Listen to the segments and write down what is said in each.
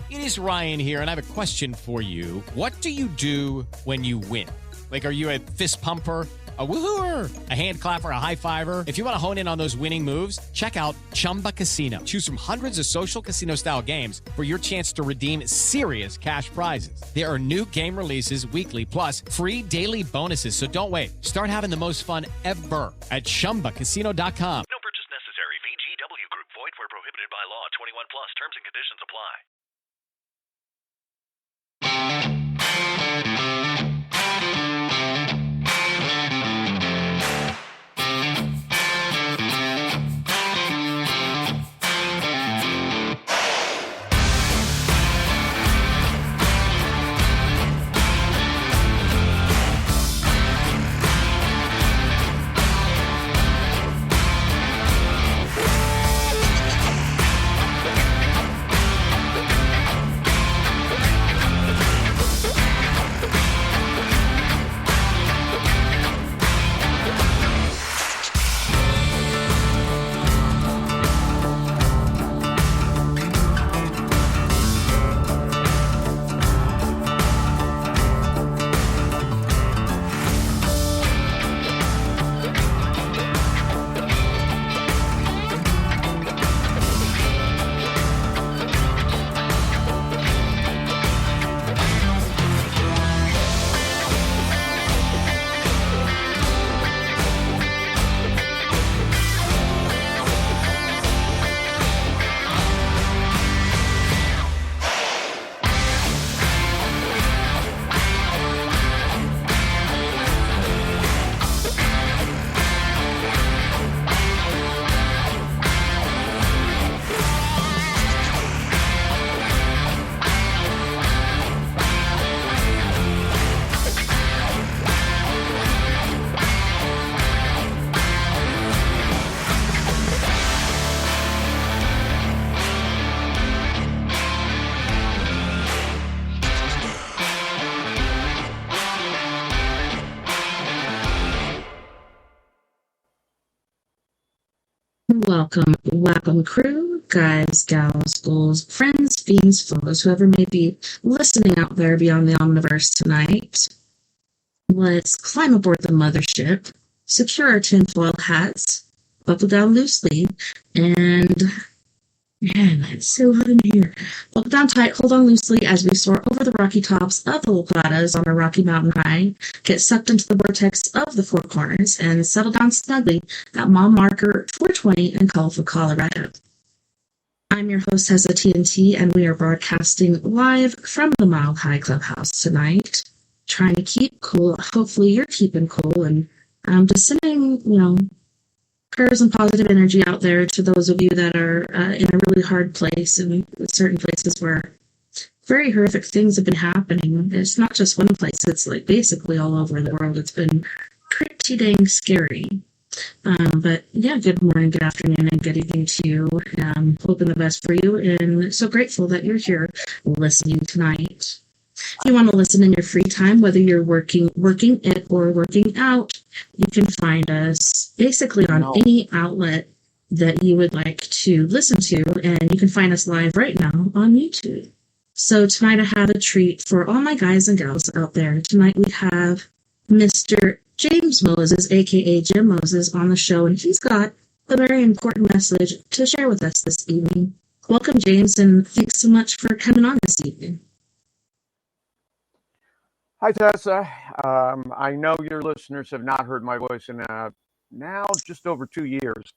It is Ryan here, and I have a question for you. What do you do when you win? Like, are you a fist pumper, a woohooer, a hand clapper, a high fiver? If you want to hone in on those winning moves, check out Chumba Casino. Choose from hundreds of social casino-style games for your chance to redeem serious cash prizes. There are new game releases weekly, plus free daily bonuses. So don't wait. Start having the most fun ever at ChumbaCasino.com. No purchase necessary. VGW Group. Void where prohibited by law. 21 plus. Terms and conditions apply. Welcome crew, guys, gals, ghouls, friends, fiends, foes, whoever may be listening out there beyond the Omniverse tonight. Let's climb aboard the mothership, secure our tinfoil hats, buckle down loosely, and man, it's so hot in here. Buckle down tight, hold on loosely as we soar over the rocky tops of the La Platas on the Rocky Mountain High, get sucked into the vortex of the Four Corners, and settle down snugly at mile marker 420 in Colorful, Colorado. I'm your host, TessaTNT, and we are broadcasting live from the Mile High Clubhouse tonight, trying to keep cool. Hopefully you're keeping cool, and just sending, prayers and positive energy out there to those of you that are in a really hard place and certain places where very horrific things have been happening. It's not just one place, it's like basically all over the world. It's been pretty dang scary. But yeah, good morning, good afternoon, and good evening to you. Hoping the best for you, and so grateful that you're here listening tonight. If you want to listen in your free time, whether you're working it or working out, you can find us basically on any outlet that you would like to listen to, and you can find us live right now on YouTube. So tonight I have a treat for all my guys and gals out there. Tonight we have Mr. James Moses, aka Jim Moses, on the show, and he's got a very important message to share with us this evening. Welcome, James, and thanks so much for coming on this evening. Hi, Tessa. I know your listeners have not heard my voice in now just over 2 years,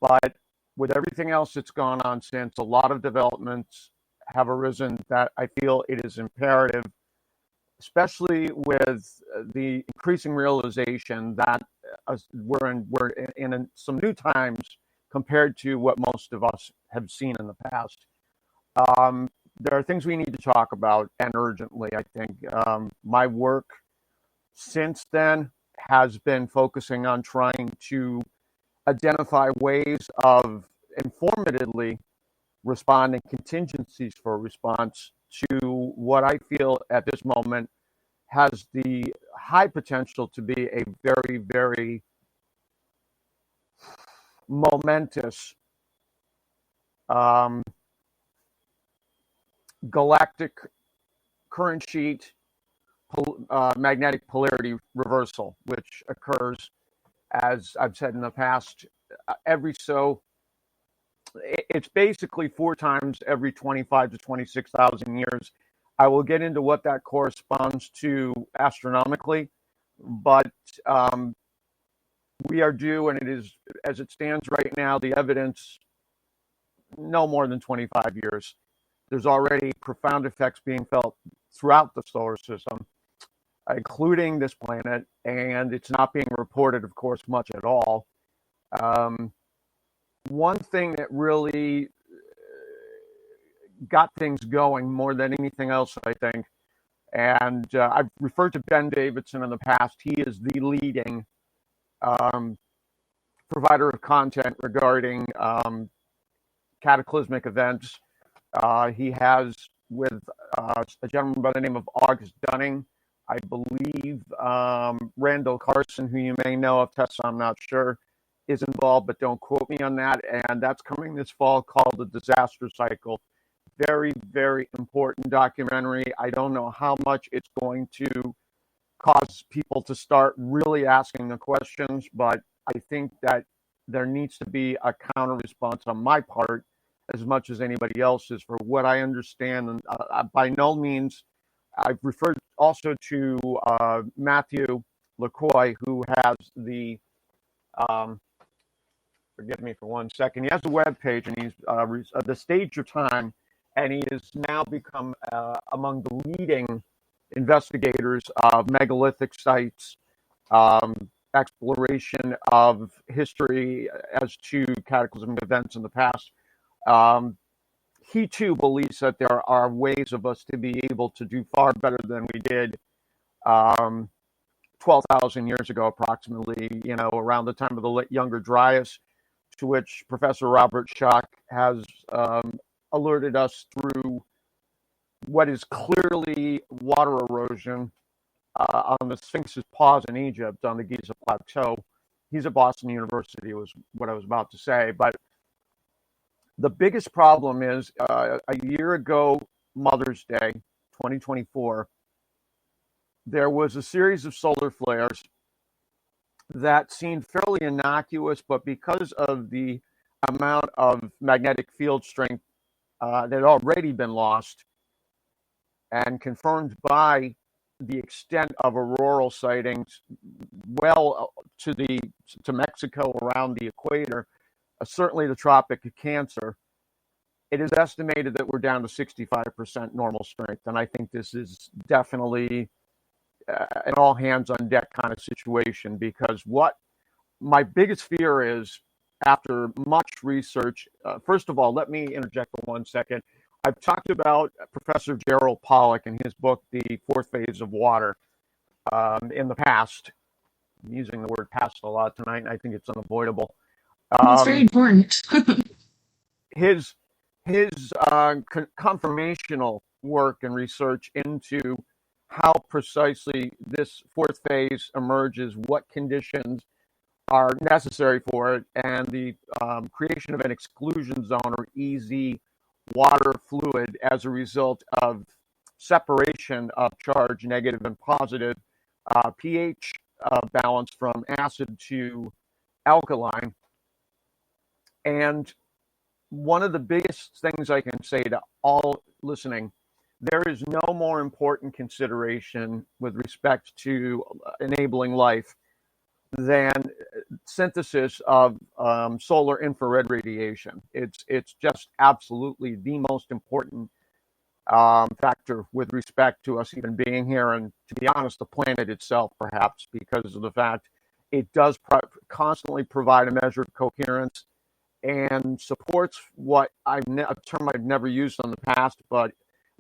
but with everything else that's gone on since, a lot of developments have arisen that I feel it is imperative, especially with the increasing realization that we're in some new times compared to what most of us have seen in the past. There are things we need to talk about, and urgently, I think. My work since then has been focusing on trying to identify ways of informatively responding, contingencies for response to what I feel at this moment has the high potential to be a very, very momentous galactic current sheet magnetic polarity reversal, which occurs, as I've said in the past, it's basically 4 times every 25 to 26,000 years. I will get into what that corresponds to astronomically, but we are due, and it is, as it stands right now, the evidence, no more than 25 years. There's already profound effects being felt throughout the solar system, including this planet, and it's not being reported, of course, much at all. One thing that really got things going more than anything else, I think, and I've referred to Ben Davidson in the past. He is the leading provider of content regarding cataclysmic events. He has, with a gentleman by the name of August Dunning, I believe Randall Carson, who you may know of, Tessa, I'm not sure, is involved, but don't quote me on that. And that's coming this fall, called The Disaster Cycle. Very, very important documentary. I don't know how much it's going to cause people to start really asking the questions, but I think that there needs to be a counter response on my part as much as anybody else's for what I understand. And by no means, I've referred also to Matthew LaCroix, who has the, forgive me for 1 second, he has a web page, and he's The Stage of Time, and he has now become among the leading investigators of megalithic sites, exploration of history as to cataclysmic events in the past. He too believes that there are ways of us to be able to do far better than we did 12,000 years ago, approximately, around the time of the Younger Dryas, to which Professor Robert Schoch has alerted us through what is clearly water erosion on the Sphinx's paws in Egypt on the Giza Plateau. He's at Boston University, was what I was about to say. But the biggest problem is a year ago, Mother's Day, 2024, there was a series of solar flares that seemed fairly innocuous, but because of the amount of magnetic field strength that had already been lost, and confirmed by the extent of auroral sightings well to Mexico around the equator, certainly the Tropic of Cancer, it is estimated that we're down to 65% normal strength. And I think this is definitely an all hands on deck kind of situation, because what my biggest fear is, after much research, first of all, let me interject for 1 second. I've talked about Professor Gerald Pollack in his book, The Fourth Phase of Water, in the past. I'm using the word past a lot tonight, and I think it's unavoidable. It's very important. his confirmational work and research into how precisely this fourth phase emerges, what conditions are necessary for it, and the creation of an exclusion zone, or EZ, water fluid, as a result of separation of charge, negative and positive, pH balance from acid to alkaline. And one of the biggest things I can say to all listening, there is no more important consideration with respect to enabling life than synthesis of solar infrared radiation. It's just absolutely the most important factor with respect to us even being here, and to be honest, the planet itself, perhaps, because of the fact it does constantly provide a measure of coherence and supports what a term I've never used in the past, but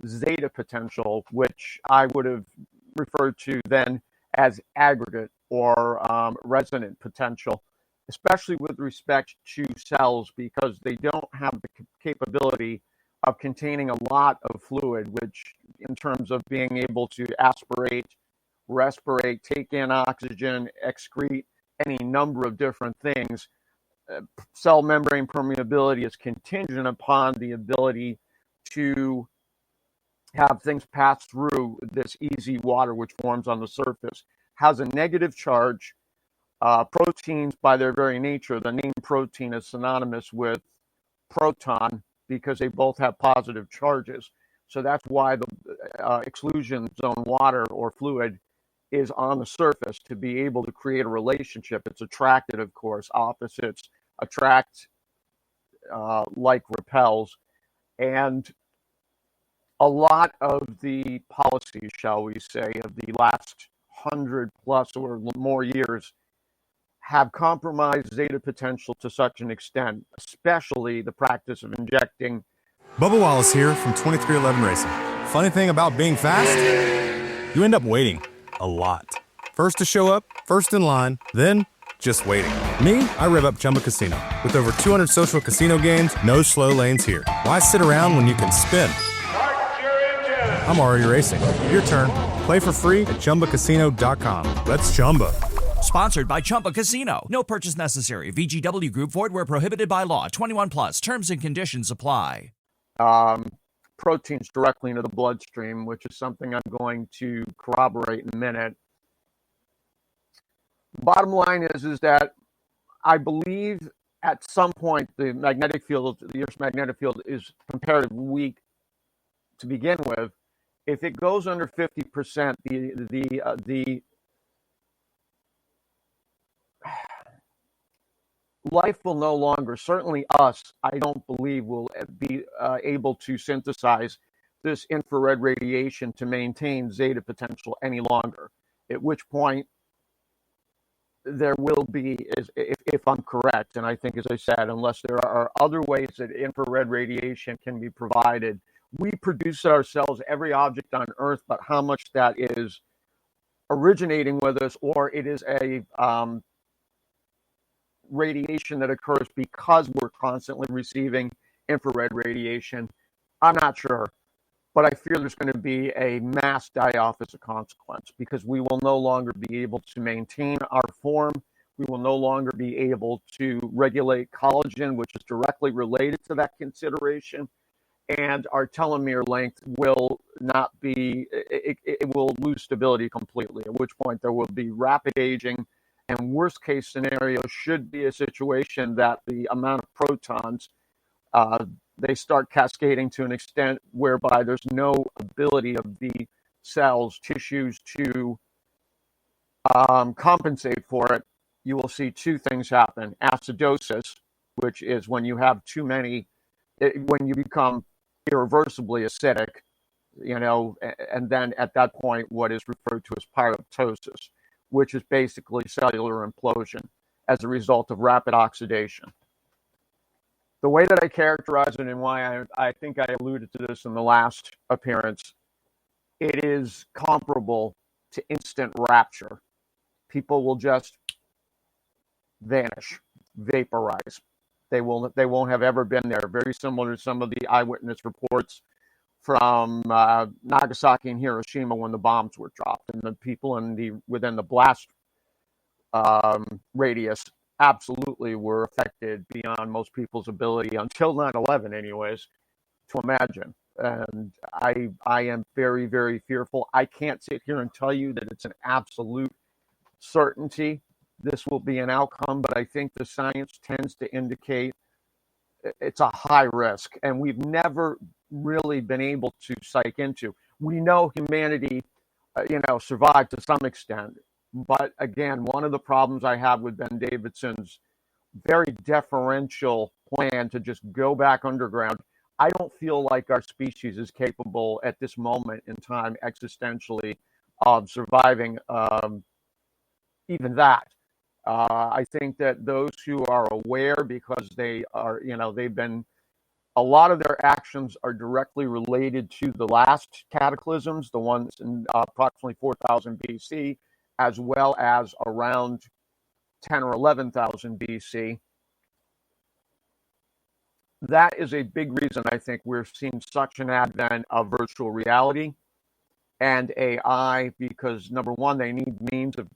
zeta potential, which I would have referred to then as aggregate or resonant potential, especially with respect to cells, because they don't have the capability of containing a lot of fluid, which in terms of being able to aspirate, respirate, take in oxygen, excrete any number of different things, cell membrane permeability is contingent upon the ability to have things pass through this easy water which forms on the surface, has a negative charge. Proteins, by their very nature, the name protein is synonymous with proton because they both have positive charges. So that's why the exclusion zone water or fluid is on the surface, to be able to create a relationship. It's attracted, of course. Opposites attract like repels. And a lot of the policies, shall we say, of the last 100 plus or more years have compromised zeta potential to such an extent, especially the practice of injecting. Bubba Wallace here from 2311 Racing. Funny thing about being fast, you end up waiting a lot. First to show up, first in line, then just waiting. Me, I rev up Chumba Casino. With over 200 social casino games, no slow lanes here. Why sit around when you can spin? I'm already racing. Your turn. Play for free at ChumbaCasino.com. Let's Chumba. Sponsored by Chumba Casino. No purchase necessary. VGW Group. Void where prohibited by law. 21 plus. Terms and conditions apply. Proteins directly into the bloodstream, which is something I'm going to corroborate in a minute. Bottom line is that I believe at some point the magnetic field, the Earth's magnetic field, is comparatively weak to begin with. If it goes under 50%, the life will no longer, certainly us, I don't believe, will be able to synthesize this infrared radiation to maintain zeta potential any longer. At which point, there will be, if I'm correct, and I think, as I said, unless there are other ways that infrared radiation can be provided, we produce it ourselves, every object on Earth, but how much that is originating with us, or it is a radiation that occurs because we're constantly receiving infrared radiation, I'm not sure. But I fear there's going to be a mass die-off as a consequence, because we will no longer be able to maintain our form. We will no longer be able to regulate collagen, which is directly related to that consideration. And our telomere length will not be, it will lose stability completely, at which point there will be rapid aging. And worst case scenario should be a situation that the amount of protons, they start cascading to an extent whereby there's no ability of the cells, tissues to compensate for it. You will see two things happen. Acidosis, which is when you have too many, when you become irreversibly acidic, and then at that point, what is referred to as pyroptosis, which is basically cellular implosion as a result of rapid oxidation. The way that I characterize it, and why I think I alluded to this in the last appearance, it is comparable to instant rapture. People will just vanish, vaporize. They won't have ever been there. Very similar to some of the eyewitness reports from Nagasaki and Hiroshima when the bombs were dropped, and the people within the blast radius absolutely were affected beyond most people's ability, until 9/11 anyways, to imagine. And I am very, very fearful. I can't sit here and tell you that it's an absolute certainty this will be an outcome, but I think the science tends to indicate it's a high risk, and we've never really been able to psych into. We know humanity, survived to some extent. But again, one of the problems I have with Ben Davidson's very deferential plan to just go back underground, I don't feel like our species is capable at this moment in time existentially of surviving even that. I think that those who are aware, because they are, they've been, a lot of their actions are directly related to the last cataclysms, the ones in approximately 4000 BC, as well as around 10 or 11,000 BC. That is a big reason I think we're seeing such an advent of virtual reality and AI, because number one, they need means of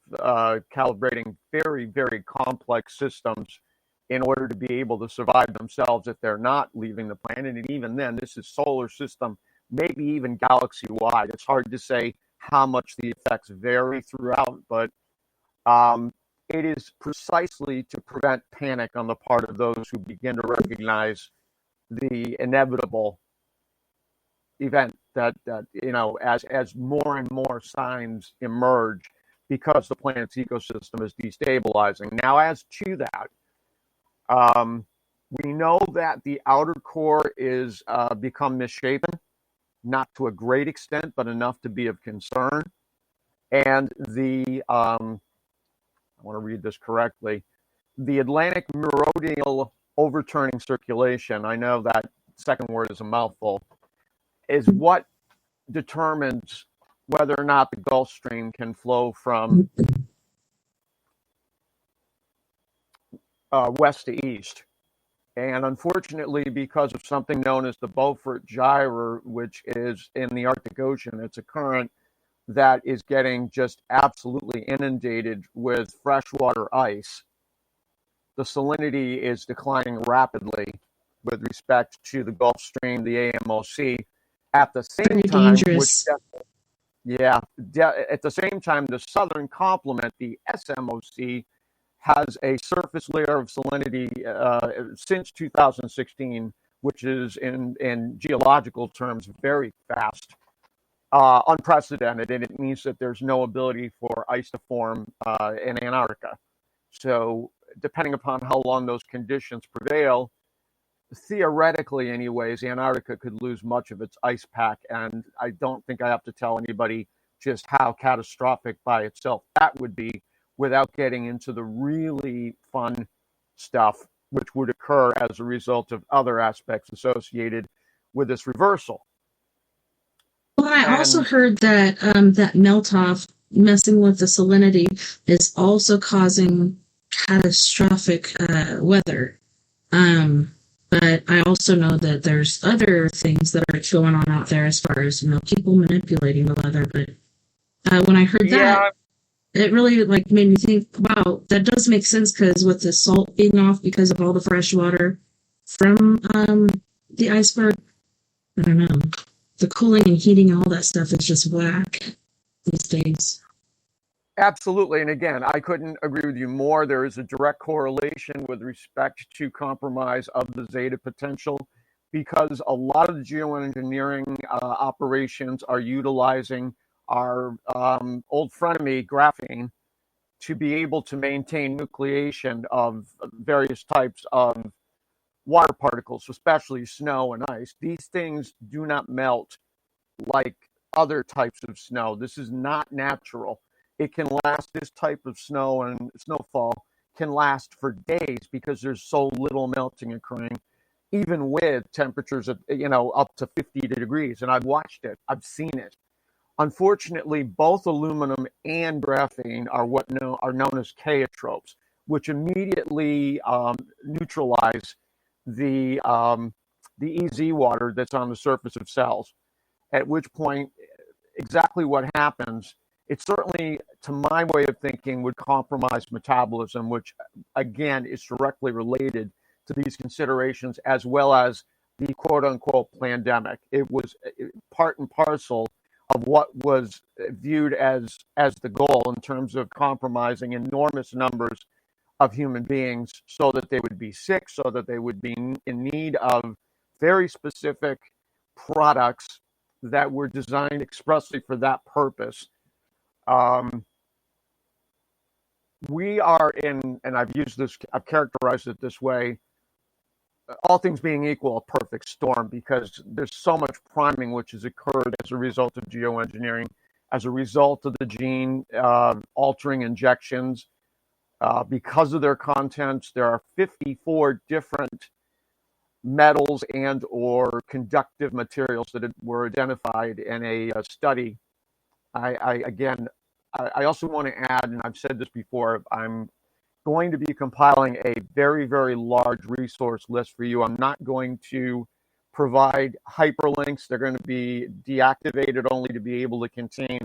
calibrating very, very complex systems in order to be able to survive themselves if they're not leaving the planet. And even then, this is solar system maybe even galaxy-wide. It's hard to say how much the effects vary throughout, but it is precisely to prevent panic on the part of those who begin to recognize the inevitable event that as more and more signs emerge because the planet's ecosystem is destabilizing. Now, as to that, we know that the outer core is become misshapen, not to a great extent, but enough to be of concern. And I want to read this correctly, the Atlantic meridional overturning circulation, I know that second word is a mouthful, is what determines whether or not the Gulf Stream can flow from west to east. And unfortunately, because of something known as the Beaufort Gyre, which is in the Arctic Ocean, it's a current that is getting just absolutely inundated with freshwater ice. The salinity is declining rapidly with respect to the Gulf Stream, the AMOC. At the same time, dangerous. at the same time, the southern complement, the SMOC, has a surface layer of salinity since 2016, which is in geological terms very fast, unprecedented, and it means that there's no ability for ice to form in Antarctica. So depending upon how long those conditions prevail, theoretically anyways, Antarctica could lose much of its ice pack, and I don't think I have to tell anybody just how catastrophic by itself that would be, without getting into the really fun stuff which would occur as a result of other aspects associated with this reversal. Well, I also heard that that melt-off messing with the salinity is also causing catastrophic weather. But I also know that there's other things that are going on out there as far as, people manipulating the weather. But when I heard that, it really made me think, wow, that does make sense, because with the salt being off because of all the fresh water from the iceberg, I don't know. The cooling and heating and all that stuff is just whack these days. Absolutely. And again, I couldn't agree with you more. There is a direct correlation with respect to compromise of the zeta potential, because a lot of the geoengineering operations are utilizing our old frenemy, graphene, to be able to maintain nucleation of various types of water particles, especially snow and ice. These things do not melt like other types of snow. This is not natural. It can last, this type of snow and snowfall can last for days because there's so little melting occurring, even with temperatures of, up to 50 degrees. And I've watched it. I've seen it. Unfortunately, both aluminum and graphene are are known as chaotropes, which immediately neutralize the EZ water that's on the surface of cells. At which point, exactly what happens, it certainly, to my way of thinking, would compromise metabolism, which again is directly related to these considerations, as well as the quote-unquote pandemic. It was part and parcel of what was viewed as the goal in terms of compromising enormous numbers of human beings so that they would be sick, so that they would be in need of very specific products that were designed expressly for that purpose. We are in, and I've characterized it this way, all things being equal, a perfect storm, because there's so much priming which has occurred as a result of geoengineering, as a result of the gene altering injections. Because of their contents, there are 54 different metals and or conductive materials that were identified in a study. I also want to add, and I've said this before, I'm going to be compiling a very, very large resource list for you. I'm not going to provide hyperlinks. They're going to be deactivated only to be able to contain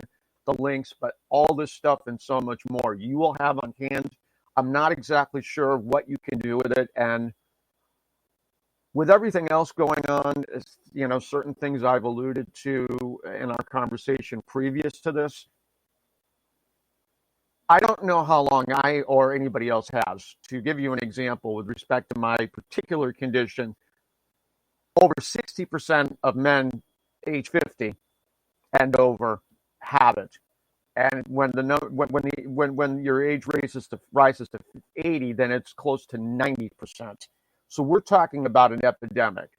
the links, but all this stuff and so much more you will have on hand. I'm not exactly sure what you can do with it, and with everything else going on, certain things I've alluded to in our conversation previous to this, I don't know how long I or anybody else has. To give you an example with respect to my particular condition, over 60% of men age 50 and over have it. And when your age rises to 80, then it's close to 90%. So we're talking about an epidemic.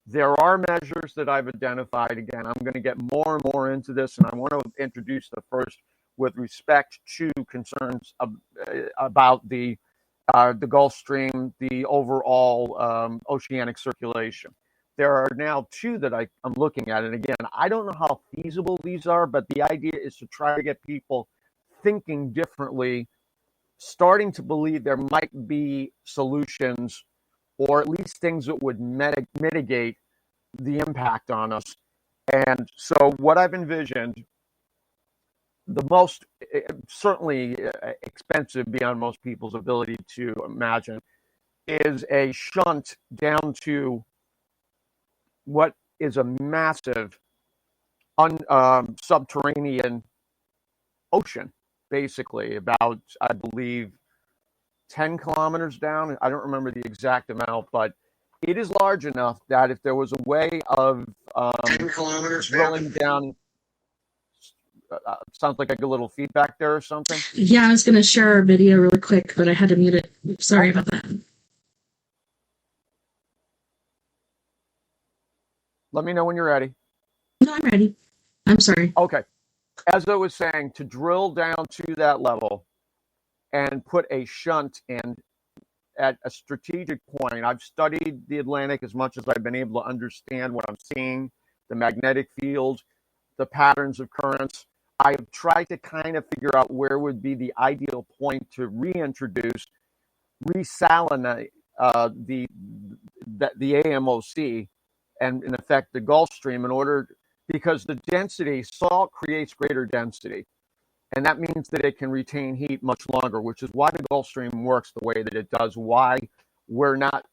There are measures that I've identified. Again, I'm going to get more and more into this, and I want to introduce the first with respect to concerns about the Gulf Stream, the overall oceanic circulation. There are now two that I'm looking at. And again, I don't know how feasible these are, but the idea is to try to get people thinking differently, starting to believe there might be solutions, or at least things that would mitigate the impact on us. And so what I've envisioned, the most certainly expensive beyond most people's ability to imagine, is a shunt down to what is a massive subterranean ocean, basically about, I believe, 10 kilometers down. I don't remember the exact amount, but it is large enough that if there was a way of 10 kilometers drilling down, sounds like a little feedback there or something. Yeah, I was going to share our video really quick, but I had to mute it. Sorry about that. Let me know when you're ready. No, I'm ready. I'm sorry. Okay. As I was saying, to drill down to that level and put a shunt in at a strategic point. I've studied the Atlantic as much as I've been able to understand what I'm seeing, the magnetic field, the patterns of currents. I've tried to kind of figure out where would be the ideal point to reintroduce, resalinate the AMOC, and in effect the Gulf Stream, because the density, salt creates greater density. And that means that it can retain heat much longer, which is why the Gulf Stream works the way that it does, why we're not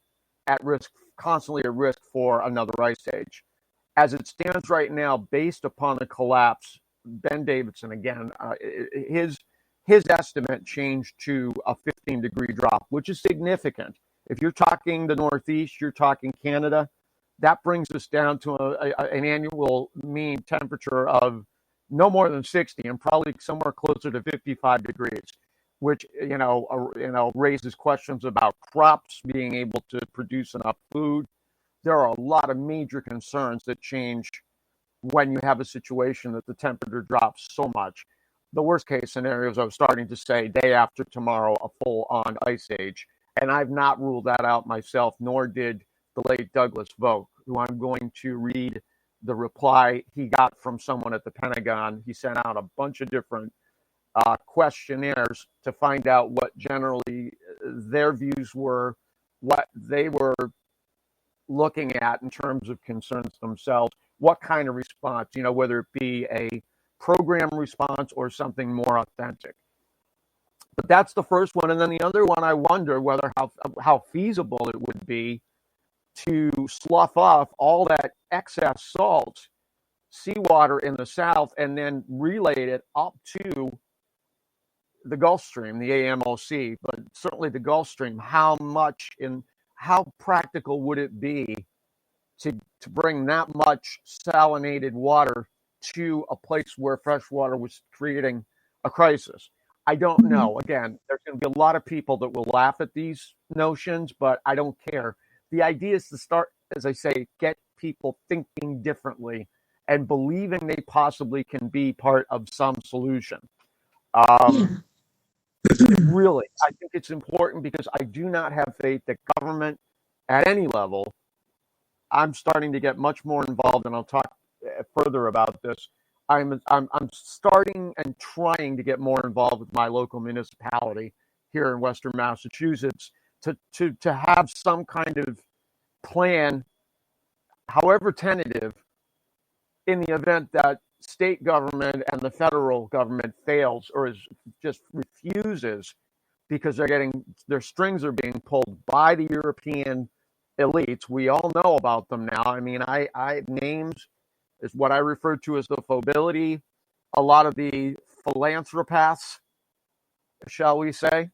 constantly at risk for another ice age. As it stands right now, based upon the collapse, Ben Davidson, again, his estimate changed to a 15-degree drop, which is significant. If you're talking the Northeast, you're talking Canada, that brings us down to an annual mean temperature of no more than 60 and probably somewhere closer to 55 degrees, which, raises questions about crops being able to produce enough food. There are a lot of major concerns that change when you have a situation that the temperature drops so much. The worst case scenario is, I was starting to say, day after tomorrow, a full-on ice age. And I've not ruled that out myself, nor did the late Douglas Vogt, who I'm going to read the reply he got from someone at the Pentagon. He sent out a bunch of different questionnaires to find out what generally their views were, what they were looking at in terms of concerns themselves, what kind of response, whether it be a program response or something more authentic. But that's the first one. And then the other one, I wonder whether how feasible it would be to slough off all that excess salt, seawater in the south, and then relay it up to the Gulf Stream, the AMOC, but certainly the Gulf Stream. How practical would it be to bring that much salinated water to a place where fresh water was creating a crisis? I don't know. Again, there's going to be a lot of people that will laugh at these notions, but I don't care. The idea is to start, as I say, get people thinking differently and believing they possibly can be part of some solution. Really, I think it's important, because I do not have faith that government at any level, I'm starting to get much more involved, and I'll talk further about this. I'm starting and trying to get more involved with my local municipality here in Western Massachusetts to have some kind of plan, however tentative, in the event that state government and the federal government fails or just refuses, because their strings are being pulled by the European elites. We all know about them now. I mean, I names is what I refer to as the fobility. A lot of the philanthropaths, shall we say,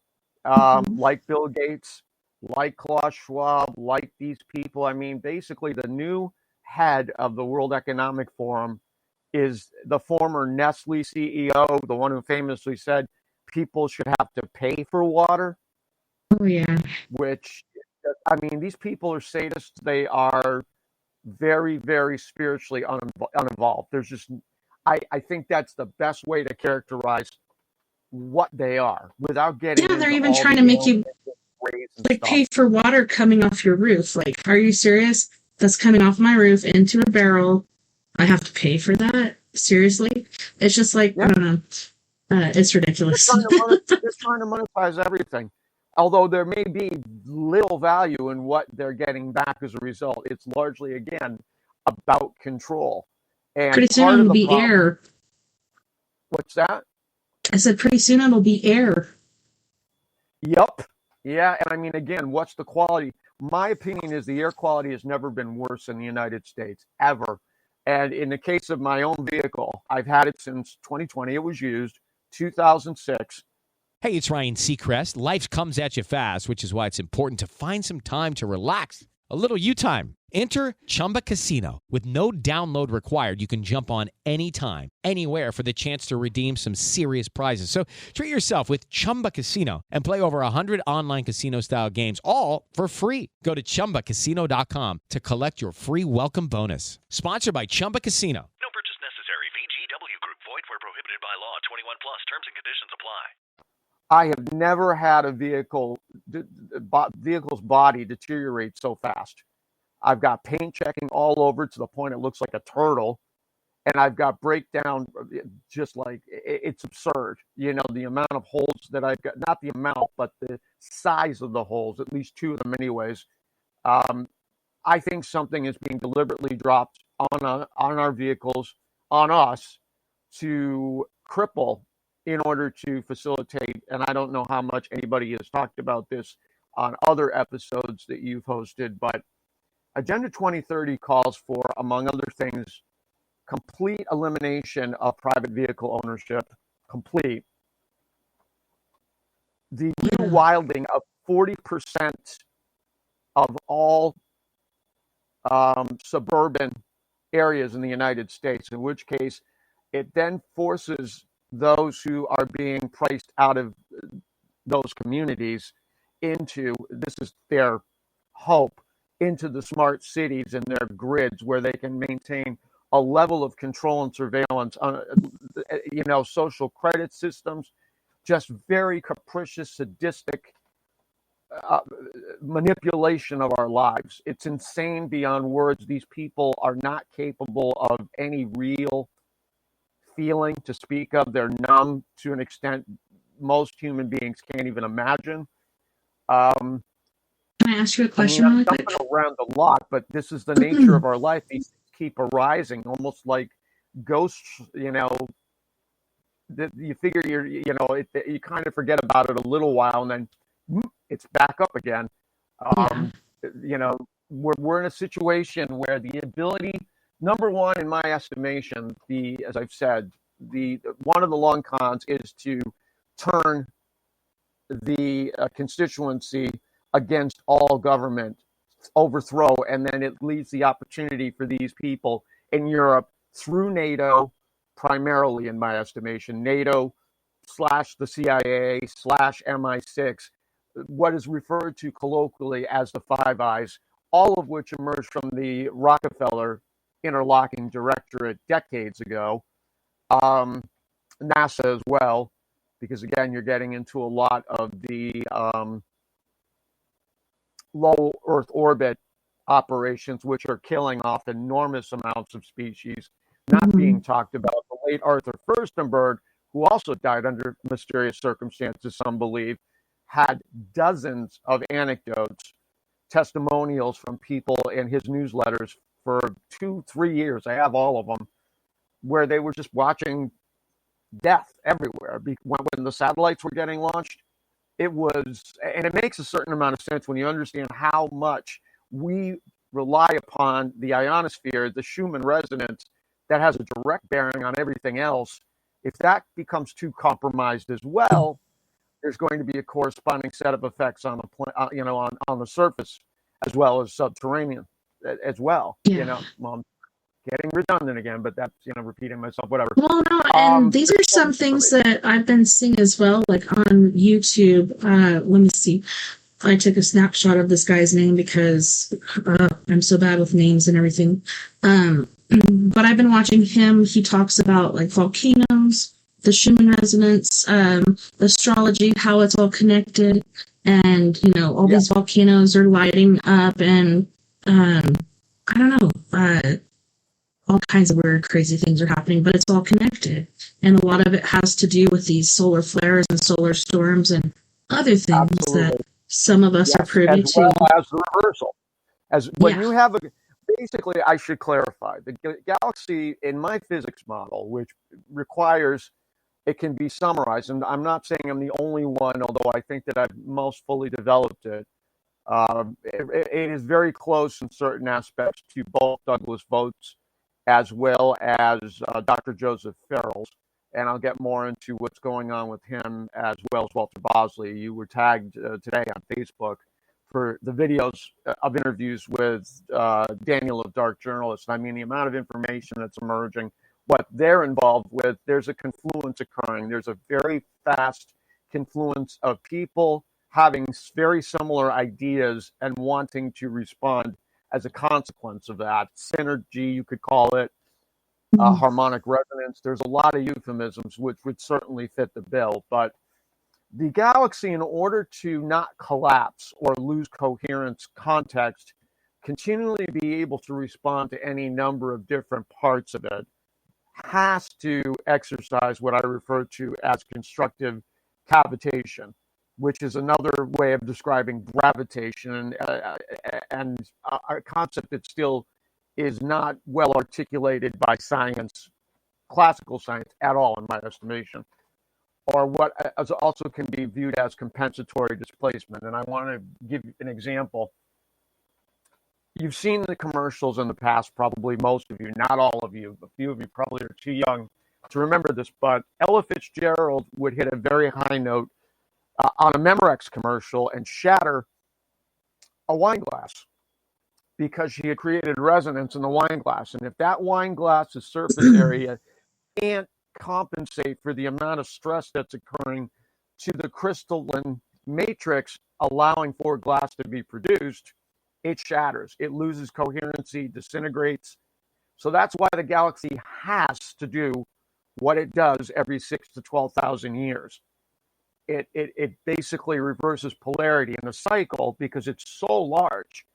Mhm. like Bill Gates, like Klaus Schwab, like these people. I mean, basically, the new head of the World Economic Forum is the former Nestle CEO, the one who famously said people should have to pay for water, Oh yeah. which, I mean, these people are sadists. They are very, very spiritually uninvolved. There's just, I think that's the best way to characterize what they are without getting Yeah, they're into even all trying the to make ailments you and ways and like stuff. pay for water coming off your roof. Like, are you serious? That's coming off my roof into a barrel. I have to pay for that? Seriously? It's just like, I Yeah, don't know. It's they're ridiculous. trying to they're trying to monetize everything. Although there may be little value in what they're getting back as a result, it's largely again about control. And Pretty soon part of it'll the be problem, air. what's that? I said pretty soon it'll be air. Yep. Yeah, and I mean, again, what's the quality? My opinion is the air quality has never been worse in the United States, ever. And in the case of my own vehicle, I've had it since 2020. It was used 2006. Hey, it's Ryan Seacrest. Life comes at you fast, which is why it's important to find some time to relax. A little you time. Enter Chumba Casino. With no download required, you can jump on anytime, anywhere for the chance to redeem some serious prizes. So treat yourself with Chumba Casino and play over 100 online casino-style games, all for free. Go to ChumbaCasino.com to collect your free welcome bonus. Sponsored by Chumba Casino. No purchase necessary. VGW Group. Void where prohibited by law. 21 plus. Terms and conditions apply. I have never had a vehicle's body deteriorate so fast. I've got paint checking all over to the point it looks like a turtle, and I've got breakdown, just like it's absurd. You know, the amount of holes that I've got, not the amount, but the size of the holes, at least two of them anyways. Um, I think something is being deliberately dropped on our vehicles, on us, to cripple in order to facilitate. And I don't know how much anybody has talked about this on other episodes that you've hosted, but Agenda 2030 calls for, among other things, complete elimination of private vehicle ownership, complete. The Yeah. rewilding of 40% of all suburban areas in the United States, in which case it then forces those who are being priced out of those communities into, this is their hope, into the smart cities and their grids where they can maintain a level of control and surveillance on, social credit systems, just very capricious, sadistic uh, manipulation of our lives. It's insane beyond words. These people are not capable of any real feeling to speak of. They're numb to an extent most human beings can't even imagine. Um, Can I ask you a I mean, question I'm really jumping quick? around a lot, but this is the nature of our life. These things keep arising, almost like ghosts. You figure you kind of forget about it a little while, and then it's back up again. Yeah. Um, we're in a situation where the ability, number one, in my estimation, as I've said, the one of the long cons is to turn the constituency against all government, overthrow, and then it leaves the opportunity for these people in Europe through NATO, primarily in my estimation, NATO slash the CIA slash MI6, what is referred to colloquially as the Five Eyes, all of which emerged from the Rockefeller interlocking directorate decades ago, NASA as well, because again, you're getting into a lot of the low Earth orbit operations, which are killing off enormous amounts of species, not being Mhm. talked about. The late Arthur Firstenberg, who also died under mysterious circumstances, some believe, had dozens of anecdotes, testimonials from people in his newsletters for 2-3 years. I have all of them, where they were just watching death everywhere. When the satellites were getting launched, it was, and it makes a certain amount of sense when you understand how much we rely upon the ionosphere, the Schumann resonance, that has a direct bearing on everything else. If that becomes too compromised as well, there's going to be a corresponding set of effects on the surface as well as subterranean as well. Yeah. I'm getting redundant again, but that's repeating myself. Whatever. Well, no, and these are some things that I've been seeing as well, like on YouTube. Let me see. I took a snapshot of this guy's name because I'm so bad with names and everything. But I've been watching him. He talks about like volcanoes, the Schumann resonance, astrology, how it's all connected, and all these volcanoes are lighting up, and I don't know, all kinds of weird, crazy things are happening, but it's all connected, and a lot of it has to do with these solar flares and solar storms and other things that some of us are privy as to. well as the reversal. You have basically, I should clarify, the galaxy in my physics model, which requires it can be summarized, and I'm not saying I'm the only one, although I think that I've most fully developed it. It is very close in certain aspects to both Douglas Voigt's as well as Dr. Joseph Farrell's, and I'll get more into what's going on with him as well as Walter Bosley. You were tagged today on Facebook for the videos of interviews with Daniel of Dark Journalists. I mean, the amount of information that's emerging, what they're involved with, there's a confluence occurring. There's a very fast confluence of people having very similar ideas and wanting to respond as a consequence of that. Synergy, you could call it, harmonic resonance. There's a lot of euphemisms which would certainly fit the bill, but the galaxy, in order to not collapse or lose coherence, context, continually be able to respond to any number of different parts of it, has to exercise what I refer to as constructive cavitation, which is another way of describing gravitation, and a concept that still is not well articulated by science, classical science at all, in my estimation, or what also can be viewed as compensatory displacement. And I want to give an example. You've seen the commercials in the past, probably most of you, not all of you, a few of you probably are too young to remember this, but Ella Fitzgerald would hit a very high note on a Memorex commercial and shatter a wine glass because she had created resonance in the wine glass. And if that wine glass's surface area can't compensate for the amount of stress that's occurring to the crystalline matrix allowing for glass to be produced, it shatters. It loses coherency, disintegrates. So that's why the galaxy has to do what it does every 6 to 12,000 years. It basically reverses polarity in the cycle because it's so large.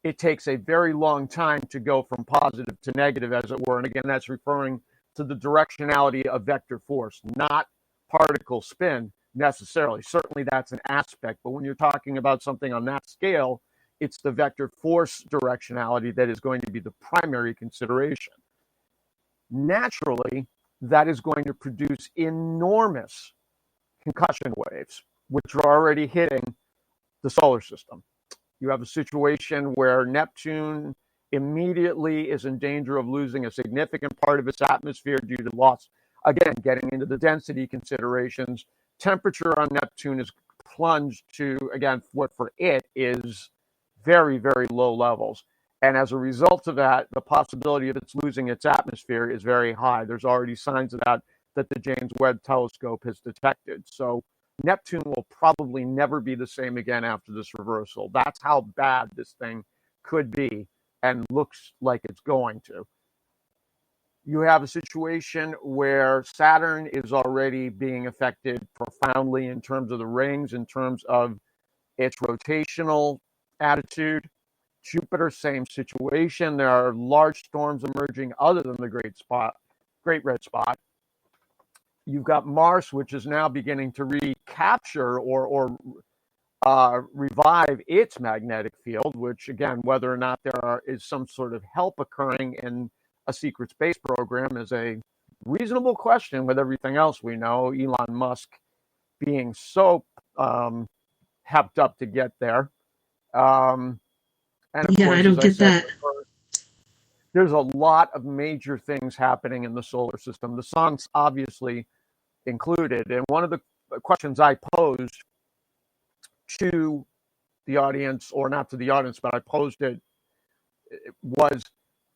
It takes a very long time to go from positive to negative, as it were. And again, that's referring to the directionality of vector force, not particle spin necessarily. Certainly that's an aspect, but when you're talking about something on that scale, it's the vector force directionality that is going to be the primary consideration. Naturally, that is going to produce enormous concussion waves, which are already hitting the solar system. You have a situation where Neptune immediately is in danger of losing a significant part of its atmosphere due to loss. Again, getting into the density considerations, temperature on Neptune is plunged to, again, what for it is very, very low levels. And as a result of that, the possibility of its losing its atmosphere is very high. There's already signs of that the James Webb Telescope has detected. So Neptune will probably never be the same again after this reversal. That's how bad this thing could be and looks like it's going to. You have a situation where Saturn is already being affected profoundly in terms of the rings, in terms of its rotational attitude. Jupiter, same situation. There are large storms emerging other than the Great Red Spot. You've got Mars, which is now beginning to recapture or revive its magnetic field, which, again, whether or not is some sort of help occurring in a secret space program is a reasonable question with everything else we know, Elon Musk being so hepped up to get there. And of Yeah, course, I as don't I get said, that. there's a lot of major things happening in the solar system. The sun's obviously included. And one of the questions I posed to the audience, or not to the audience, but I posed it, was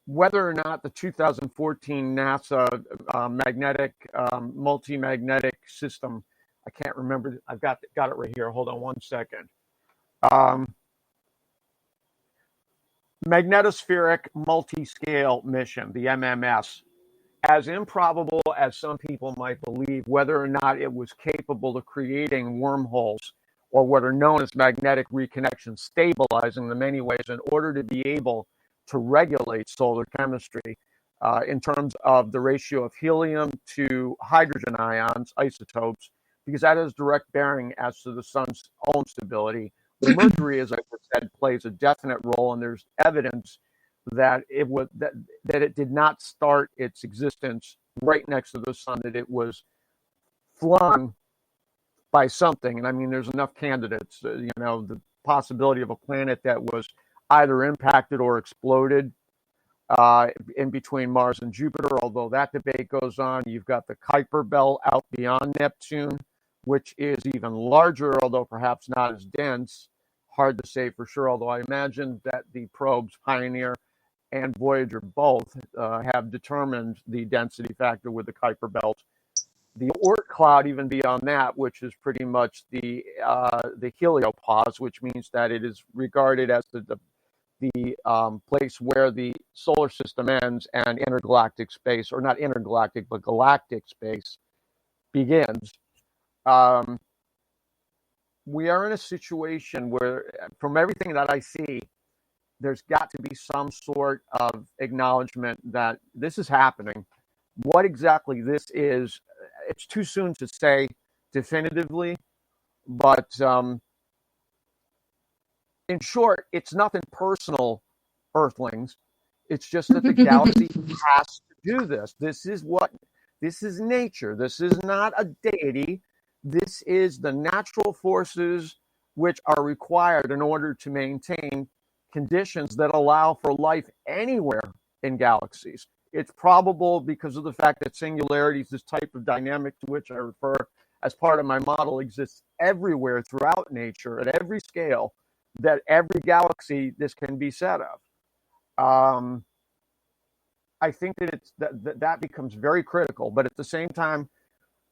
whether or not the 2014 NASA multi-magnetic system, I can't remember, I've got it right here. Hold on one second. Magnetospheric multi-scale mission, the MMS, as improbable as some people might believe, whether or not it was capable of creating wormholes or what are known as magnetic reconnection, stabilizing in many ways in order to be able to regulate solar chemistry in terms of the ratio of helium to hydrogen ions, isotopes, because that has direct bearing as to the sun's own stability. The mercury, as I said, plays a definite role, and there's evidence that it did not start its existence right next to the sun, that it was flung by something. And I mean, there's enough candidates, the possibility of a planet that was either impacted or exploded in between Mars and Jupiter, although that debate goes on. You've got the Kuiper Belt out beyond Neptune, which is even larger, although perhaps not as dense. Hard to say for sure, although I imagine that the probes Pioneer and Voyager both have determined the density factor with the Kuiper Belt. The Oort cloud, even beyond that, which is pretty much the heliopause, which means that it is regarded as the place where the solar system ends and intergalactic space, or not intergalactic, but galactic space begins. We are in a situation where, from everything that I see, there's got to be some sort of acknowledgement that this is happening. What exactly this is, it's too soon to say definitively, but in short, it's nothing personal, Earthlings. It's just that the galaxy has to do this. This is nature. This is not a deity. This is the natural forces which are required in order to maintain conditions that allow for life anywhere in galaxies. It's probable, because of the fact that singularities, this type of dynamic to which I refer as part of my model, exists everywhere throughout nature at every scale, that every galaxy this can be said of. I think that that becomes very critical, but at the same time,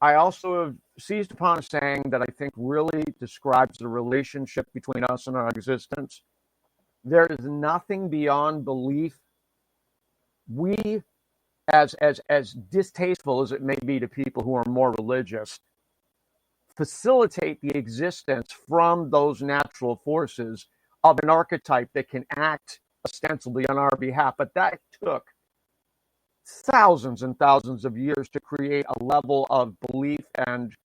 I also have seized upon a saying that I think really describes the relationship between us and our existence. There is nothing beyond belief. We, as distasteful as it may be to people who are more religious, facilitate the existence from those natural forces of an archetype that can act ostensibly on our behalf. But that took thousands and thousands of years to create a level of belief and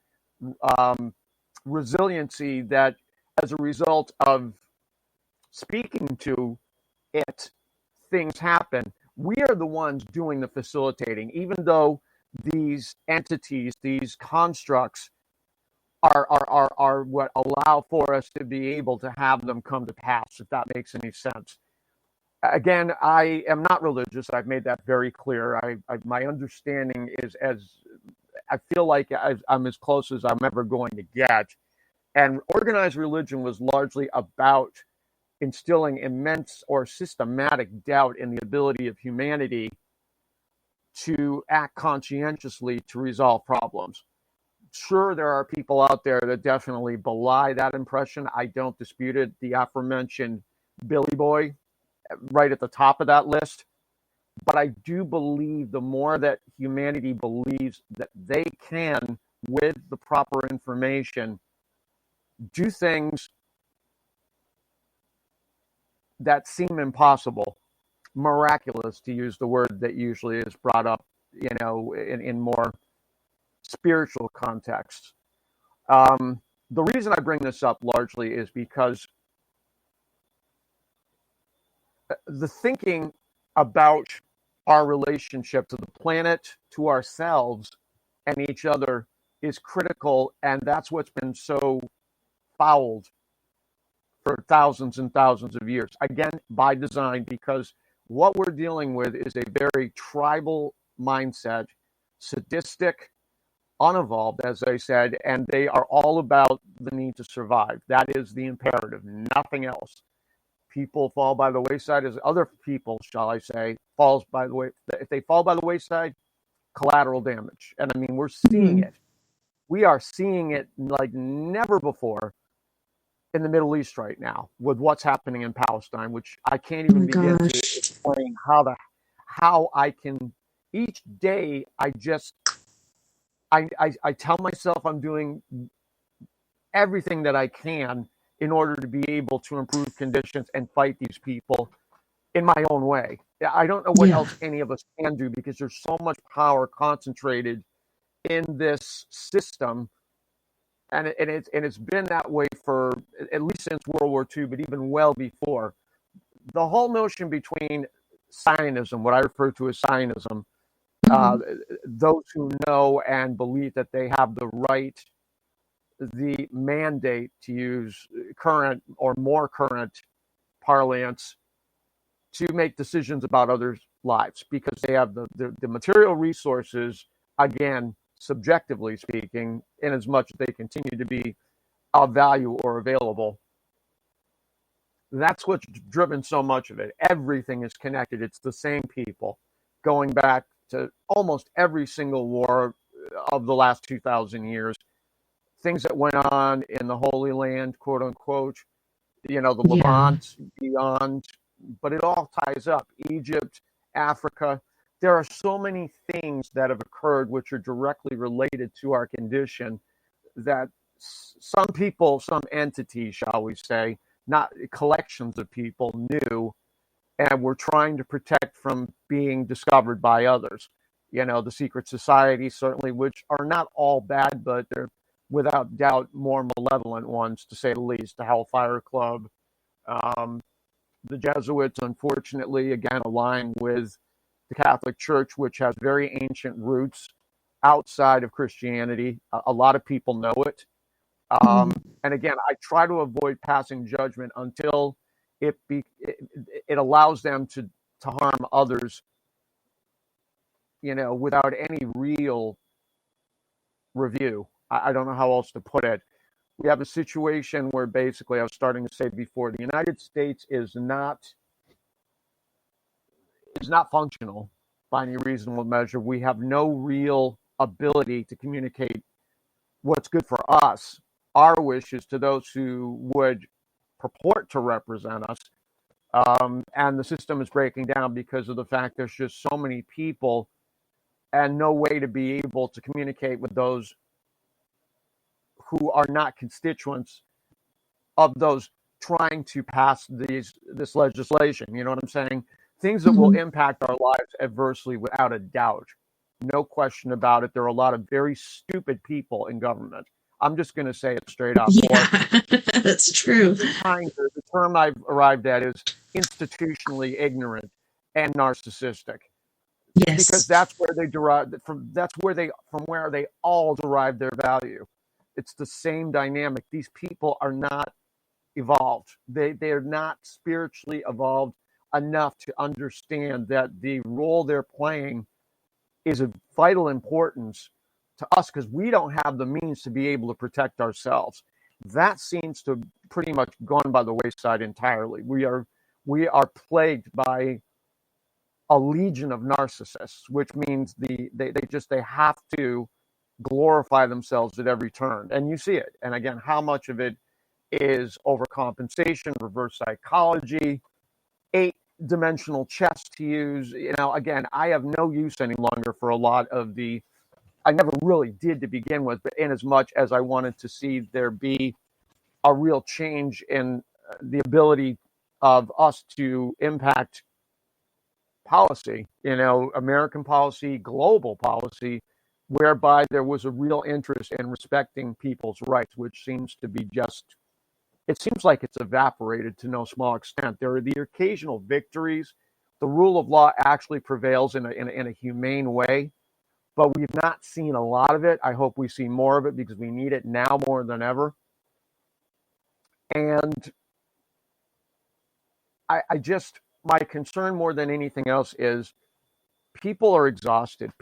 resiliency that, as a result of speaking to it, things happen. We are the ones doing the facilitating, even though these entities, these constructs, are what allow for us to be able to have them come to pass, if that makes any sense. Again, I am not religious. I've made that very clear. My understanding is, I feel like I'm as close as I'm ever going to get. And organized religion was largely about instilling immense or systematic doubt in the ability of humanity to act conscientiously to resolve problems. Sure, there are people out there that definitely belie that impression. I don't dispute it. The aforementioned Billy Boy, right at the top of that list. But I do believe the more that humanity believes that they can, with the proper information, do things that seem impossible, miraculous, to use the word that usually is brought up, in more spiritual contexts. The reason I bring this up largely is because the thinking about our relationship to the planet, to ourselves, and each other is critical, and that's what's been so fouled for thousands and thousands of years. Again, by design, because what we're dealing with is a very tribal mindset, sadistic, unevolved, as I said, and they are all about the need to survive. That is the imperative, nothing else. People fall by the wayside as other people, shall I say, falls by the way. If they fall by the wayside, collateral damage. And I mean, we're seeing it. We are seeing it like never before in the Middle East right now with what's happening in Palestine, which I can't even begin to explain how I can each day I tell myself I'm doing everything that I can in order to be able to improve conditions and fight these people in my own way. I don't know what else any of us can do because there's so much power concentrated in this system. And it's been that way for at least since World War II, but even well before. The whole notion between Zionism, what I refer to as Zionism, those who know and believe that they have the right, the mandate, to use current or more current parlance, to make decisions about others' lives because they have the material resources, again, subjectively speaking, in as much as they continue to be of value or available. That's what's driven so much of it. Everything is connected. It's the same people going back to almost every single war of the last 2,000 years. Things that went on in the Holy Land, quote unquote, the Levant, beyond, but it all ties up. Egypt, Africa. There are so many things that have occurred which are directly related to our condition that some people, some entities, shall we say, not collections of people, knew and were trying to protect from being discovered by others. The secret societies, certainly, which are not all bad, but they're without doubt more malevolent ones, to say the least. The Hellfire Club, the Jesuits, unfortunately, again, aligned with the Catholic Church, which has very ancient roots outside of Christianity. A lot of people know it. And again, I try to avoid passing judgment until it allows them to harm others, without any real review. I don't know how else to put it. We have a situation where basically, I was starting to say before, the United States is not functional by any reasonable measure. We have no real ability to communicate what's good for us, our wishes, to those who would purport to represent us. And the system is breaking down because of the fact there's just so many people and no way to be able to communicate with those who are not constituents of those trying to pass this legislation. You know what I'm saying? Things that will impact our lives adversely without a doubt. No question about it. There are a lot of very stupid people in government. I'm just going to say it straight up. Yeah, that's true. The term I've arrived at is institutionally ignorant and narcissistic. Yes. Because that's where they derive from. From where they all derive their value. It's the same dynamic. These people are not evolved. They're not spiritually evolved enough to understand that the role they're playing is of vital importance to us because we don't have the means to be able to protect ourselves. That seems to have pretty much gone by the wayside entirely. We are plagued by a legion of narcissists, which means they have to glorify themselves at every turn. And you see it. And again, how much of it is overcompensation, reverse psychology, 8-dimensional chess to use. Again, I have no use any longer for a lot of I never really did to begin with, but in as much as I wanted to see there be a real change in the ability of us to impact policy, American policy, global policy, whereby there was a real interest in respecting people's rights, which seems to be it seems like it's evaporated to no small extent. There are the occasional victories. The rule of law actually prevails in a humane way, but we've not seen a lot of it. I hope we see more of it because we need it now more than ever. And I just, my concern more than anything else is people are exhausted.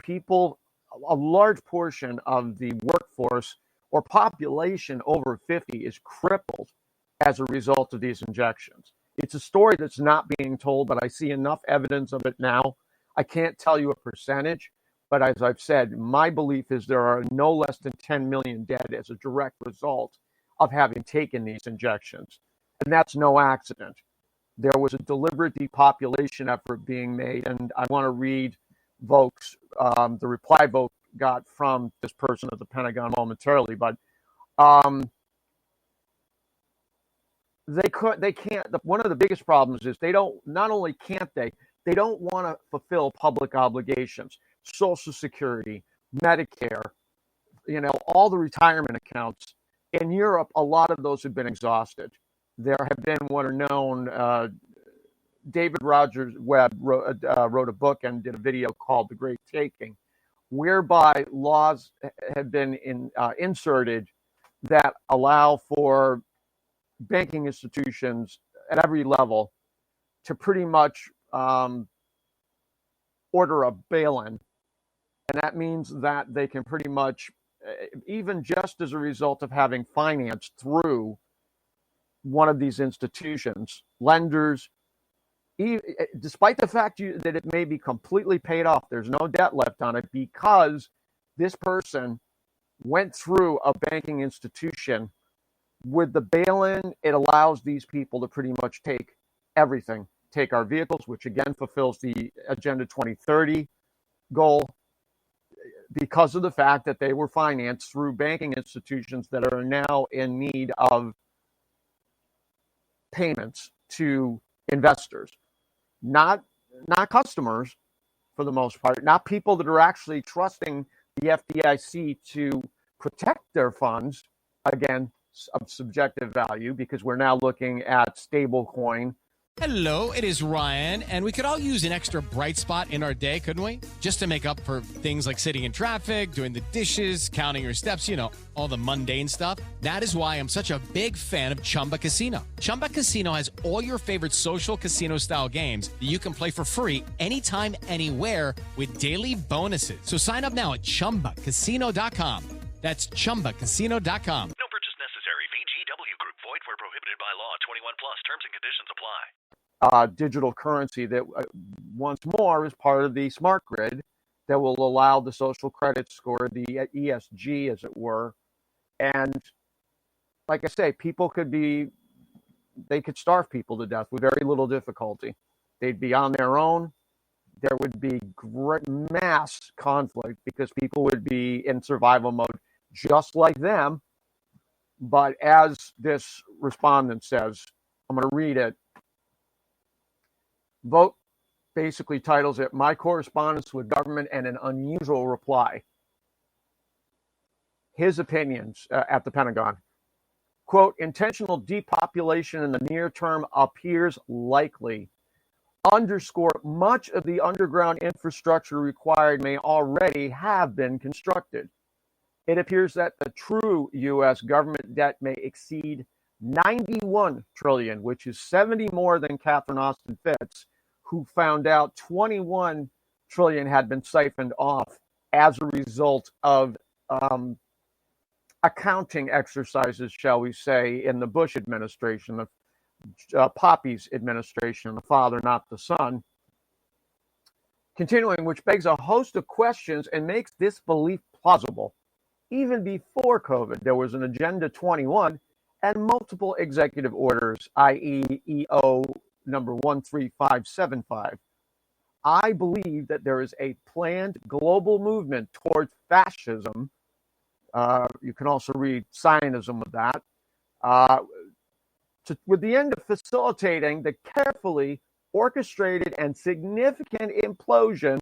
A large portion of the workforce or population over 50 is crippled as a result of these injections. It's a story that's not being told, but I see enough evidence of it now. I can't tell you a percentage, but as I've said, my belief is there are no less than 10 million dead as a direct result of having taken these injections. And that's no accident. There was a deliberate depopulation effort being made, and I want to read Volk's, the reply Volk got from this person at the Pentagon momentarily, but they can't. One of the biggest problems is they don't. Not only can't they don't want to fulfill public obligations, Social Security, Medicare, all the retirement accounts. In Europe, a lot of those have been exhausted. There have been what are known. David Rogers Webb wrote a book and did a video called "The Great Taking," whereby laws have been inserted that allow for banking institutions at every level to pretty much order a bail-in. And that means that they can pretty much, even just as a result of having financed through one of these institutions, lenders, despite the fact that it may be completely paid off, there's no debt left on it because this person went through a banking institution. With the bail-in, it allows these people to pretty much take everything, take our vehicles, which again fulfills the Agenda 2030 goal, because of the fact that they were financed through banking institutions that are now in need of payments to investors, not customers for the most part, not people that are actually trusting the FDIC to protect their funds, again, of subjective value, because we're now looking at stablecoin. Hello, it is Ryan, and we could all use an extra bright spot in our day, couldn't we? Just to make up for things like sitting in traffic, doing the dishes, counting your steps, all the mundane stuff. That is why I'm such a big fan of Chumba Casino. Chumba Casino has all your favorite social casino-style games that you can play for free anytime, anywhere with daily bonuses. So sign up now at ChumbaCasino.com. That's ChumbaCasino.com. No purchase necessary. VGW Group. Void where prohibited by law. 21 plus. Terms and conditions apply. Digital currency that once more is part of the smart grid that will allow the social credit score, the ESG, as it were. And like I say, they could starve people to death with very little difficulty. They'd be on their own. There would be great mass conflict because people would be in survival mode just like them. But as this respondent says, I'm going to read it. Vote basically titles it, "My Correspondence with Government and an Unusual Reply." His opinions at the Pentagon. Quote, "Intentional depopulation in the near term appears likely. Underscore, much of the underground infrastructure required may already have been constructed. It appears that the true U.S. government debt may exceed 91 trillion, which is 70 more than Catherine Austin Fitts, who found out 21 trillion had been siphoned off as a result of accounting exercises, shall we say, in the Bush administration, the Poppy's administration, the father, not the son. Continuing, which begs a host of questions and makes this belief plausible. Even before COVID, there was an Agenda 21 and multiple executive orders, i.e. EO number 13575. I believe that there is a planned global movement towards fascism. You can also read Zionism with that, with the end of facilitating the carefully orchestrated and significant implosion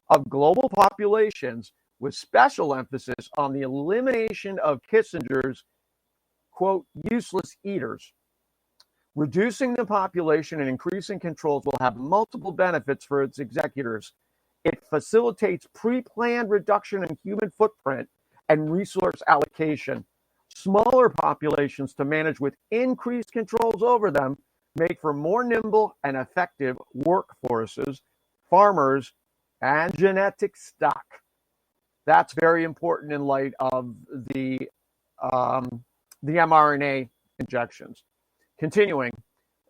of global populations, with special emphasis on the elimination of Kissinger's, quote, useless eaters. Reducing the population and increasing controls will have multiple benefits for its executors. It facilitates pre-planned reduction in human footprint and resource allocation. Smaller populations to manage with increased controls over them make for more nimble and effective workforces, farmers, and genetic stock. That's very important in light of the mRNA injections. Continuing,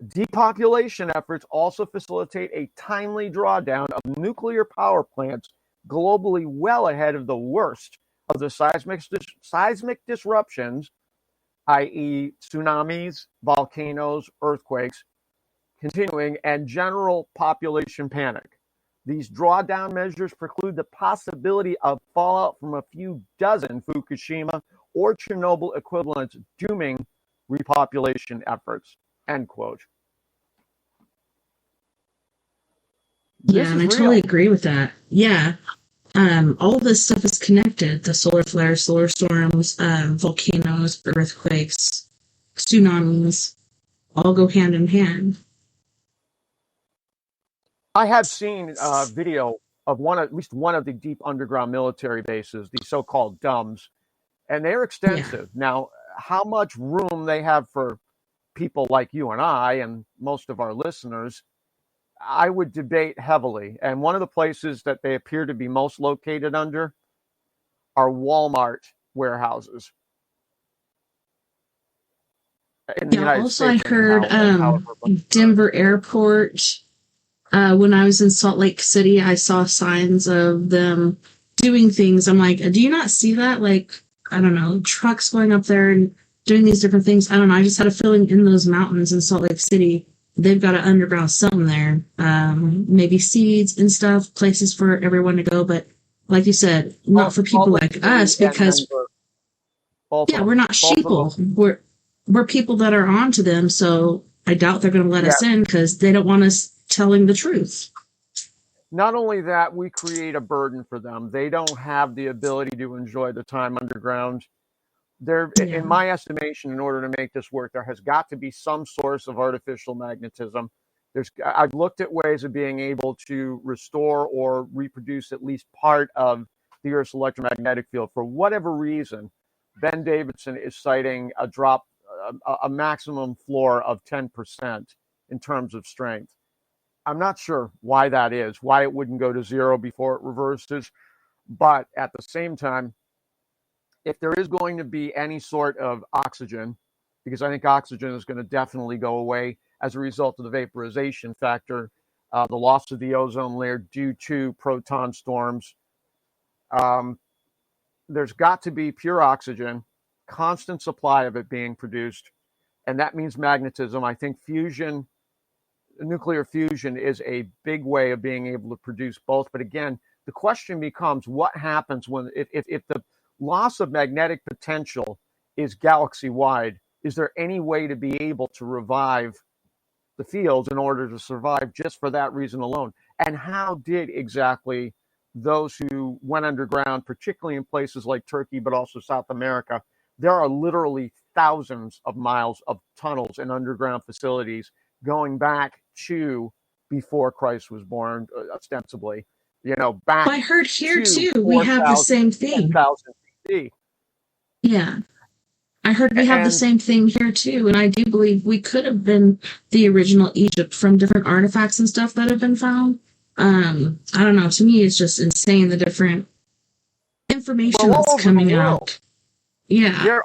depopulation efforts also facilitate a timely drawdown of nuclear power plants globally, well ahead of the worst of the seismic disruptions, i.e. tsunamis, volcanoes, earthquakes, continuing, and general population panic. These drawdown measures preclude the possibility of fallout from a few dozen Fukushima or Chernobyl equivalents, dooming repopulation efforts, end quote. Yeah, and I totally agree with that. Yeah. All of this stuff is connected. The solar flares, solar storms, volcanoes, earthquakes, tsunamis, all go hand in hand. I have seen a video of at least one of the deep underground military bases, the so-called DUMBs, and they're extensive. Yeah. Now, how much room they have for people like you and I and most of our listeners, I would debate heavily. And one of the places that they appear to be most located under are Walmart warehouses. In the United States, I heard Denver Airport. When I was in Salt Lake City, I saw signs of them doing things. I'm like, do you not see that? Like, I don't know, trucks going up there and doing these different things. I don't know. I just had a feeling in those mountains in Salt Lake City, they've got an underground something there. Maybe seeds and stuff, places for everyone to go. But like you said, not for people like us, because we're not sheeple. We're people that are onto them. So I doubt they're going to let us in because they don't want us telling the truth. Not only that, we create a burden for them. They don't have the ability to enjoy the time underground. In my estimation, in order to make this work, there has got to be some source of artificial magnetism. I've looked at ways of being able to restore or reproduce at least part of the Earth's electromagnetic field. For whatever reason, Ben Davidson is citing a maximum floor of 10% in terms of strength. I'm not sure why that is, why it wouldn't go to zero before it reverses. But at the same time, if there is going to be any sort of oxygen, because I think oxygen is going to definitely go away as a result of the vaporization factor, the loss of the ozone layer due to proton storms, there's got to be pure oxygen, constant supply of it being produced. And that means magnetism. I think nuclear fusion is a big way of being able to produce both. But again, the question becomes, what happens if the loss of magnetic potential is galaxy-wide? Is there any way to be able to revive the fields in order to survive just for that reason alone? And how did exactly those who went underground, particularly in places like Turkey, but also South America, there are literally thousands of miles of tunnels and underground facilities going back to before Christ was born, ostensibly, back. I heard here too, we have the same thing. 10,000 BC. Yeah. I heard we have the same thing here too. And I do believe we could have been the original Egypt from different artifacts and stuff that have been found. I don't know. To me, it's just insane, the different information that's coming out. Yeah.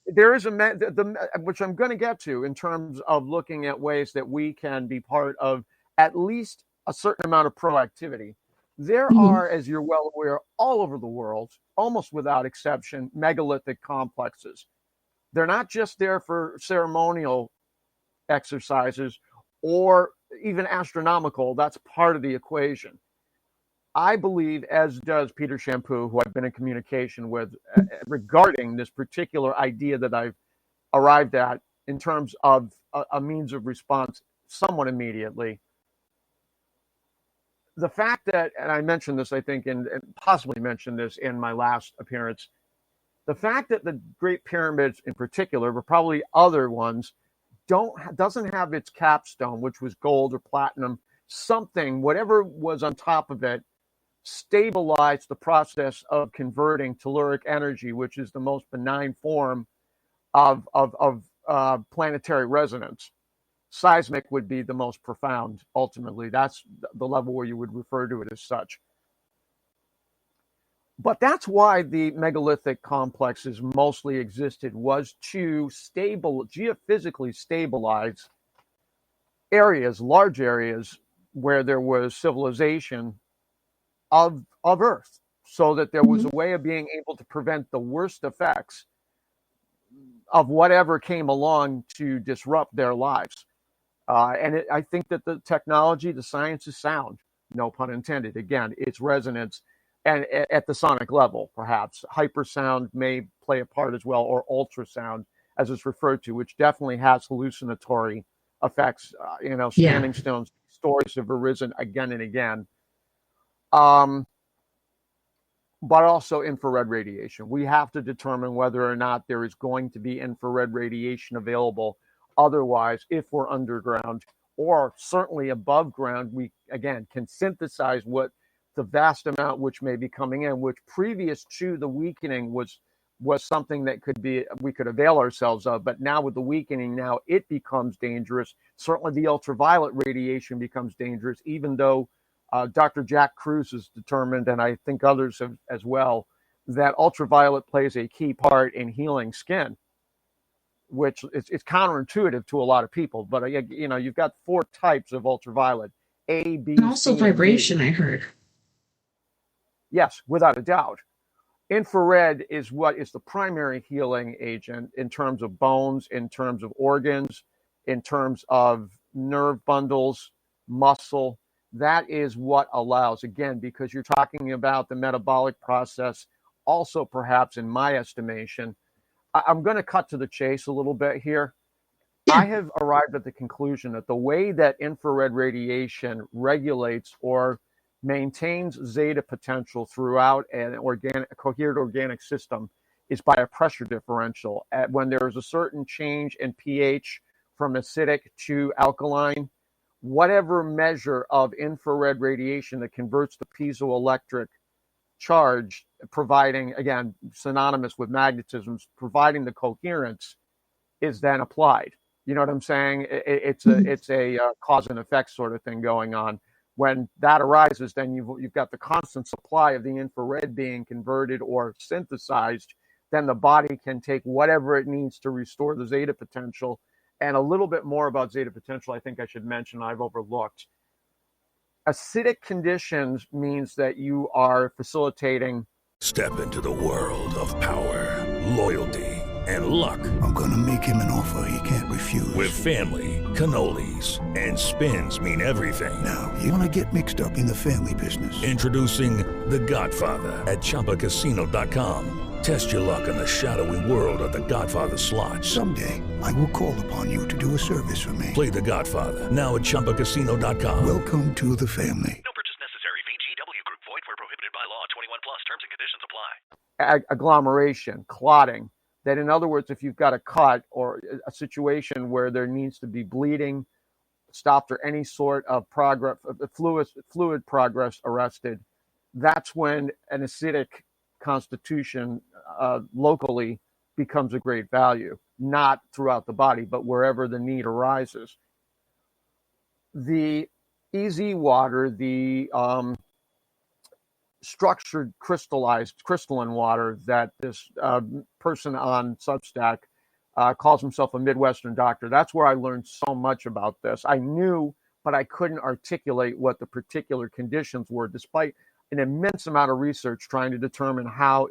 There is which I'm going to get to in terms of looking at ways that we can be part of at least a certain amount of proactivity. There are, as you're well aware, all over the world, almost without exception, megalithic complexes. They're not just there for ceremonial exercises or even astronomical. That's part of the equation. I believe, as does Peter Shampoo, who I've been in communication with regarding this particular idea that I've arrived at in terms of a means of response somewhat immediately. The fact that, and I mentioned this, I think, and possibly mentioned this in my last appearance, the fact that the Great Pyramids in particular, but probably other ones, doesn't have its capstone, which was gold or platinum, something, whatever was on top of it, stabilized the process of converting telluric energy, which is the most benign form of planetary resonance. Seismic would be the most profound, ultimately. That's the level where you would refer to it as such. But that's why the megalithic complexes mostly existed, was to geophysically stabilize areas, large areas, where there was civilization of Earth, so that there was a way of being able to prevent the worst effects of whatever came along to disrupt their lives. I think that the technology, the science is sound, no pun intended. Again, it's resonance, and at the sonic level, perhaps. Hypersound may play a part as well, or ultrasound, as it's referred to, which definitely has hallucinatory effects. Standing stones, stories have arisen again and again. But also infrared radiation. We have to determine whether or not there is going to be infrared radiation available. Otherwise, if we're underground or certainly above ground, we, again, can synthesize what the vast amount which may be coming in, which previous to the weakening was something that we could avail ourselves of. But now with the weakening, now it becomes dangerous. Certainly the ultraviolet radiation becomes dangerous, even though Dr. Jack Kruse has determined, and I think others have as well, that ultraviolet plays a key part in healing skin, which it's counterintuitive to a lot of people. But you've got 4 types of ultraviolet: A, B, And also C, vibration, and D. I heard. Yes, without a doubt. Infrared is what is the primary healing agent in terms of bones, in terms of organs, in terms of nerve bundles, muscle. That is what allows, again, because you're talking about the metabolic process, also perhaps in my estimation. I'm going to cut to the chase a little bit here. Yeah. I have arrived at the conclusion that the way that infrared radiation regulates or maintains zeta potential throughout a coherent organic system is by a pressure differential. When there is a certain change in pH from acidic to alkaline, whatever measure of infrared radiation that converts the piezoelectric charge, providing, again, synonymous with magnetism, providing the coherence, is then applied. You know what I'm saying? It's a cause and effect sort of thing going on. When that arises, then you've got the constant supply of the infrared being converted or synthesized. Then the body can take whatever it needs to restore the zeta potential. And a little bit more about zeta potential, I think I should mention, I've overlooked. Acidic conditions means that you are facilitating. Step into the world of power, loyalty, and luck. I'm gonna make him an offer he can't refuse. With family, cannolis, and spins mean everything. Now, you wanna get mixed up in the family business. Introducing The Godfather at ChumbaCasino.com. Test your luck in the shadowy world of The Godfather slot. Someday, I will call upon you to do a service for me. Play The Godfather now at ChumbaCasino.com. Welcome to the family. No purchase necessary. VGW Group. Void where prohibited by law. 21 plus. Terms and conditions apply. Agglomeration, clotting. That, in other words, if you've got a cut or a situation where there needs to be bleeding stopped or any sort of progress, fluid progress arrested, that's when an acidic constitution locally becomes a great value, not throughout the body, but wherever the need arises. The EZ water, the structured crystalline water that this person on Substack calls himself a Midwestern doctor. That's where I learned so much about this. I knew, but I couldn't articulate what the particular conditions were, despite an immense amount of research trying to determine how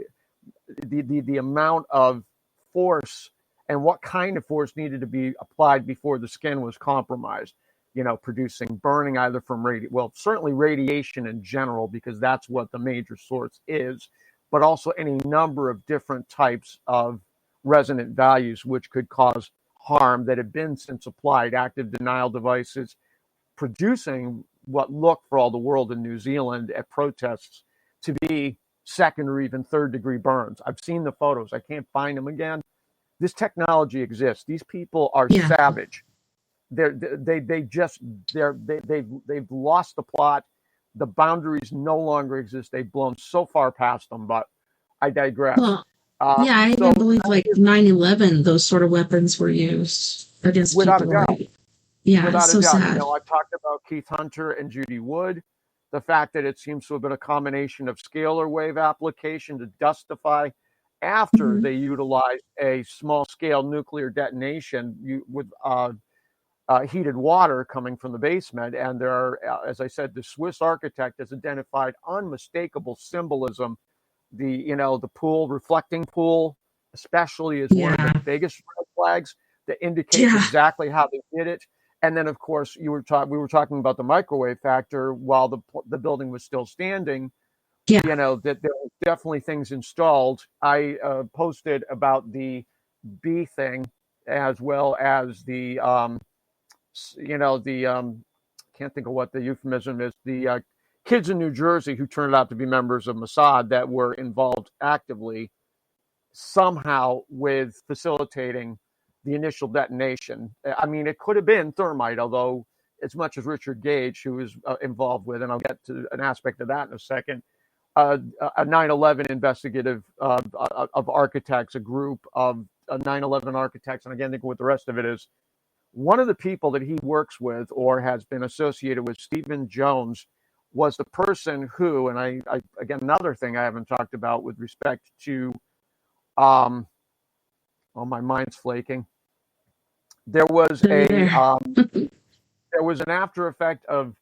the amount of force and what kind of force needed to be applied before the skin was compromised. Producing burning either from certainly radiation in general, because that's what the major source is, but also any number of different types of resonant values which could cause harm that have been since applied. Active denial devices producing what looked for all the world in New Zealand at protests to be second or even third degree burns. I've seen the photos. I can't find them again. This technology exists. These people are savage. They've lost the plot. The boundaries no longer exist. They've blown so far past them, but I digress. Well, I even believe like 9/11, those sort of weapons were used against without people. a doubt. Right? Yeah, Without it's a so doubt. sad. I talked about Keith Hunter and Judy Wood, the fact that it seems to have been a combination of scalar wave application to dustify after Mhm. they utilized a small scale nuclear detonation with heated water coming from the basement. And there are, as I said, the Swiss architect has identified unmistakable symbolism. The pool, reflecting pool, especially, is one of Yeah. the biggest red flags that indicates Yeah. exactly how they did it. And then, of course, we were talking about the microwave factor while the building was still standing. Yeah. That there were definitely things installed. I posted about the bee thing, as well as the can't think of what the euphemism is. The kids in New Jersey who turned out to be members of Mossad that were involved actively somehow with facilitating the initial detonation. I mean, it could have been thermite, although as much as Richard Gage, who was involved with, and I'll get to an aspect of that in a second, a 9/11 investigative of architects, a group of 9/11 architects, and again, think what the rest of it is. One of the people that he works with or has been associated with, Stephen Jones, was the person who, and I again, another thing I haven't talked about with respect to, oh, my mind's flaking. There was an after effect of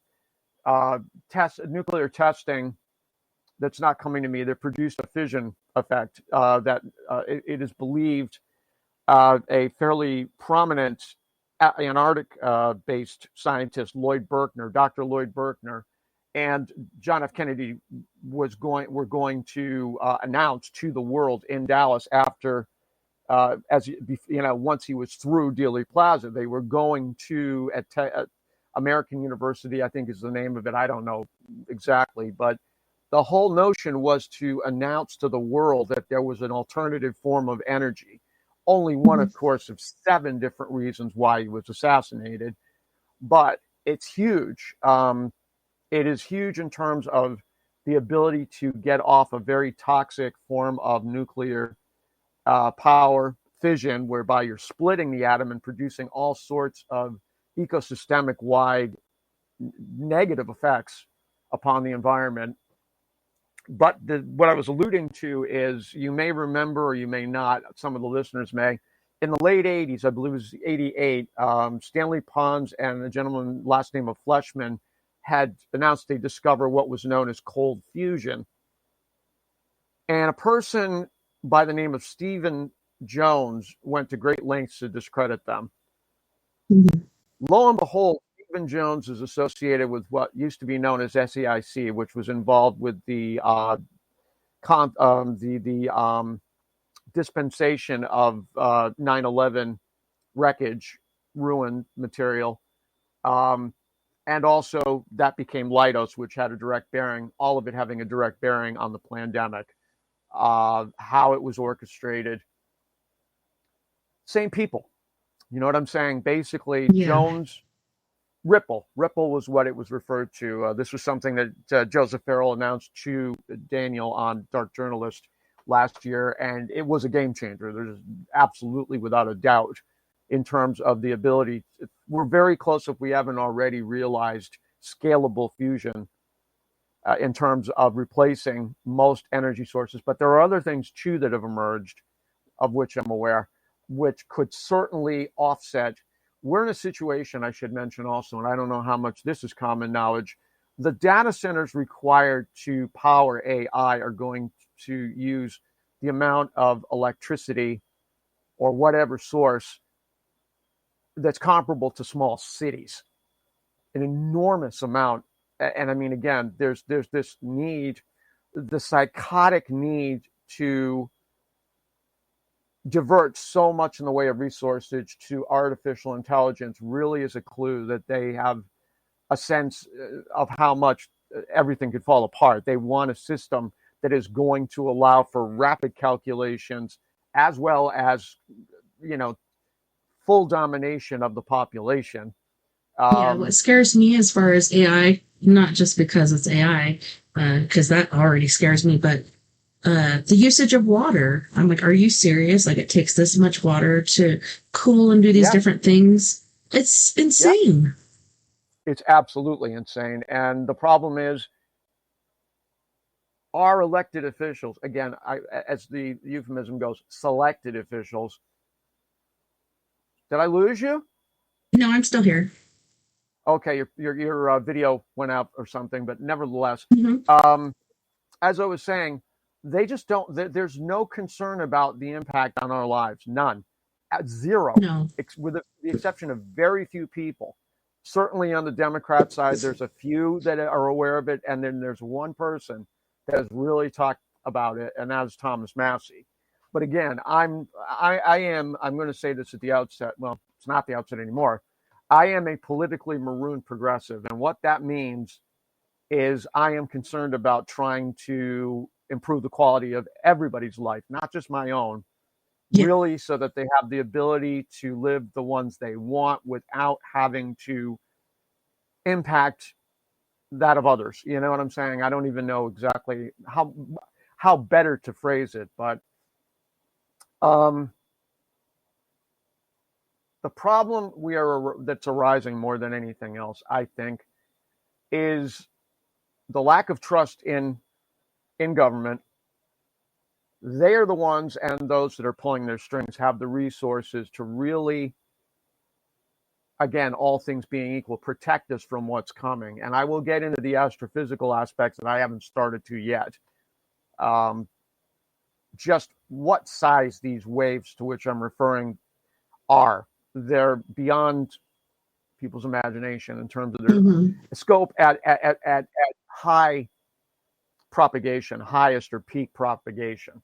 nuclear testing that's not coming to me that produced a fission effect that it is believed a fairly prominent Antarctic-based scientist, Dr. Lloyd Berkner, and John F. Kennedy were going to announce to the world in Dallas after, once he was through Dealey Plaza, they were going to at American University, I think is the name of it. I don't know exactly, but the whole notion was to announce to the world that there was an alternative form of energy. Only one, of course, of 7 different reasons why he was assassinated, but it's huge. It is huge in terms of the ability to get off a very toxic form of nuclear power fission, whereby you're splitting the atom and producing all sorts of ecosystemic-wide negative effects upon the environment. But what I was alluding to is, you may remember, or you may not, some of the listeners may, in the late 80s, I believe it was 88, Stanley Pons and a gentleman, last name of Fleshman, had announced they discovered what was known as cold fusion. And a person by the name of Stephen Jones went to great lengths to discredit them. Mm-hmm. Lo and behold, Stephen Jones is associated with what used to be known as SAIC, which was involved with the dispensation of 9/11 wreckage, ruin material. And also that became Leidos, which had a direct bearing, all of it having a direct bearing on the pandemic, how it was orchestrated. Same people. You know what I'm saying? Basically, yeah. Jones, Ripple was what it was referred to. This was something that Joseph Farrell announced to Daniel on Dark Journalist last year, and it was a game changer. There's absolutely, without a doubt, in terms of the ability. We're very close, if we haven't already realized, scalable fusion in terms of replacing most energy sources. But there are other things, too, that have emerged, of which I'm aware, which could certainly offset. We're in a situation, I should mention also, and I don't know how much this is common knowledge, the data centers required to power AI are going to use the amount of electricity or whatever source that's comparable to small cities, an enormous amount. And I mean, again, there's this need, the psychotic need to divert so much in the way of resources to artificial intelligence really is a clue that they have a sense of how much everything could fall apart. They want a system that is going to allow for rapid calculations as well as, full domination of the population. Yeah, what scares me as far as AI, not just because it's AI, because that already scares me, but the usage of water. I'm like, are you serious? Like, it takes this much water to cool and do these different things. It's Yeah, insane. it's absolutely insane. And the problem is, our elected officials, again, as the euphemism goes, selected officials. Did I lose you? No, I'm still here. Okay, your video went out or something, but nevertheless, Hmm. as I was saying, they just don't. There's no concern about the impact on our lives, none, at zero, No. with the exception of very few people. Certainly on the Democrat side, there's a few that are aware of it, and then there's one person that has really talked about it, and that is Thomas Massey. But again, I'm going to say this at the outset. Well, it's not the outset anymore. I am a politically maroon progressive, and what that means is I am concerned about trying to improve the quality of everybody's life, not just my own, Yeah. really, so that they have the ability to live the ones they want without having to impact that of others. You know what I'm saying? I don't even know exactly how better to phrase it, but the problem that's arising more than anything else, I think, is the lack of trust in government. They are the ones, and those that are pulling their strings have the resources to really, again, all things being equal, protect us from what's coming. And I will get into the astrophysical aspects that I haven't started to yet. Just what size these waves to which I'm referring are. They're beyond people's imagination in terms of their scope at high propagation, highest or peak propagation.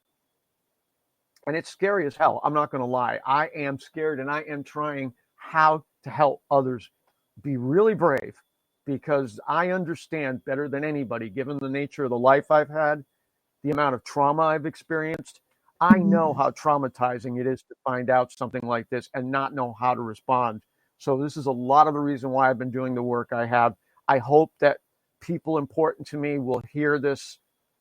And it's scary as hell. I'm not going to lie. I am scared, and I am trying how to help others be really brave, because I understand better than anybody, given the nature of the life I've had, the amount of trauma I've experienced. I know how traumatizing it is to find out something like this and not know how to respond. So this is a lot of the reason why I've been doing the work I have. I hope that people important to me will hear this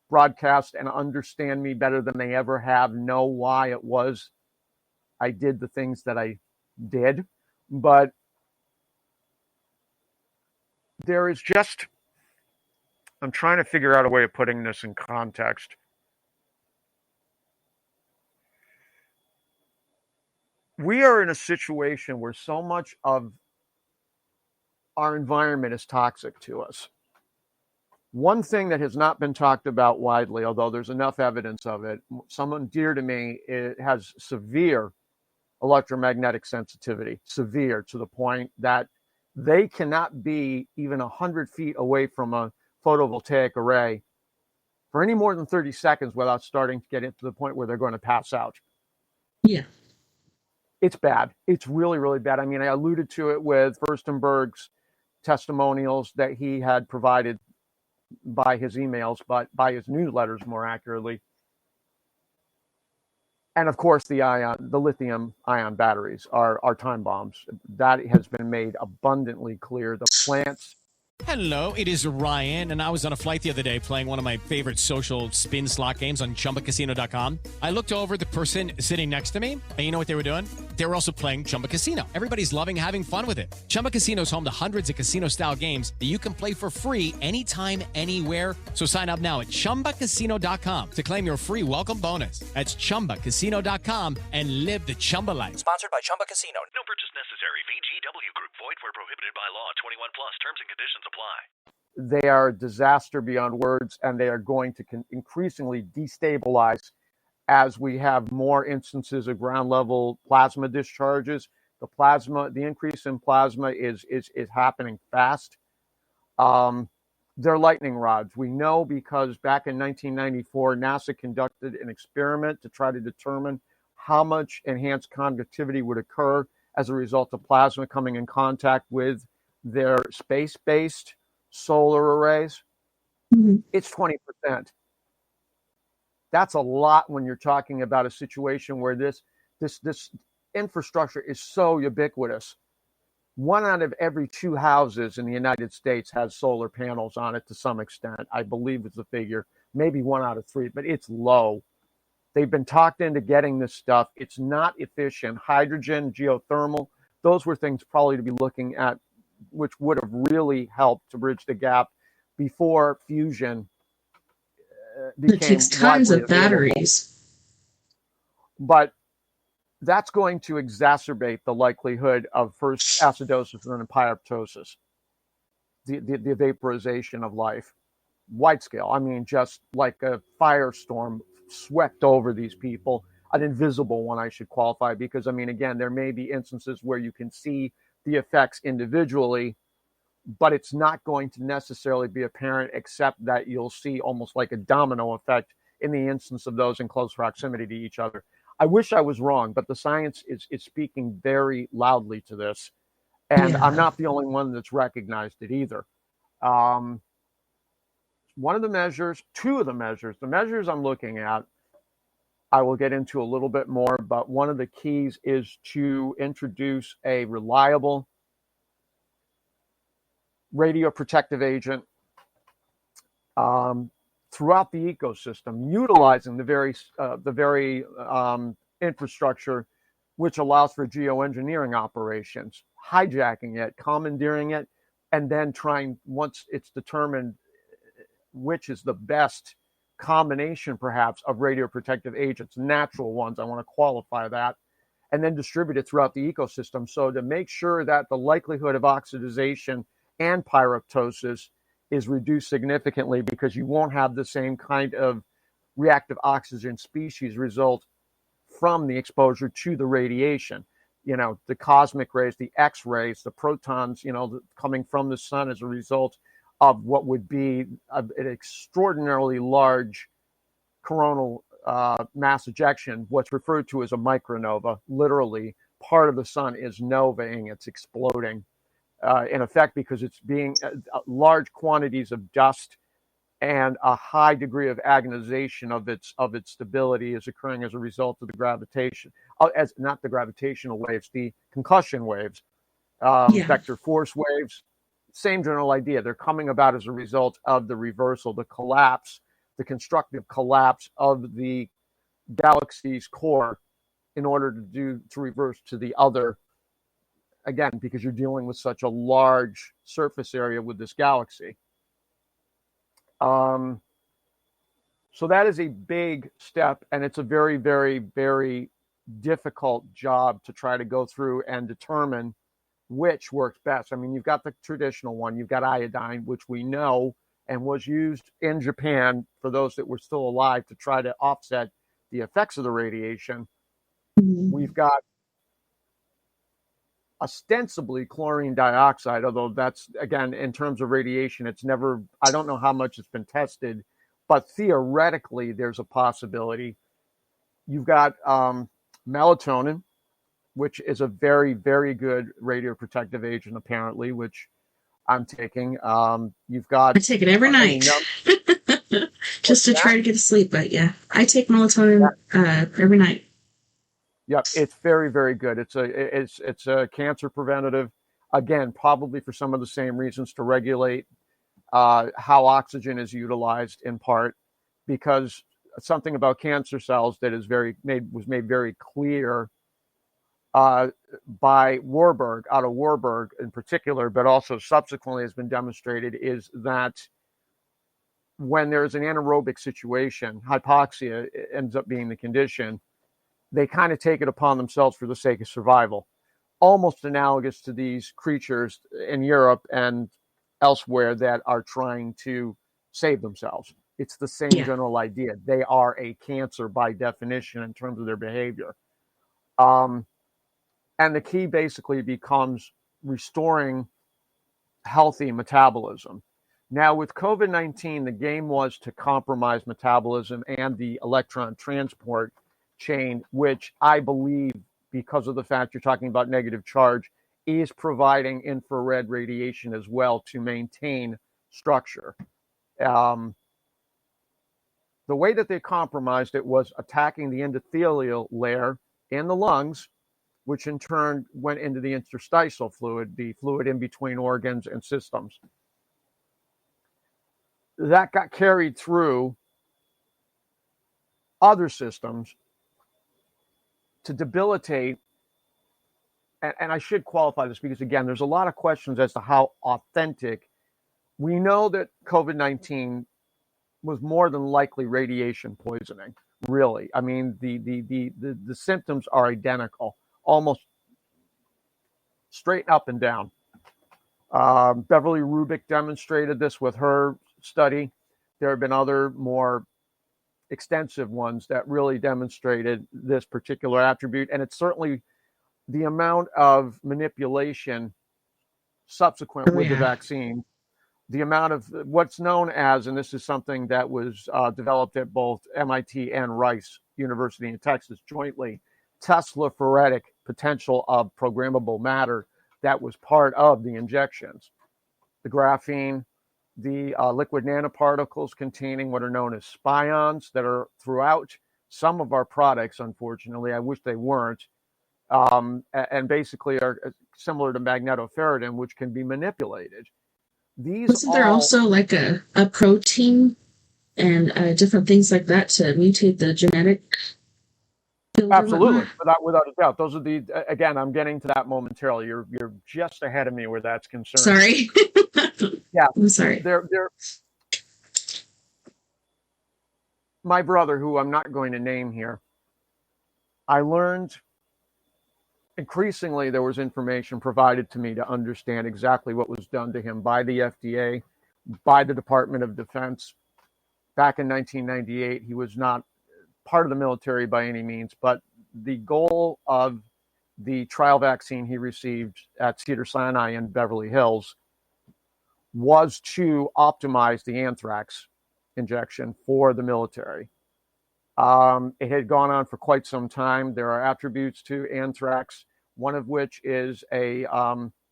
broadcast and understand me better than they ever have, know why it was I did the things that I did. But there is just, I'm trying to figure out a way of putting this in context. We are in a situation where so much of our environment is toxic to us. One thing that has not been talked about widely, although there's enough evidence of it, someone dear to me, it has severe electromagnetic sensitivity, severe, to the point that they cannot be even 100 feet away from a photovoltaic array for any more than 30 seconds without starting to get into the point where they're going to pass out. Yeah. It's bad. It's really, really bad. I mean, I alluded to it with Furstenberg's testimonials that he had provided by his emails, but by his newsletters, more accurately. And of course, the lithium ion batteries are time bombs. That has been made abundantly clear. The plants. Hello, it is Ryan, and I was on a flight the other day playing one of my favorite social spin slot games on ChumbaCasino.com. I looked over at the person sitting next to me, and you know what they were doing? They were also playing Chumba Casino. Everybody's loving having fun with it. Chumba Casino is home to hundreds of casino-style games that you can play for free anytime, anywhere. So sign up now at ChumbaCasino.com to claim your free welcome bonus. That's ChumbaCasino.com and live the Chumba life. Sponsored by Chumba Casino. No purchase necessary. VGW Group. Void where prohibited by law. 21 plus. Terms and conditions apply. They are a disaster beyond words, and they are going to increasingly destabilize as we have more instances of ground level plasma discharges. The increase in plasma is happening fast. They're lightning rods. We know because back in 1994, NASA conducted an experiment to try to determine how much enhanced conductivity would occur as a result of plasma coming in contact with their space-based solar arrays. It's 20%. That's a lot when you're talking about a situation where this infrastructure is so ubiquitous. 1 out of every 2 houses in the United States has solar panels on it to some extent. I believe it's the figure, maybe 1 out of 3, but it's low. They've been talked into getting this stuff. It's not efficient. Hydrogen, geothermal, those were things probably to be looking at, which would have really helped to bridge the gap before fusion became It takes tons of widely available. batteries. But that's going to exacerbate the likelihood of first acidosis and then pyroptosis, the vaporization of life, wide scale. I mean, just like a firestorm swept over these people, an invisible one, I should qualify, because, I mean, again, there may be instances where you can see the effects individually, but it's not going to necessarily be apparent, except that you'll see almost like a domino effect in the instance of those in close proximity to each other. I wish I was wrong, but the science is speaking very loudly to this. And I'm not the only one that's recognized it either. One of the measures, two of the measures I'm looking at, I will get into a little bit more, but one of the keys is to introduce a reliable radioprotective agent throughout the ecosystem, utilizing the very infrastructure which allows for geoengineering operations, hijacking it, commandeering it, and then trying, once it's determined which is the best combination perhaps of radioprotective agents, natural ones, I want to qualify that, and then distribute it throughout the ecosystem. So to make sure that the likelihood of oxidization and pyroptosis is reduced significantly, because you won't have the same kind of reactive oxygen species result from the exposure to the radiation. You know, the cosmic rays, the X-rays, the protons, you know, coming from the sun as a result of what would be an extraordinarily large coronal mass ejection, what's referred to as a micronova. Literally, part of the sun is novaing, it's exploding. In effect, because it's being large quantities of dust and a high degree of agonization of its stability is occurring as a result of the gravitation, as not the gravitational waves, the concussion waves, vector force waves. Same general idea. They're coming about as a result of the reversal, the collapse, the constructive collapse of the galaxy's core in order to reverse to the other. Again, because you're dealing with such a large surface area with this galaxy. So that is a big step, and it's a very, very, very difficult job to try to go through and determine which works best. I mean, you've got the traditional one, you've got iodine, which we know and was used in Japan for those that were still alive to try to offset the effects of the radiation. We've got ostensibly chlorine dioxide, although that's, again, in terms of radiation, it's never, I don't know how much it's been tested, but theoretically there's a possibility. You've got melatonin, which is a very, very good radioprotective agent, apparently, which I'm taking. You've got... I take it every night. Just to try to get to sleep, but yeah, I take melatonin every night. Yep, it's very, very good. It's a cancer preventative. Again, probably for some of the same reasons, to regulate how oxygen is utilized, in part because something about cancer cells that is was made very clear by Warburg, out of Warburg in particular, but also subsequently has been demonstrated, is that when there's an anaerobic situation, hypoxia ends up being the condition, they kind of take it upon themselves for the sake of survival, almost analogous to these creatures in Europe and elsewhere that are trying to save themselves. It's the same general idea. They are a cancer by definition in terms of their behavior. And the key basically becomes restoring healthy metabolism. Now, with COVID-19, the game was to compromise metabolism and the electron transport chain, which I believe, because of the fact you're talking about negative charge, is providing infrared radiation as well to maintain structure. The way that they compromised it was attacking the endothelial layer in the lungs, which in turn went into the interstitial fluid, the fluid in between organs and systems. That got carried through other systems to debilitate and I should qualify this because, again, there's a lot of questions as to how authentic. We know that COVID-19 was more than likely radiation poisoning, really. I mean, the symptoms are identical, almost straight up and down. Beverly Rubik demonstrated this with her study. There have been other more extensive ones that really demonstrated this particular attribute, and it's certainly the amount of manipulation subsequent with the vaccine, the amount of what's known as, and this is something that was developed at both MIT and Rice University in Texas jointly, Tesla-phoretic potential of programmable matter that was part of the injections. The graphene, the liquid nanoparticles containing what are known as spions that are throughout some of our products, unfortunately. I wish they weren't. And basically are similar to magnetoferritin, which can be manipulated. Wasn't there also like a protein and different things like that to mutate the genetic field? Absolutely, without a doubt. Those are the, again, I'm getting to that momentarily. You're just ahead of me where that's concerned. Sorry. Yeah, I'm sorry. My brother, who I'm not going to name here, I learned increasingly there was information provided to me to understand exactly what was done to him by the FDA, by the Department of Defense. Back in 1998, he was not part of the military by any means, but the goal of the trial vaccine he received at Cedars-Sinai in Beverly Hills was to optimize the anthrax injection for the military. It had gone on for quite some time. There are attributes to anthrax, one of which is a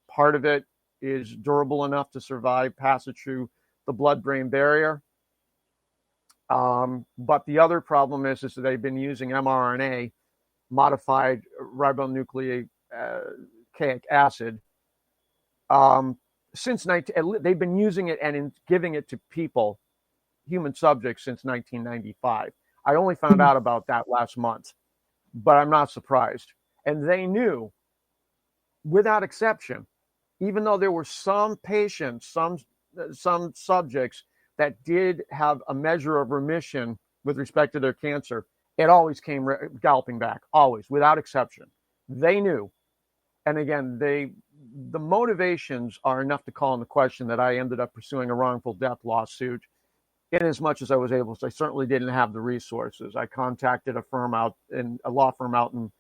part of it is durable enough to survive passage through the blood-brain barrier. But the other problem is that they've been using mRNA, modified ribonucleic acid, since they've been using it and giving it to people, human subjects, since 1995. I only found out about that last month, but I'm not surprised. And they knew, without exception, even though there were some patients, some subjects that did have a measure of remission with respect to their cancer, it always came galloping back, always, without exception. They knew. And again, the motivations are enough to call into question that I ended up pursuing a wrongful death lawsuit. In as much as I was able to, I certainly didn't have the resources. I contacted a law firm out in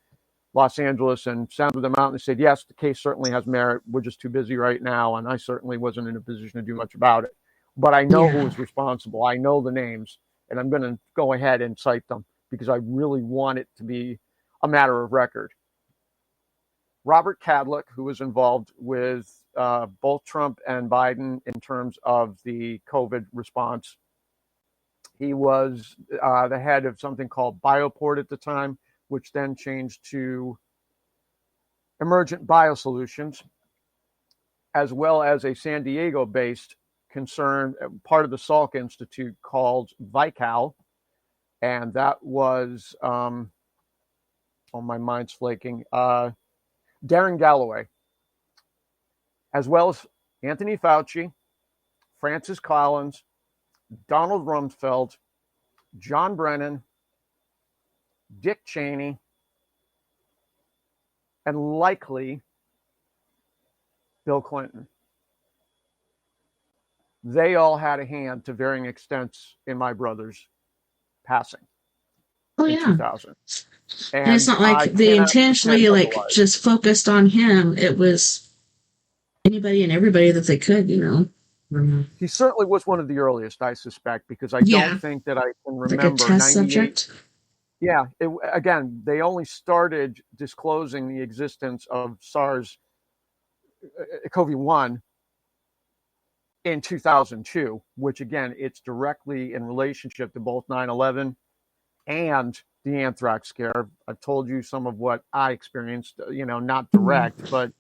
Los Angeles and sounded them out and said, yes, the case certainly has merit. We're just too busy right now. And I certainly wasn't in a position to do much about it. But I know who was responsible. I know the names, and I'm going to go ahead and cite them because I really want it to be a matter of record. Robert Kadlec, who was involved with both Trump and Biden in terms of the COVID response. He was the head of something called Bioport at the time, which then changed to Emergent Biosolutions, as well as a San Diego-based concern, part of the Salk Institute, called Vical. And that was, oh, my mind's flaking, Darren Galloway, as well as Anthony Fauci, Francis Collins, Donald Rumsfeld, John Brennan, Dick Cheney, and likely Bill Clinton. They all had a hand to varying extents in my brother's passing. Oh, in yeah. 2000. And it's not like they intentionally just focused on him. It was anybody and everybody that they could, He certainly was one of the earliest, I suspect, because I don't think that I can remember. Like a test subject? Yeah. Again, they only started disclosing the existence of SARS-CoV-1 in 2002, which, again, it's directly in relationship to both 9/11 and the anthrax scare. I've told you some of what I experienced, not direct, but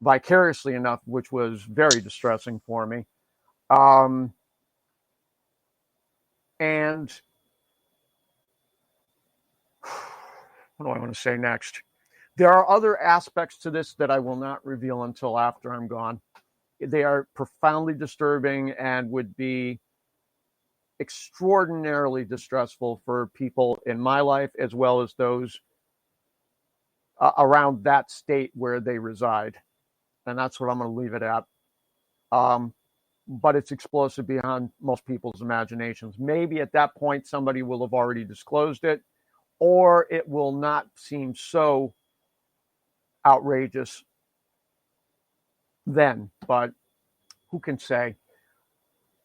vicariously enough, which was very distressing for me. And what do I want to say next? There are other aspects to this that I will not reveal until after I'm gone. They are profoundly disturbing and would be extraordinarily distressful for people in my life as well as those around that state where they reside. And that's what I'm going to leave it at. But it's explosive beyond most people's imaginations. Maybe at that point, somebody will have already disclosed it, or it will not seem so outrageous then. But who can say?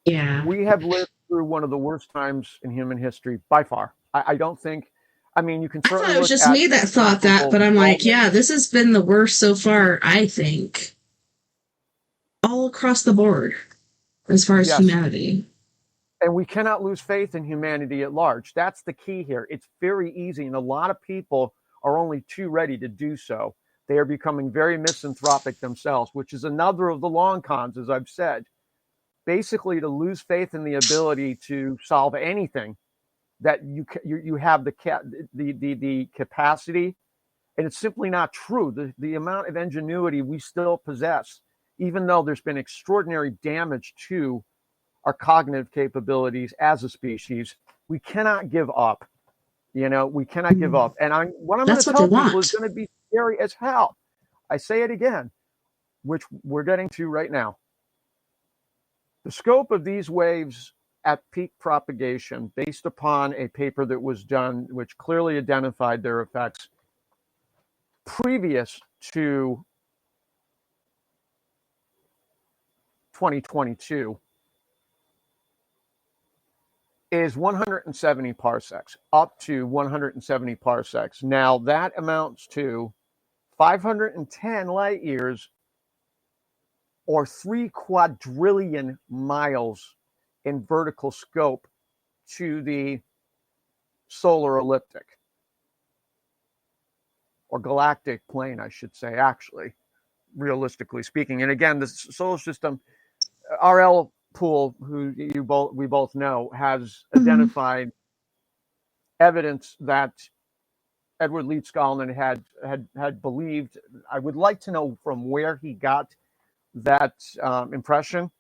Yeah. We have lived through one of the worst times in human history by far. I don't think, I mean, you can I certainly thought it was look just at me that thought that, but I'm like, yeah, this has been the worst so far, I think. All across the board, as far as Yes. humanity. And we cannot lose faith in humanity at large. That's the key here. It's very easy, and a lot of people are only too ready to do so. They are becoming very misanthropic themselves, which is another of the long cons, as I've said. Basically, to lose faith in the ability to solve anything, that you have the capacity, and it's simply not true. The amount of ingenuity we still possess, even though there's been extraordinary damage to our cognitive capabilities as a species, we cannot give up. We cannot give up. And what I'm going to tell people is going to be scary as hell. I say it again, which we're getting to right now. The scope of these waves at peak propagation, based upon a paper that was done, which clearly identified their effects previous to 2022, is 170 parsecs, up to 170 parsecs. Now, that amounts to 510 light years, or 3 quadrillion miles in vertical scope to the solar ecliptic, or galactic plane, I should say, actually, realistically speaking. And again, the solar system, RL Pool, who we both know, has identified evidence that Edward Leeds Scollin had believed. I would like to know from where he got that impression.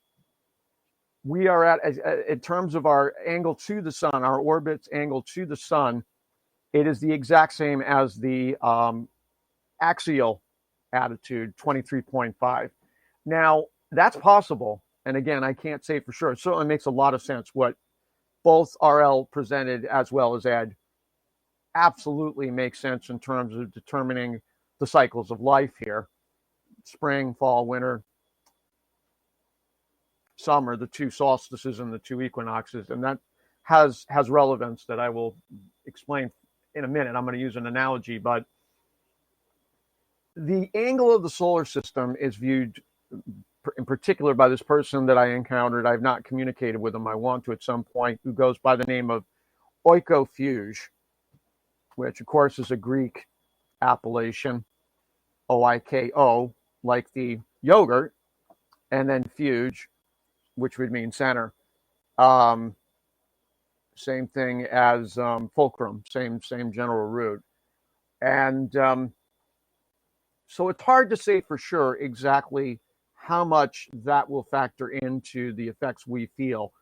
We are at, in terms of our angle to the sun, our orbit's angle to the sun, it is the exact same as the axial attitude, 23.5. Now, that's possible. And again, I can't say for sure. It certainly makes a lot of sense what both RL presented as well as Ed. Absolutely makes sense in terms of determining the cycles of life here. Spring, fall, winter, summer, the 2 solstices and the 2 equinoxes. And that has relevance that I will explain in a minute. I'm going to use an analogy, but the angle of the solar system is viewed in particular by this person that I encountered. I've not communicated with him. I want to at some point, who goes by the name of oikofuge, which of course is a Greek appellation, Oiko, like the yogurt, and then fuge, which would mean center. Same thing as fulcrum, same general root. And so it's hard to say for sure exactly how much that will factor into the effects we feel.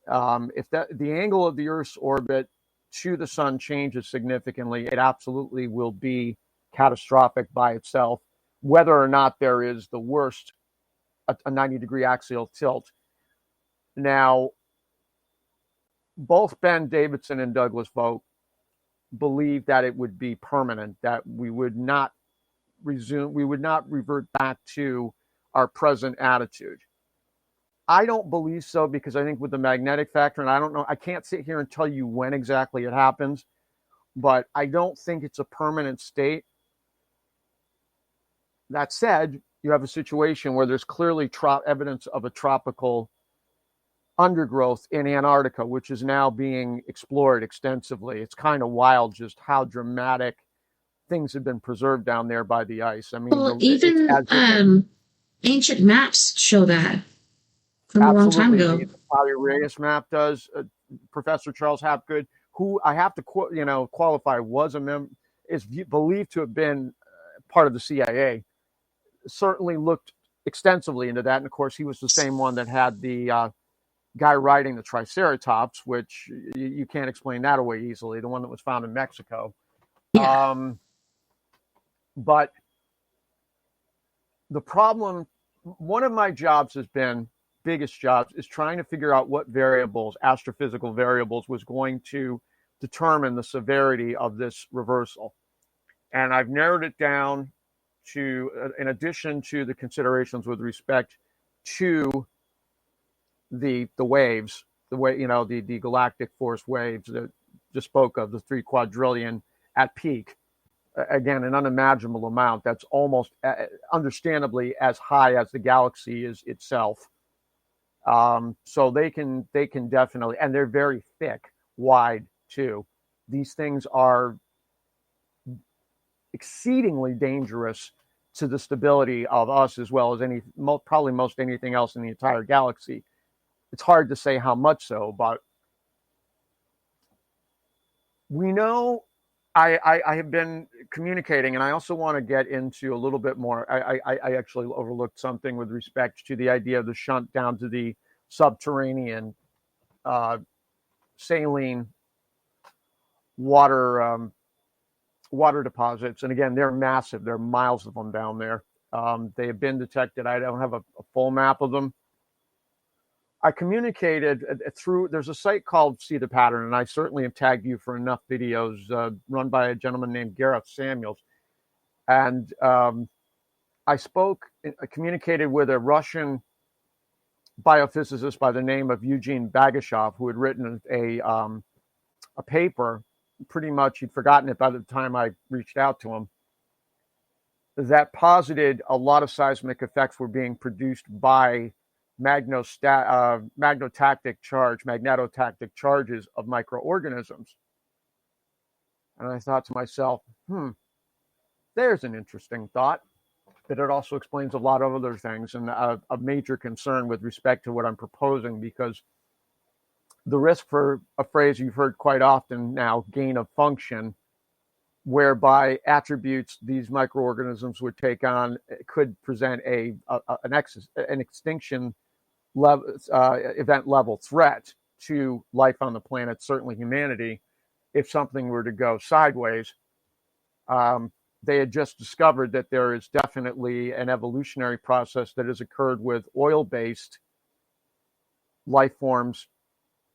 If the angle of the Earth's orbit to the sun changes significantly, it absolutely will be catastrophic by itself, whether or not there is the worst, a 90-degree axial tilt. Now, both Ben Davidson and Douglas Vogt believe that it would be permanent, that we would not revert back to our present attitude. I don't believe so, because I think with the magnetic factor, and I don't know, I can't sit here and tell you when exactly it happens, but I don't think it's a permanent state. That said, you have a situation where there's clearly evidence of a tropical undergrowth in Antarctica, which is now being explored extensively. It's kind of wild just how dramatic things have been preserved down there by the ice. I mean, well, even ancient maps show that from a long time ago. The Paleoreus map does. Professor Charles Hapgood, who I have to qualify, is believed to have been part of the CIA, certainly looked extensively into that. And of course, he was the same one that had the guy riding the Triceratops, which you can't explain that away easily, the one that was found in Mexico. Yeah. But the problem, one of my jobs has been, biggest jobs, is trying to figure out what variables, astrophysical variables, was going to determine the severity of this reversal. And I've narrowed it down to, in addition to the considerations with respect to the waves, the galactic force waves that just spoke of, the 3 quadrillion at peak. Again, an unimaginable amount that's almost understandably as high as the galaxy is itself. So they can definitely, and they're very thick, wide too. These things are exceedingly dangerous to the stability of us, as well as probably most anything else in the entire galaxy. It's hard to say how much so, but we know. I have been communicating, and I also want to get into a little bit more. I actually overlooked something with respect to the idea of the shunt down to the subterranean saline water deposits. And again, they're massive. There are miles of them down there. They have been detected. I don't have a full map of them. I communicated through, there's a site called See the Pattern, and I certainly have tagged you for enough videos run by a gentleman named Gareth Samuels. And I communicated with a Russian biophysicist by the name of Eugene Bagashov, who had written a paper. Pretty much he'd forgotten it by the time I reached out to him, that posited a lot of seismic effects were being produced by magnetotactic charges of microorganisms. And I thought to myself, there's an interesting thought, but it also explains a lot of other things, and a major concern with respect to what I'm proposing, because the risk for a phrase you've heard quite often now, gain of function, whereby attributes these microorganisms would take on could present an extinction event level threat to life on the planet, certainly humanity, if something were to go sideways. They had just discovered that there is definitely an evolutionary process that has occurred with oil-based life forms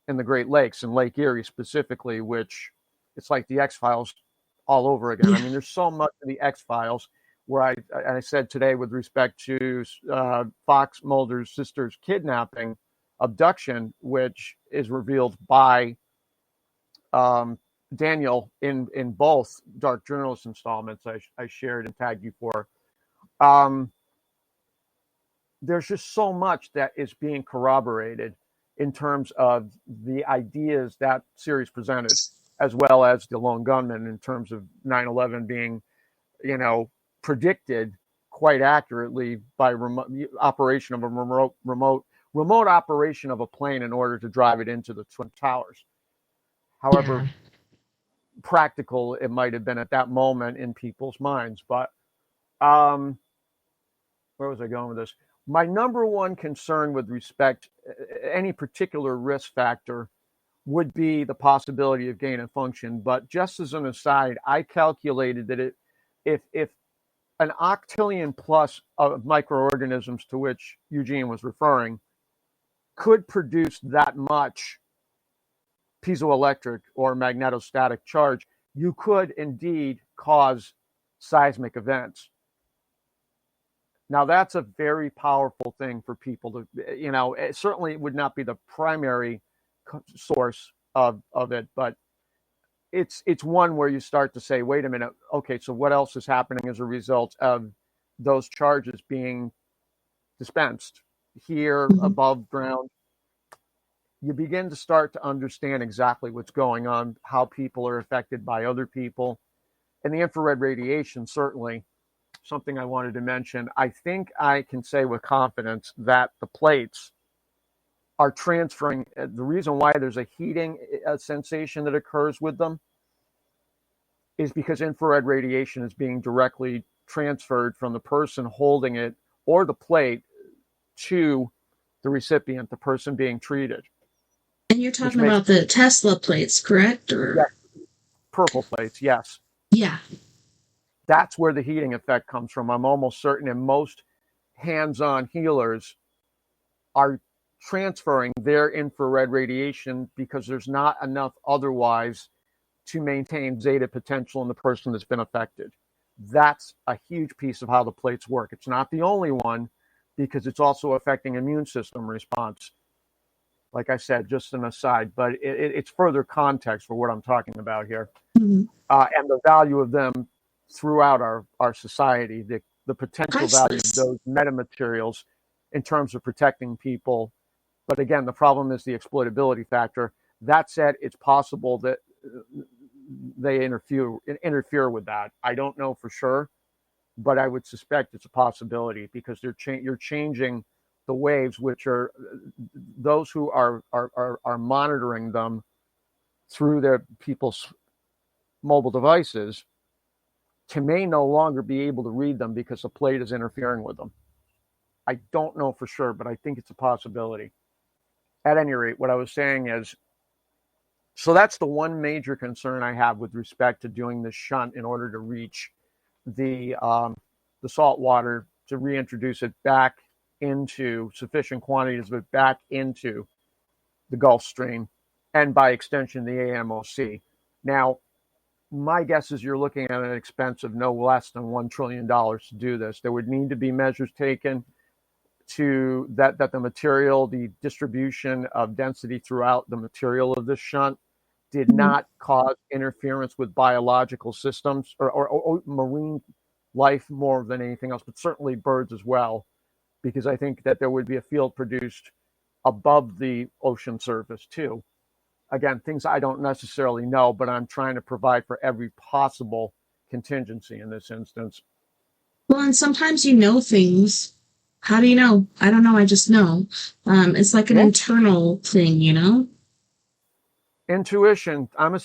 in the Great Lakes, and Lake Erie specifically, which it's like the X-Files all over again. I mean, there's so much of the X-Files where I said today with respect to Fox Mulder's sister's kidnapping, abduction, which is revealed by Daniel in both Dark Journalist installments I shared and tagged you for. There's just so much that is being corroborated in terms of the ideas that series presented, as well as the lone gunman in terms of 9/11 being, predicted quite accurately by remote operation of a remote operation of a plane in order to drive it into the Twin Towers. However practical it might have been at that moment in people's minds. But where was I going with this? My number one concern with respect any particular risk factor would be the possibility of gain of function. But just as an aside, I calculated that if an octillion plus of microorganisms to which Eugene was referring could produce that much piezoelectric or magnetostatic charge, you could indeed cause seismic events. Now, that's a very powerful thing for people to, it certainly would not be the primary source of it, but it's one where you start to say, wait a minute, okay, so what else is happening as a result of those charges being dispensed here above ground? You begin to start to understand exactly what's going on, how people are affected by other people, and the infrared radiation, certainly something I wanted to mention. I think I can say with confidence that the plates are transferring. The reason why there's a heating sensation that occurs with them is because infrared radiation is being directly transferred from the person holding it or the plate to the recipient, the person being treated. And you're talking about the Tesla plates, correct? Or yes, purple plates, yes. yeah. That's where the heating effect comes from. I'm almost certain, and most hands-on healers are transferring their infrared radiation because there's not enough otherwise to maintain zeta potential in the person that's been affected. That's a huge piece of how the plates work. It's not the only one, because it's also affecting immune system response. Like I said, just an aside, but it's further context for what I'm talking about here. Mm-hmm. And the value of them throughout our society, the potential value of those metamaterials in terms of protecting people. But again, the problem is the exploitability factor. That said, it's possible that they interfere with that. I don't know for sure, but I would suspect it's a possibility, because you're changing the waves, which are those who are monitoring them through their people's mobile devices may no longer be able to read them because the plate is interfering with them. I don't know for sure, but I think it's a possibility. At any rate, what I was saying is, so that's the one major concern I have with respect to doing this shunt in order to reach the salt water, to reintroduce it back into sufficient quantities of it back into the Gulf Stream, and by extension the AMOC. Now, my guess is you're looking at an expense of no less than $1 trillion to do this. There would need to be measures taken to that the material, the distribution of density throughout the material of this shunt did not cause interference with biological systems or marine life more than anything else, but certainly birds as well, because I think that there would be a field produced above the ocean surface too. Again, things I don't necessarily know, but I'm trying to provide for every possible contingency in this instance. Well, and sometimes you know things. How do you know? I don't know. I just know. It's like an internal thing, you know? Intuition. I'm a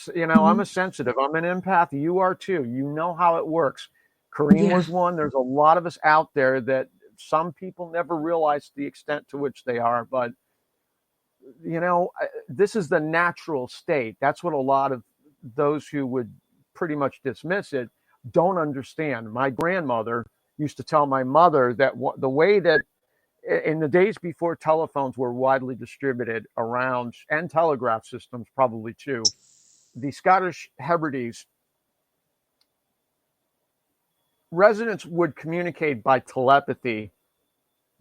sensitive. I'm an empath. You are too. You know how it works. Kareem was one. There's a lot of us out there that some people never realize the extent to which they are, but this is the natural state. That's what a lot of those who would pretty much dismiss it don't understand. My grandmother used to tell my mother that the way that in the days before telephones were widely distributed around, and telegraph systems probably too, the Scottish Hebrides residents would communicate by telepathy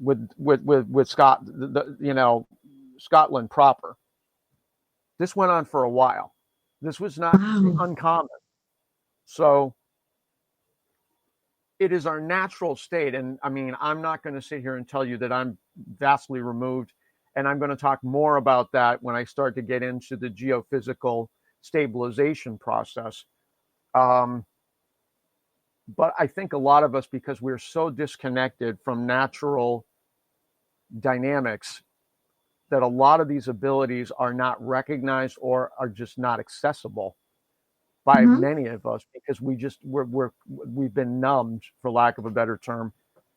with Scotland proper. This went on for a while. This was not uncommon. So it is our natural state. And I mean, I'm not going to sit here and tell you that I'm vastly removed. And I'm going to talk more about that when I start to get into the geophysical stabilization process. But I think a lot of us, because we're so disconnected from natural dynamics, that a lot of these abilities are not recognized or are just not accessible by many of us, because we've been numbed, for lack of a better term.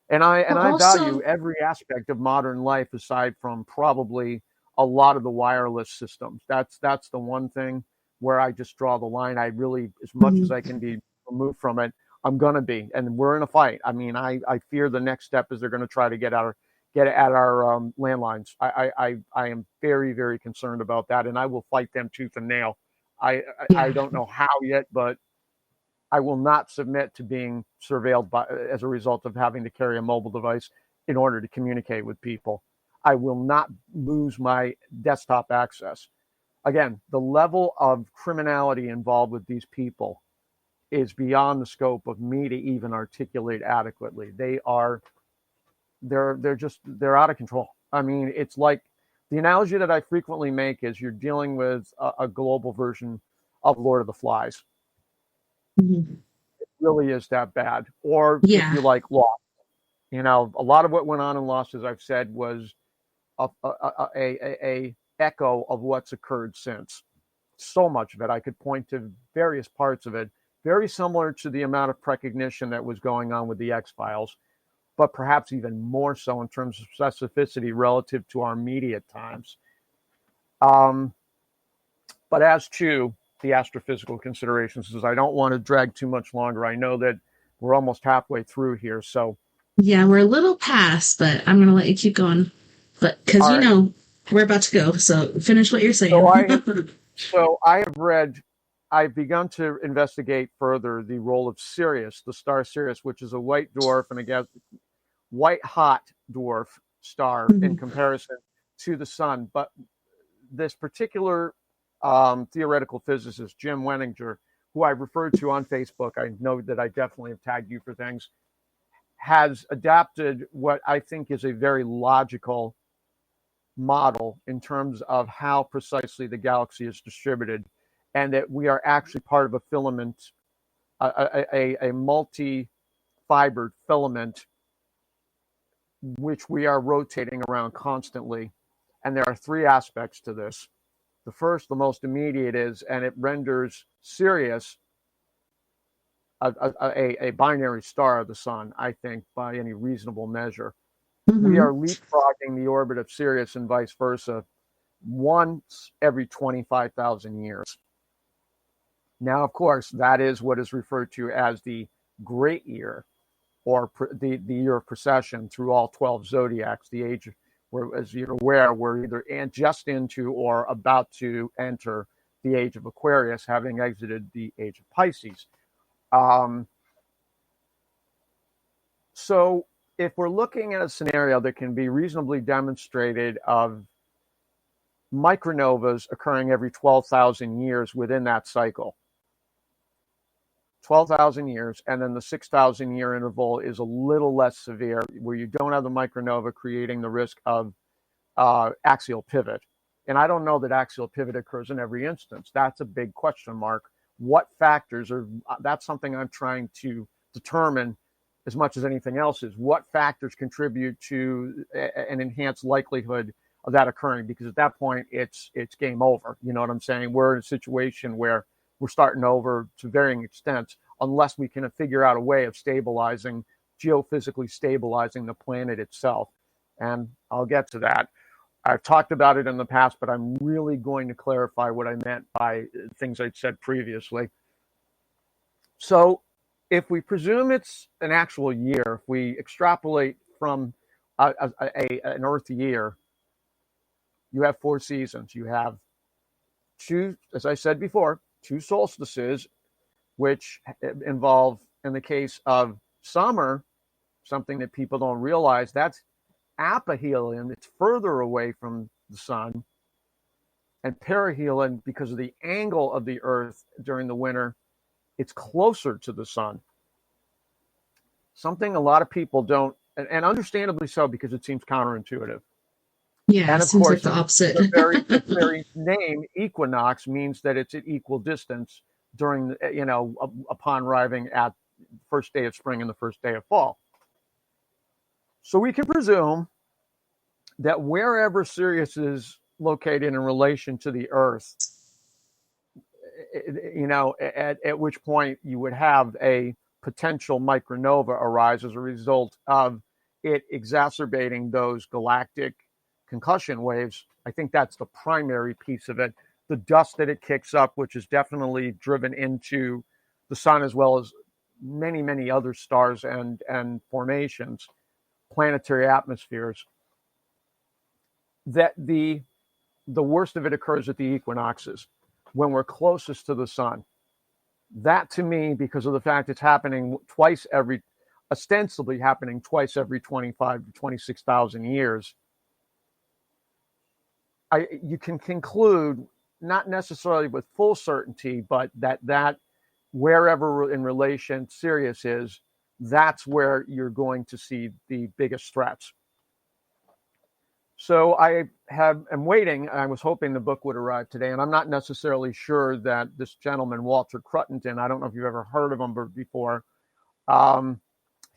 And I value every aspect of modern life aside from probably a lot of the wireless systems. That's the one thing where I just draw the line. I really, as much as I can be removed from it, I'm gonna be, and we're in a fight. I mean, I fear the next step is they're going to try to get at our landlines. I am very, very concerned about that, and I will fight them tooth and nail. I don't know how yet, but I will not submit to being surveilled as a result of having to carry a mobile device in order to communicate with people. I will not lose my desktop access. Again, the level of criminality involved with these people is beyond the scope of me to even articulate adequately. They're out of control. I mean, it's like the analogy that I frequently make is you're dealing with a global version of Lord of the Flies. It really is that bad. Or if you like Lost, a lot of what went on in Lost, as I've said, was a echo of what's occurred since. So much of it, I could point to various parts of it very similar to the amount of recognition that was going on with the X-Files, but perhaps even more so in terms of specificity relative to our immediate times. But as to the astrophysical considerations, because I don't want to drag too much longer. I know that we're almost halfway through here, so. Yeah, we're a little past, but I'm going to let you keep going. But because All right. We're about to go, so finish what you're saying. So I've begun to investigate further the role of Sirius, the star Sirius, which is a white dwarf and a white hot dwarf star in comparison to the sun. But this particular theoretical physicist, Jim Wenninger, who I referred to on Facebook, I know that I definitely have tagged you for things, has adapted what I think is a very logical model in terms of how precisely the galaxy is distributed, and that we are actually part of a filament, a multi-fibered filament, which we are rotating around constantly. And there are three aspects to this. The first, the most immediate, is, and it renders Sirius a binary star of the sun, I think, by any reasonable measure. We are leapfrogging the orbit of Sirius and vice versa once every 25,000 years. Now, of course, that is what is referred to as the great year, or the year of precession through all 12 zodiacs, the age where, as you're aware, we're either just into or about to enter the age of Aquarius, having exited the age of Pisces. So if we're looking at a scenario that can be reasonably demonstrated of micronovas occurring every 12,000 years within that cycle, 12,000 years, and then the 6,000 year interval is a little less severe, where you don't have the micronova creating the risk of axial pivot. And I don't know that axial pivot occurs in every instance. That's a big question mark. What factors are, that's something I'm trying to determine as much as anything else, is what factors contribute to an enhanced likelihood of that occurring, because at that point it's game over. You know what I'm saying? We're in a situation where we're starting over to varying extents, unless we can figure out a way of stabilizing, geophysically stabilizing the planet itself. And I'll get to that. I've talked about it in the past, but I'm really going to clarify what I meant by things I'd said previously. So if we presume it's an actual year, if we extrapolate from an Earth year, you have 4 seasons. You have 2, as I said before, 2 solstices, which involve, in the case of summer, something that people don't realize, that's aphelion. It's further away from the sun. And perihelion, because of the angle of the Earth during the winter, it's closer to the sun. Something a lot of people don't, and understandably so, because it seems counterintuitive. Yeah, and it seems like the opposite. the very name equinox means that it's at equal distance during, upon arriving at first day of spring and the first day of fall. So we can presume that wherever Sirius is located in relation to the Earth, at which point you would have a potential micronova arise as a result of it exacerbating those galactic concussion waves. I think that's the primary piece of it. The dust that it kicks up, which is definitely driven into the sun, as well as many, many other stars and formations, planetary atmospheres, that the worst of it occurs at the equinoxes, when we're closest to the sun. That, to me, because of the fact it's happening ostensibly happening twice every 25 to 26,000 years, you can conclude, not necessarily with full certainty, but that wherever in relation Sirius is, that's where you're going to see the biggest threats. So I am waiting. I was hoping the book would arrive today, and I'm not necessarily sure that this gentleman, Walter Cruttenden, I don't know if you've ever heard of him before.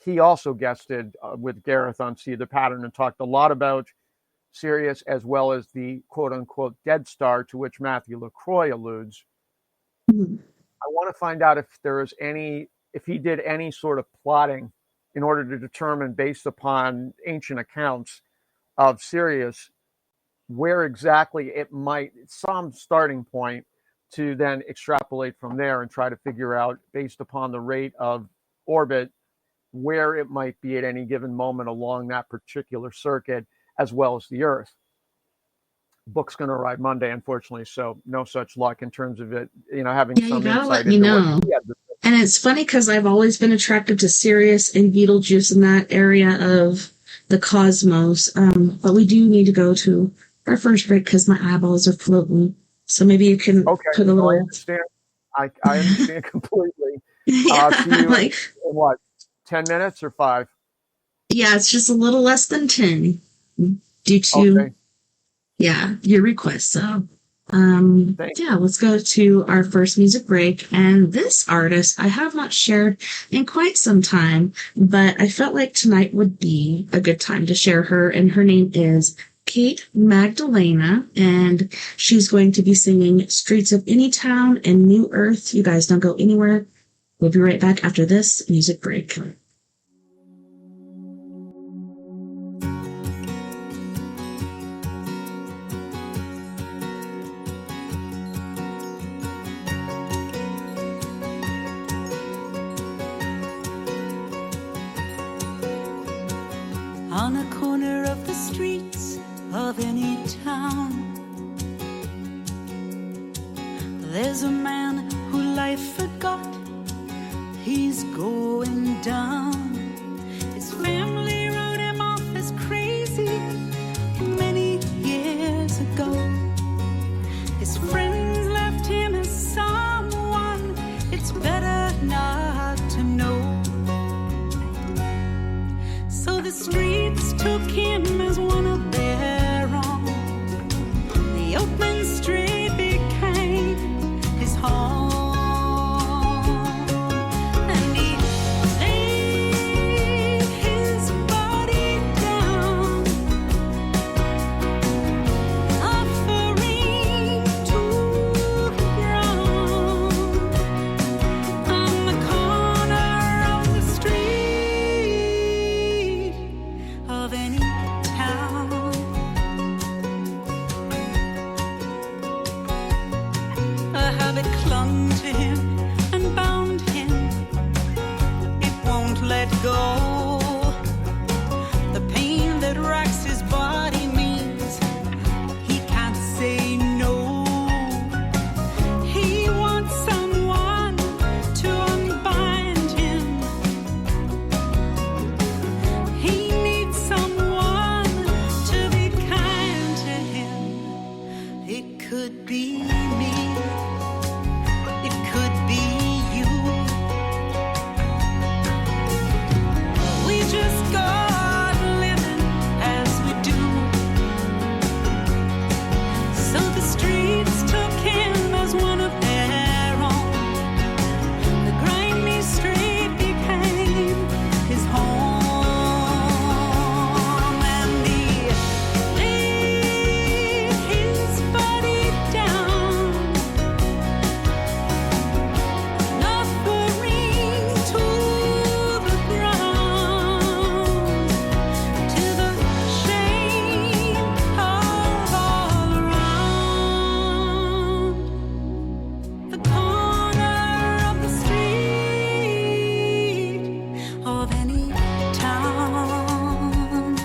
He also guested with Gareth on See the Pattern and talked a lot about Sirius, as well as the quote-unquote dead star to which Matthew LaCroix alludes. I want to find out if he did any sort of plotting in order to determine, based upon ancient accounts of Sirius, where exactly it might, some starting point to then extrapolate from there and try to figure out, based upon the rate of orbit, where it might be at any given moment along that particular circuit, as well as the Earth. Book's going to arrive Monday, unfortunately, so no such luck in terms of it, having Yeah, you some gotta insight let me into know. what he had to say. And it's funny because I've always been attracted to Sirius and Betelgeuse in that area of the cosmos. But we do need to go to our first break because my eyeballs are floating. So maybe you can put a little. I understand. I understand completely. Yeah, See you like, in what, 10 minutes or 5? yeah, it's just a little less than 10 due to your request. So yeah, let's go to our first music break. And this artist I have not shared in quite some time, but I felt like tonight would be a good time to share her. And her name is Kate Magdalena, and she's going to be singing Streets of Any Town and New Earth. You guys don't go anywhere. We'll be right back after this music break. On a corner of the streets of any town, there's a man who life forgot. He's going down. His family wrote him off as crazy many years ago. His friends left him as someone it's better not to know. So the streets took him as one of their own. The open street became his home. And he laid his body down, offering to the ground on the corner of the street of any town. A habit clung to him and bound him. It won't let go. The pain that racks his body means he can't say no. He wants someone to unbind him. He needs someone to be kind to him. It could be me. It could be you. We just got living as we do. So the streets took him as one of their own. The grimy street became his home. And he laid his body down, offering to the ground, to the shame of all around. The corner of the street of any town.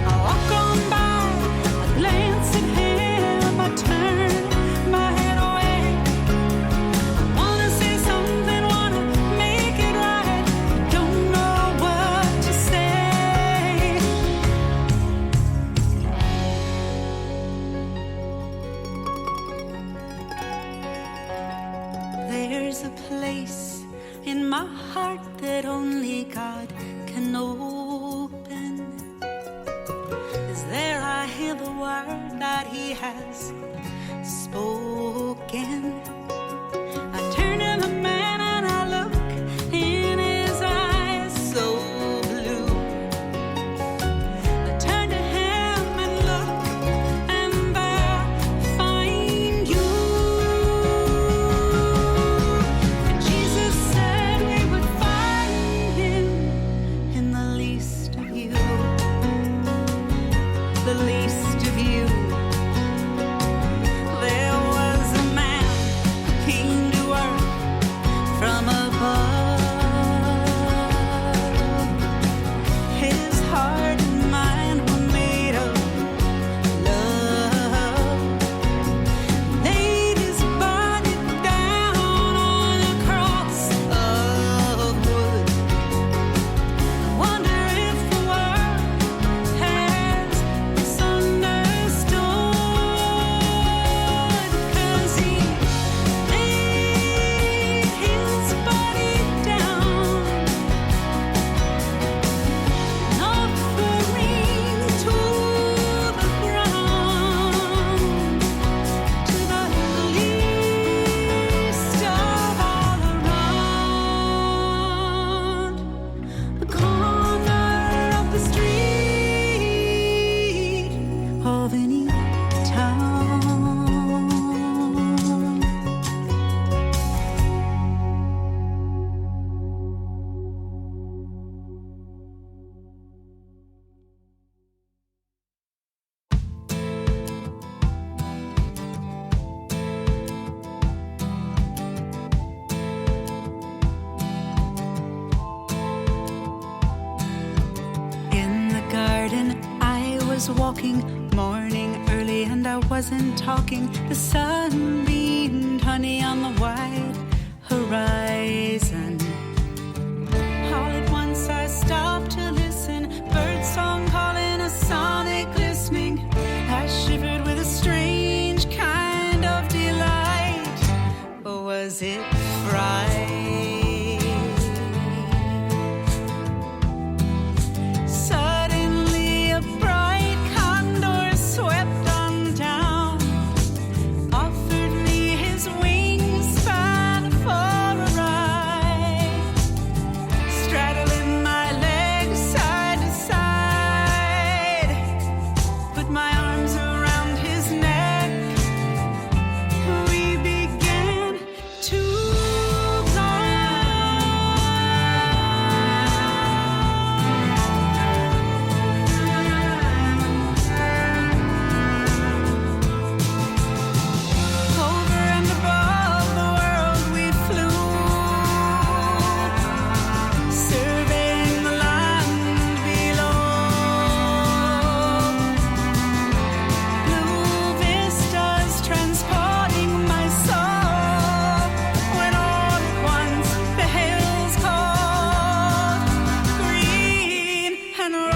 I walk on by, I glance at him, I turn my head away. I wanna say something, wanna make it right, don't know what to say. There's a place in my heart that only God can open. Is there I hear the word that he has spoken. I turn to the man and I look in his eyes so blue. I turn to him and look, and there I find was walking, morning early, and I wasn't talking. The sun beamed honey on the white horizon. All at once I stopped to listen, bird song calling, a sonic listening. I shivered with a strange kind of delight. Or was it fright? Suddenly a bright condor swept on down, offered me his wingspan for a ride, straddling my legs side to side, put my arms around his neck. We began to over and above the world we flew, surveying the land below. Blue vistas transporting my soul, when all at once the hills called, green and rolling.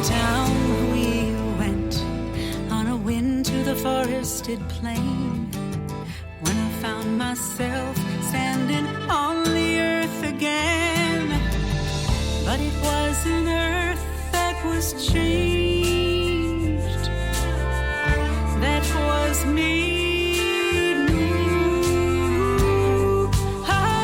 Down we went on a wind to the forested plain, when I found myself standing on the earth again. But it was an earth that was changed, that was made new again.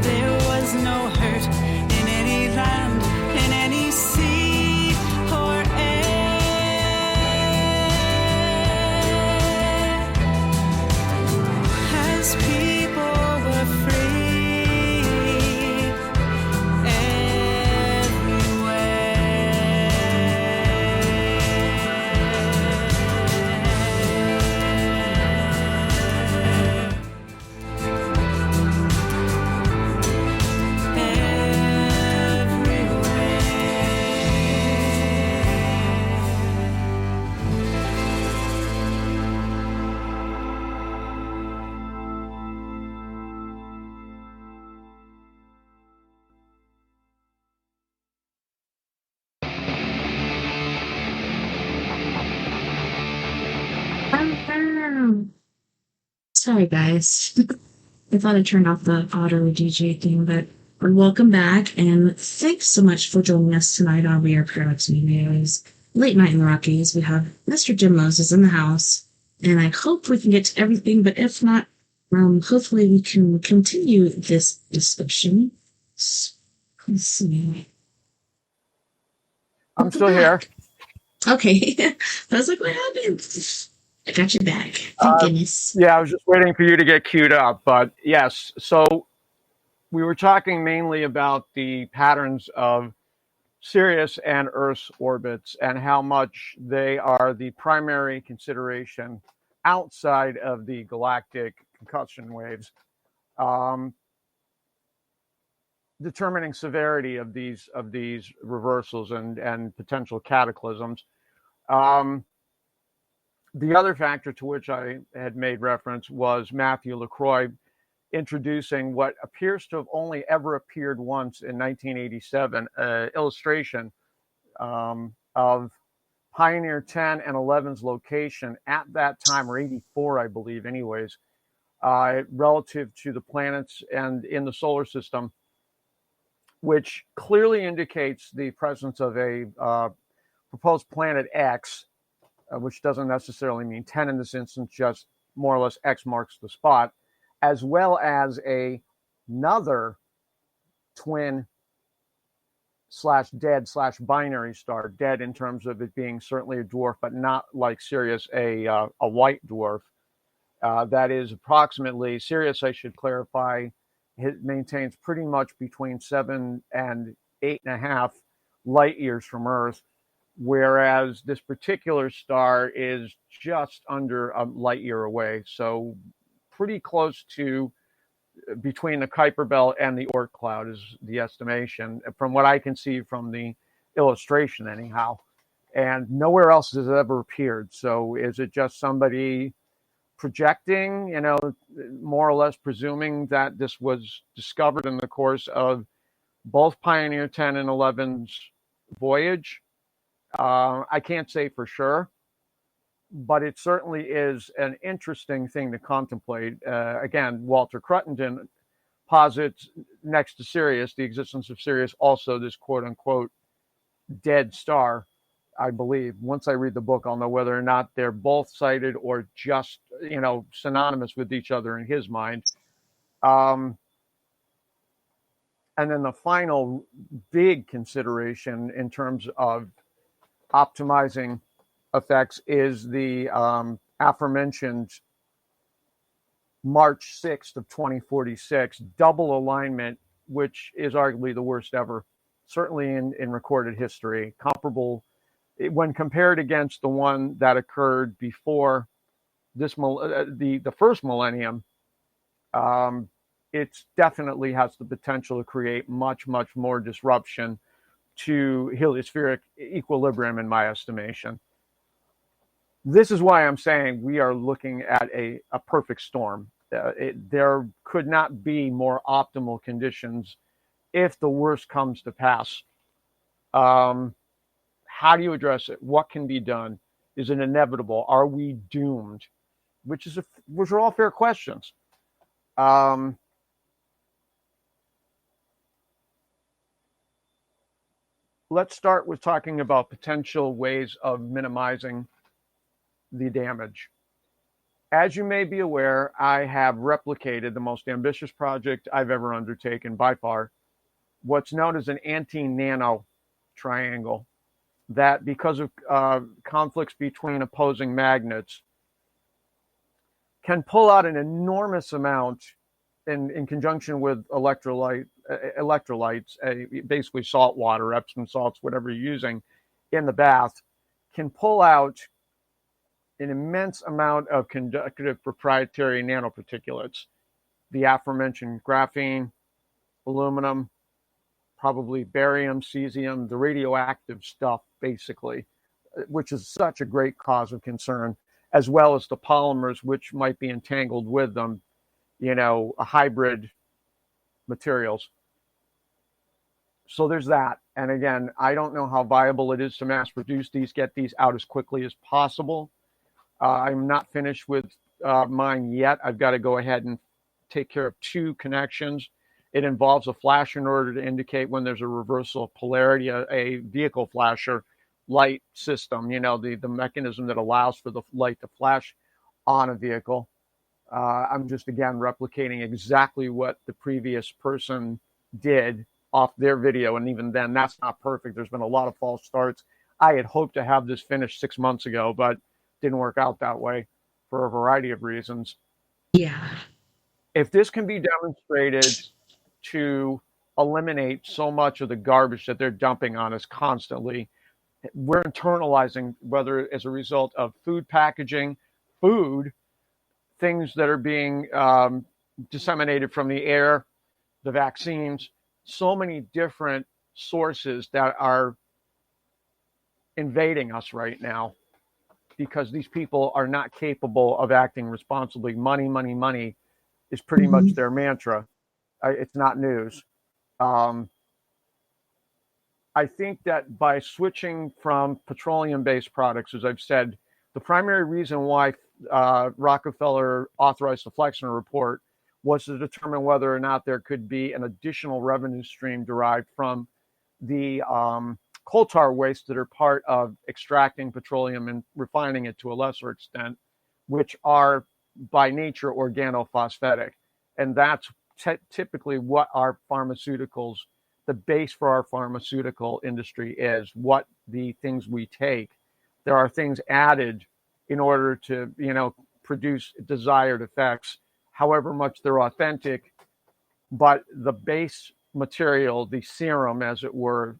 There was no hurt in any land, in any sea or air, as people were free Sorry, guys. I thought I turned off the auto DJ thing, but welcome back, and thanks so much for joining us tonight on We Are Products News. Late Night in the Rockies. We have Mr. Jim Moses in the house, and I hope we can get to everything, but if not, hopefully we can continue this discussion. Let's see. I'm still here. Okay. I was like, what happened? I got you back. Thank goodness. Yeah, I was just waiting for you to get queued up. But yes, so we were talking mainly about the patterns of Sirius and Earth's orbits and how much they are the primary consideration outside of the galactic concussion waves, determining severity of these reversals and potential cataclysms. The other factor to which I had made reference was Matthew LaCroix introducing what appears to have only ever appeared once in 1987, illustration of Pioneer 10 and 11's location at that time, or 84, I believe, anyways, relative to the planets and in the solar system, which clearly indicates the presence of a proposed planet X, which doesn't necessarily mean 10 in this instance, just more or less X marks the spot, as well as another twin slash dead slash binary star. Dead in terms of it being certainly a dwarf, but not like Sirius, a white dwarf. That is approximately, Sirius, I should clarify, it maintains pretty much between 7 and 8.5 light years from Earth, whereas this particular star is just under a light year away. So pretty close to between the Kuiper Belt and the Oort cloud is the estimation, from what I can see from the illustration anyhow. And nowhere else has it ever appeared. So is it just somebody projecting, more or less presuming that this was discovered in the course of both Pioneer 10 and 11's voyage? I can't say for sure, but it certainly is an interesting thing to contemplate. Again, Walter Cruttenden posits next to Sirius, the existence of Sirius, also this quote unquote dead star. I believe once I read the book, I'll know whether or not they're both cited or just, synonymous with each other in his mind. And then the final big consideration in terms of optimizing effects is the aforementioned March 6th of 2046 double alignment, which is arguably the worst ever, certainly in recorded history, comparable when compared against the one that occurred before this the first millennium. It definitely has the potential to create much, much more disruption to heliospheric equilibrium, in my estimation. This is why I'm saying we are looking at a perfect storm. There could not be more optimal conditions if the worst comes to pass. How do you address it? What can be done? Is it inevitable? Are we doomed? Which are all fair questions. Let's start with talking about potential ways of minimizing the damage. As you may be aware, I have replicated the most ambitious project I've ever undertaken by far, what's known as an anti-nano triangle, that because of conflicts between opposing magnets can pull out an enormous amount in conjunction with electrolytes, basically salt water, Epsom salts, whatever you're using in the bath, can pull out an immense amount of conductive proprietary nanoparticulates, the aforementioned graphene, aluminum, probably barium, cesium, the radioactive stuff, basically, which is such a great cause of concern, as well as the polymers which might be entangled with them, hybrid materials. So there's that. And again, I don't know how viable it is to mass produce these, get these out as quickly as possible. I'm not finished with mine yet. I've got to go ahead and take care of 2 connections. It involves a flasher in order to indicate when there's a reversal of polarity, a vehicle flasher light system, the mechanism that allows for the light to flash on a vehicle. I'm just, again, replicating exactly what the previous person did off their video. And even then, that's not perfect. There's been a lot of false starts. I had hoped to have this finished 6 months ago, but didn't work out that way for a variety of reasons. Yeah. If this can be demonstrated to eliminate so much of the garbage that they're dumping on us constantly, we're internalizing, whether as a result of food packaging, things that are being disseminated from the air, the vaccines, so many different sources that are invading us right now because these people are not capable of acting responsibly. Money, money, money is pretty much their mantra. It's not news. I think that by switching from petroleum-based products, as I've said, the primary reason why Rockefeller authorized the Flexner report was to determine whether or not there could be an additional revenue stream derived from the coal tar wastes that are part of extracting petroleum and refining it to a lesser extent, which are by nature organophosphatic. And that's typically what our pharmaceuticals the base for our pharmaceutical industry is, what the things we take. There are things added in order to, produce desired effects, however much they're authentic. But the base material, the serum, as it were,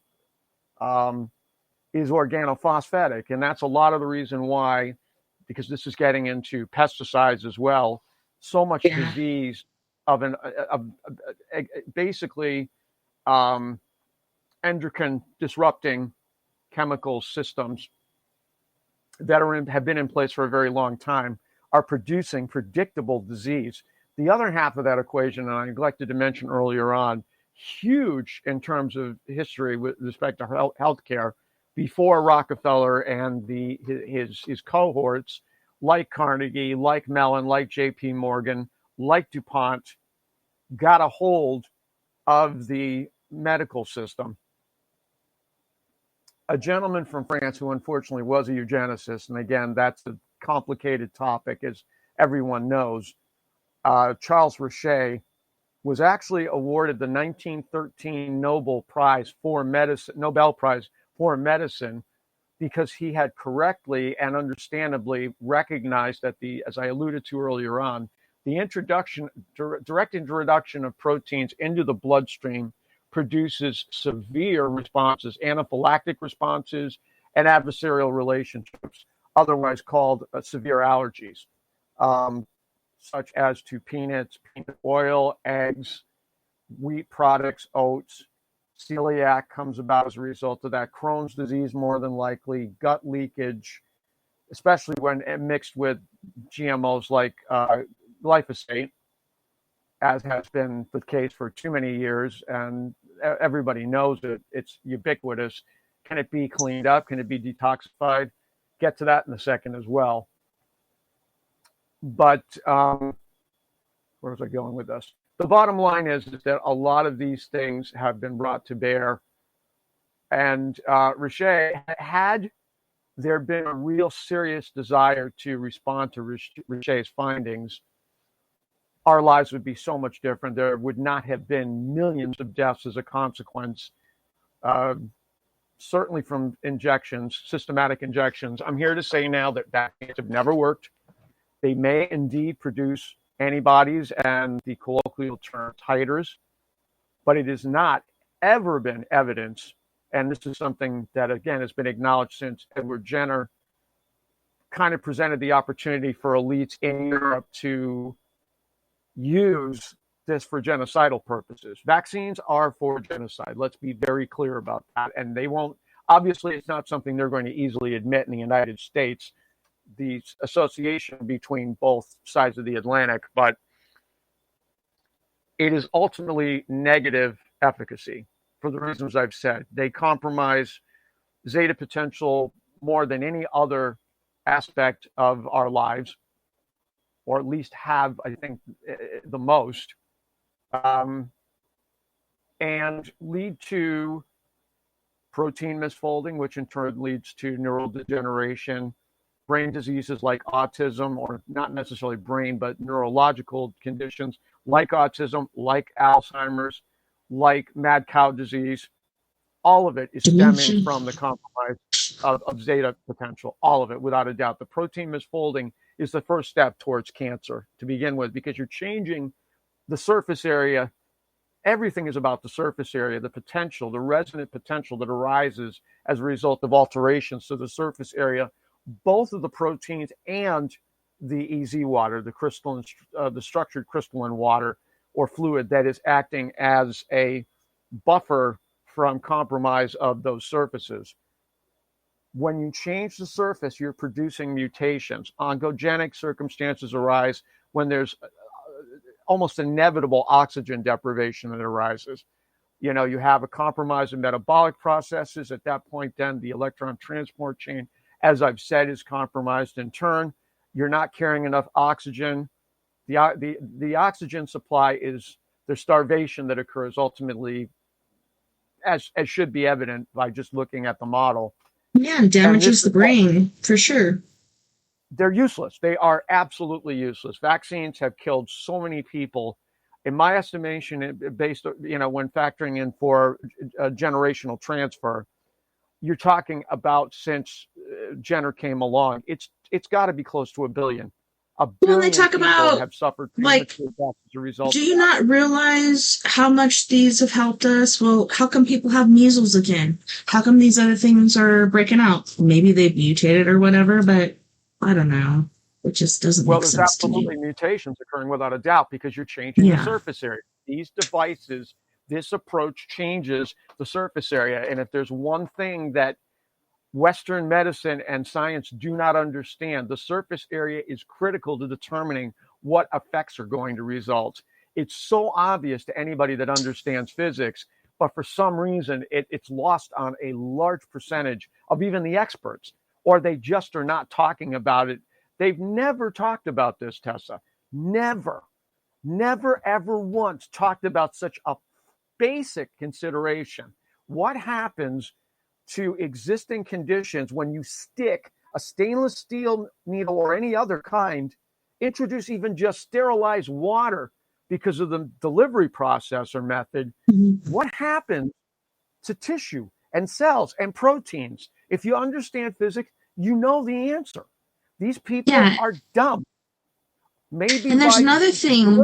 is organophosphatic. And that's a lot of the reason why, because this is getting into pesticides as well, so much disease of basically endocrine disrupting chemical systems that have been in place for a very long time are producing predictable disease. The other half of that equation, and I neglected to mention earlier on, huge in terms of history with respect to healthcare, before Rockefeller and his cohorts, like Carnegie, like Mellon, like J.P. Morgan, like DuPont, got a hold of the medical system. A gentleman from France who unfortunately was a eugenicist, and again, that's a complicated topic, as everyone knows, Charles Richet, was actually awarded the 1913 Nobel Prize for Medicine because he had correctly and understandably recognized that as I alluded to earlier on, the direct introduction of proteins into the bloodstream produces severe responses, anaphylactic responses, and adversarial relationships, otherwise called severe allergies, such as to peanuts, peanut oil, eggs, wheat products, oats. Celiac comes about as a result of that. Crohn's disease, more than likely, gut leakage, especially when mixed with GMOs like glyphosate, as has been the case for too many years, and everybody knows it. It's ubiquitous. Can it be cleaned up? Can it be detoxified? Get to that in a second as well. But where was I going with this? The bottom line is that a lot of these things have been brought to bear. And Richet, had there been a real serious desire to respond to Richet's findings, our lives would be so much different. There would not have been millions of deaths as a consequence, certainly from injections, systematic injections. I'm here to say now that vaccines have never worked. They may indeed produce antibodies and the colloquial term titers, but it has not ever been evidence, and this is something that, again, has been acknowledged since Edward Jenner kind of presented the opportunity for elites in Europe to use this for genocidal purposes. Vaccines are for genocide. Let's be very clear about that. And they won't, obviously, it's not something they're going to easily admit in the United States, the association between both sides of the Atlantic, but it is ultimately negative efficacy for the reasons I've said. They compromise zeta potential more than any other aspect of our lives, or at least have, I think, the most, and lead to protein misfolding, which in turn leads to neural degeneration, brain diseases like autism, or not necessarily brain, but neurological conditions like autism, like Alzheimer's, like mad cow disease. All of it is stemming from the compromise of zeta potential. All of it, without a doubt. The protein misfolding is the first step towards cancer to begin with, because you're changing the surface area. Everything is about the surface area, the potential, the resonant potential that arises as a result of alterations to the surface area, both of the proteins and the EZ water, the structured crystalline water or fluid that is acting as a buffer from compromise of those surfaces. When you change the surface, you're producing mutations. Oncogenic circumstances arise when there's almost inevitable oxygen deprivation that arises. You have a compromise in metabolic processes. At that point, then the electron transport chain, as I've said, is compromised in turn. You're not carrying enough oxygen. The oxygen supply is the starvation that occurs ultimately, as should be evident by just looking at the model. Yeah, damages the brain, for sure. They're useless. They are absolutely useless. Vaccines have killed so many people In my estimation, based, when factoring in for a generational transfer, you're talking about since Jenner came along, it's got to be close to 1 billion. A billion When they talk people about, have suffered like, premature death as a result. do you not realize how much these have helped us? Well, how come people have measles again? How come these other things are breaking out? Maybe they've mutated or whatever, but I don't know. It just doesn't make There's sense to absolutely me. mutations occurring without a doubt because you're changing the surface area. These devices, this approach changes the surface area. And if there's one thing that Western medicine and science do not understand, the surface area is critical to determining what effects are going to result. It's so obvious to anybody that understands physics, but for some reason it's lost on a large percentage of even the experts, or they just are not talking about it. They've never talked about this, Tessa. Never, ever once talked about such a basic consideration. What happens to existing conditions when you stick a stainless steel needle or any other kind, introduce even just sterilized water because of the delivery process or method? What happens to tissue and cells and proteins? If you understand physics, you know the answer. These people are dumb. Maybe. And there's another thing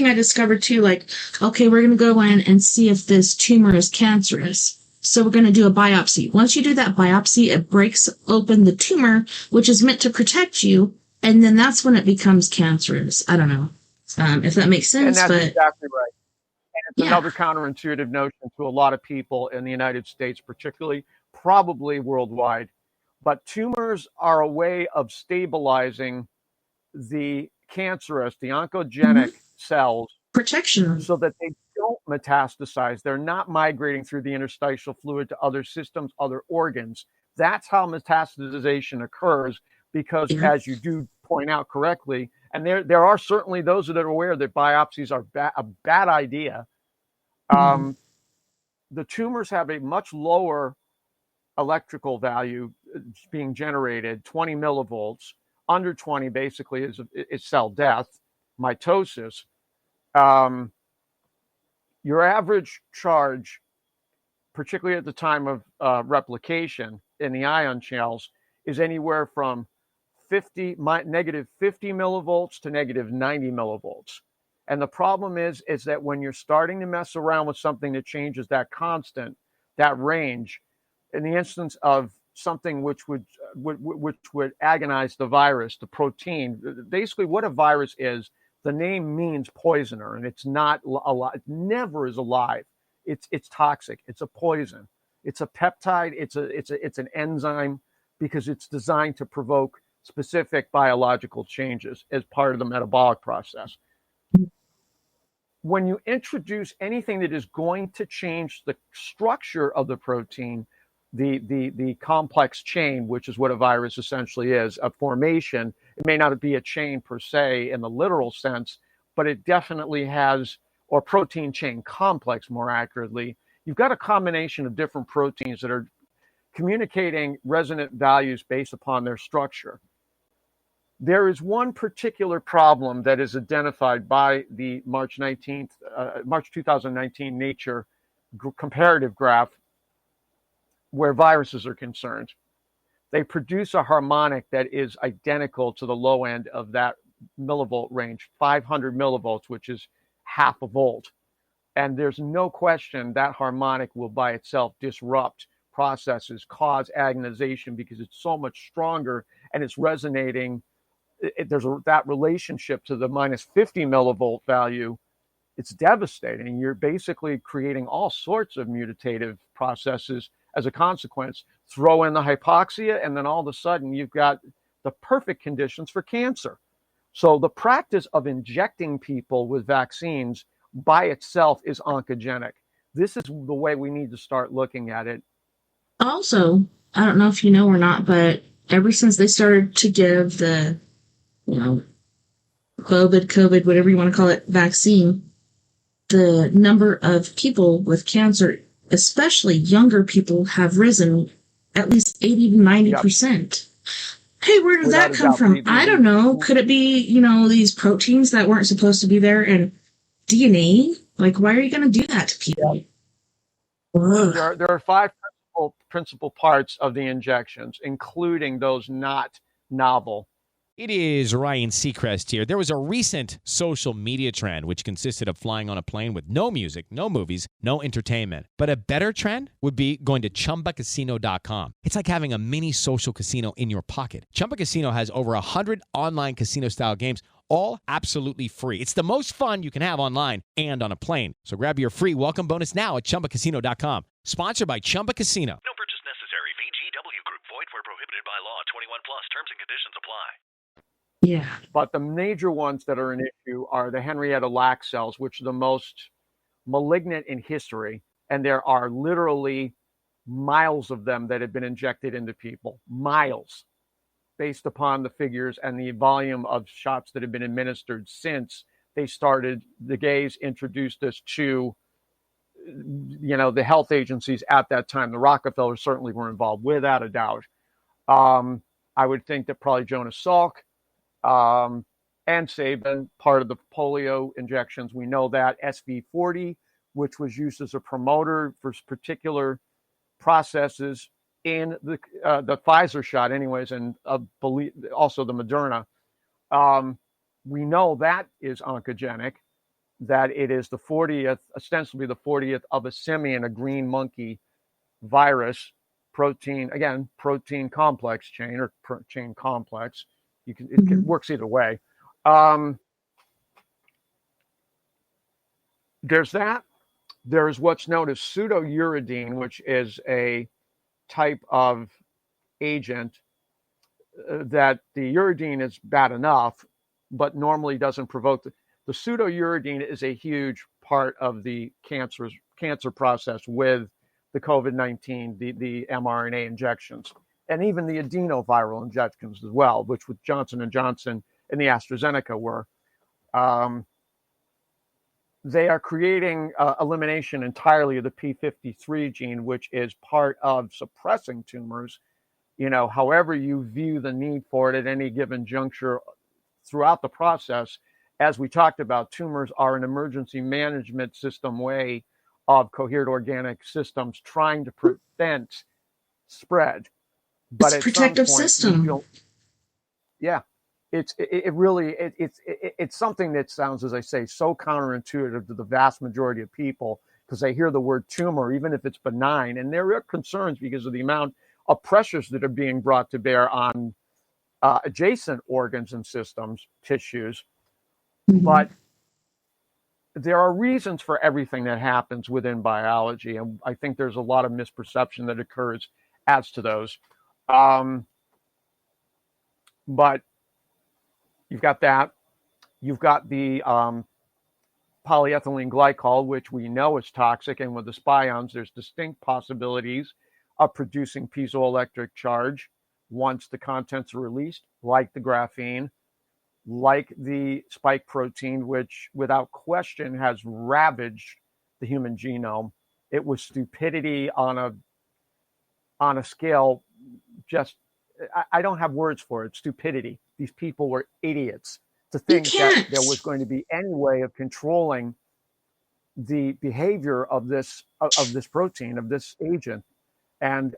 I discovered too. Like, okay, we're going to go in and see if this tumor is cancerous. So we're going to do a biopsy. Once you do that biopsy, it breaks open the tumor, which is meant to protect you. And then that's when it becomes cancerous. I don't know if that makes sense. And that's but exactly right. And it's another counterintuitive notion to a lot of people in the United States, particularly, probably worldwide. But tumors are a way of stabilizing the cancerous, the oncogenic cells. Protection. So that they don't metastasize. They're not migrating through the interstitial fluid to other systems, other organs. That's how metastasization occurs because, as you do point out correctly, and there are certainly those that are aware that biopsies are a bad idea. The tumors have a much lower electrical value being generated, 20 millivolts. Under 20 basically is cell death, mitosis. Your average charge, particularly at the time of replication in the ion channels, is anywhere from negative 50 millivolts to negative 90 millivolts. And the problem is that when you're starting to mess around with something that changes that constant, that range, in the instance of something which would agonize the virus, the protein, basically what a virus is, the name means poisoner, and it's not alive. It never is alive. It's toxic. It's a poison. It's a peptide. It's an enzyme because it's designed to provoke specific biological changes as part of the metabolic process. When you introduce anything that is going to change the structure of the protein, the complex chain, which is what a virus essentially is, a formation. It may not be a chain per se in the literal sense, but it definitely has, or protein chain complex more accurately. You've got a combination of different proteins that are communicating resonant values based upon their structure. There is one particular problem that is identified by the March 2019 Nature comparative graph where viruses are concerned. They produce a harmonic that is identical to the low end of that millivolt range, 500 millivolts, which is half a volt. And there's no question that harmonic will by itself disrupt processes, cause agonization because it's so much stronger and it's resonating. There's that relationship to the minus 50 millivolt value. It's devastating. You're basically creating all sorts of mutative processes as a consequence. Throw in the hypoxia, and then all of a sudden you've got the perfect conditions for cancer. So the practice of injecting people with vaccines by itself is oncogenic. This is the way we need to start looking at it. Also, I don't know if you know or not, but ever since they started to give the, COVID, whatever you want to call it, vaccine, the number of people with cancer, especially younger people, have risen at least 80 to 90%. Hey, where did without that a come doubt. from? I don't know. Could it be, these proteins that weren't supposed to be there and DNA? Like, why are you going to do that to people? Ugh. There are five principal parts of the injections, including those not novel. It is Ryan Seacrest here. There was a recent social media trend which consisted of flying on a plane with no music, no movies, no entertainment. But a better trend would be going to ChumbaCasino.com. It's like having a mini social casino in your pocket. Chumba Casino has over 100 online casino-style games, all absolutely free. It's the most fun you can have online and on a plane. So grab your free welcome bonus now at ChumbaCasino.com. Sponsored by Chumba Casino. No purchase necessary. VGW Group. Void where prohibited by law. 21 plus. Terms and conditions apply. Yeah. But the major ones that are an issue are the Henrietta Lacks cells, which are the most malignant in history. And there are literally miles of them that have been injected into people. Miles. Based upon the figures and the volume of shots that have been administered since the gays introduced this to, the health agencies at that time. The Rockefellers certainly were involved, without a doubt. I would think that probably Jonas Salk and Sabin, part of the polio injections. We know that SV40, which was used as a promoter for particular processes in the Pfizer shot anyways, and also the Moderna. We know that is oncogenic, that it is the 40th, ostensibly the 40th of a simian, a green monkey virus, protein complex chain or chain complex. It works either way. There's that. There's what's known as pseudouridine, which is a type of agent that the uridine is bad enough, but normally doesn't provoke the pseudouridine is a huge part of the cancer process with the COVID-19, the mRNA injections, and even the adenoviral injections as well, which with Johnson & Johnson and the AstraZeneca were. They are creating elimination entirely of the P53 gene, which is part of suppressing tumors. However you view the need for it at any given juncture throughout the process, as we talked about, tumors are an emergency management system way of coherent organic systems trying to prevent spread. But it's a protective system. It's something that sounds, as I say, so counterintuitive to the vast majority of people, because they hear the word tumor, even if it's benign, and there are concerns because of the amount of pressures that are being brought to bear on adjacent organs and systems, tissues. But there are reasons for everything that happens within biology, and I think there's a lot of misperception that occurs as to those. But you've got that. You've got the polyethylene glycol, which we know is toxic, and with the spions, there's distinct possibilities of producing piezoelectric charge once the contents are released, like the graphene, like the spike protein, which without question has ravaged the human genome. It was stupidity on a scale, just, I don't have words for it, stupidity. These people were idiots to think that there was going to be any way of controlling the behavior of this protein, of this agent. And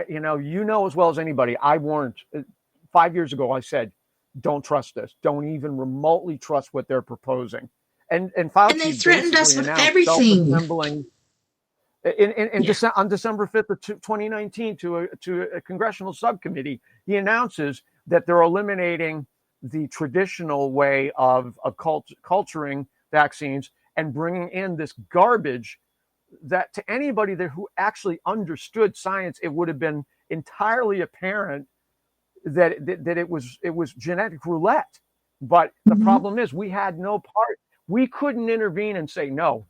you know as well as anybody, I warned 5 years ago. I said, don't trust this. Don't even remotely trust what they're proposing. And Fauci, and they threatened us with everything. On December 5th of 2019, to a congressional subcommittee, he announces that they're eliminating the traditional way of culturing vaccines and bringing in this garbage that to anybody who actually understood science, it would have been entirely apparent that it was genetic roulette. But the problem is we had no part. We couldn't intervene and say, no,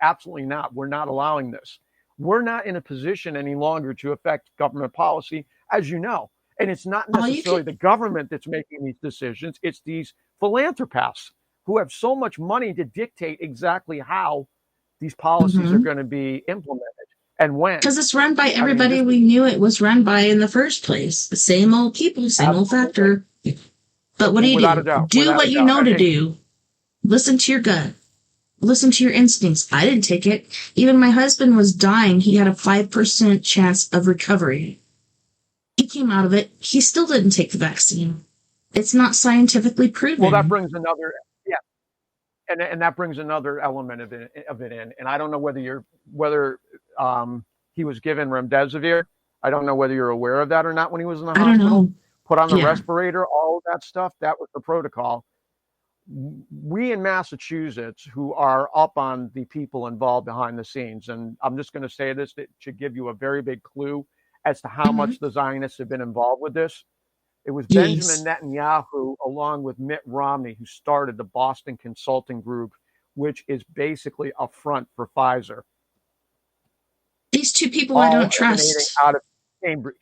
absolutely not. We're not allowing this. We're not in a position any longer to affect government policy, as you know. And it's not necessarily the government that's making these decisions. It's these philanthropists who have so much money to dictate exactly how these policies are going to be implemented. and when. Because it's run by everybody we knew it was run by in the first place. The same old people, same old factor. But what do you Without do? a doubt. Do Without what a you doubt. know to do. Listen to your gut. Listen to your instincts. I didn't take it. Even my husband was dying. He had a 5% chance of recovery. He came out of it. He still didn't take the vaccine. It's not scientifically proven. Well, that brings another, yeah, and that brings another element of it in. And I don't know whether he was given remdesivir. I don't know whether you're aware of that or not when he was in the hospital. I don't know. Put on the Yeah. respirator, all of that stuff. That was the protocol. We in Massachusetts, who are up on the people involved behind the scenes, and I'm just going to say this, that should give you a very big clue as to how much the Zionists have been involved with this. It was Yes. Benjamin Netanyahu, along with Mitt Romney, who started the Boston Consulting Group, which is basically a front for Pfizer. These two people I don't trust. Out of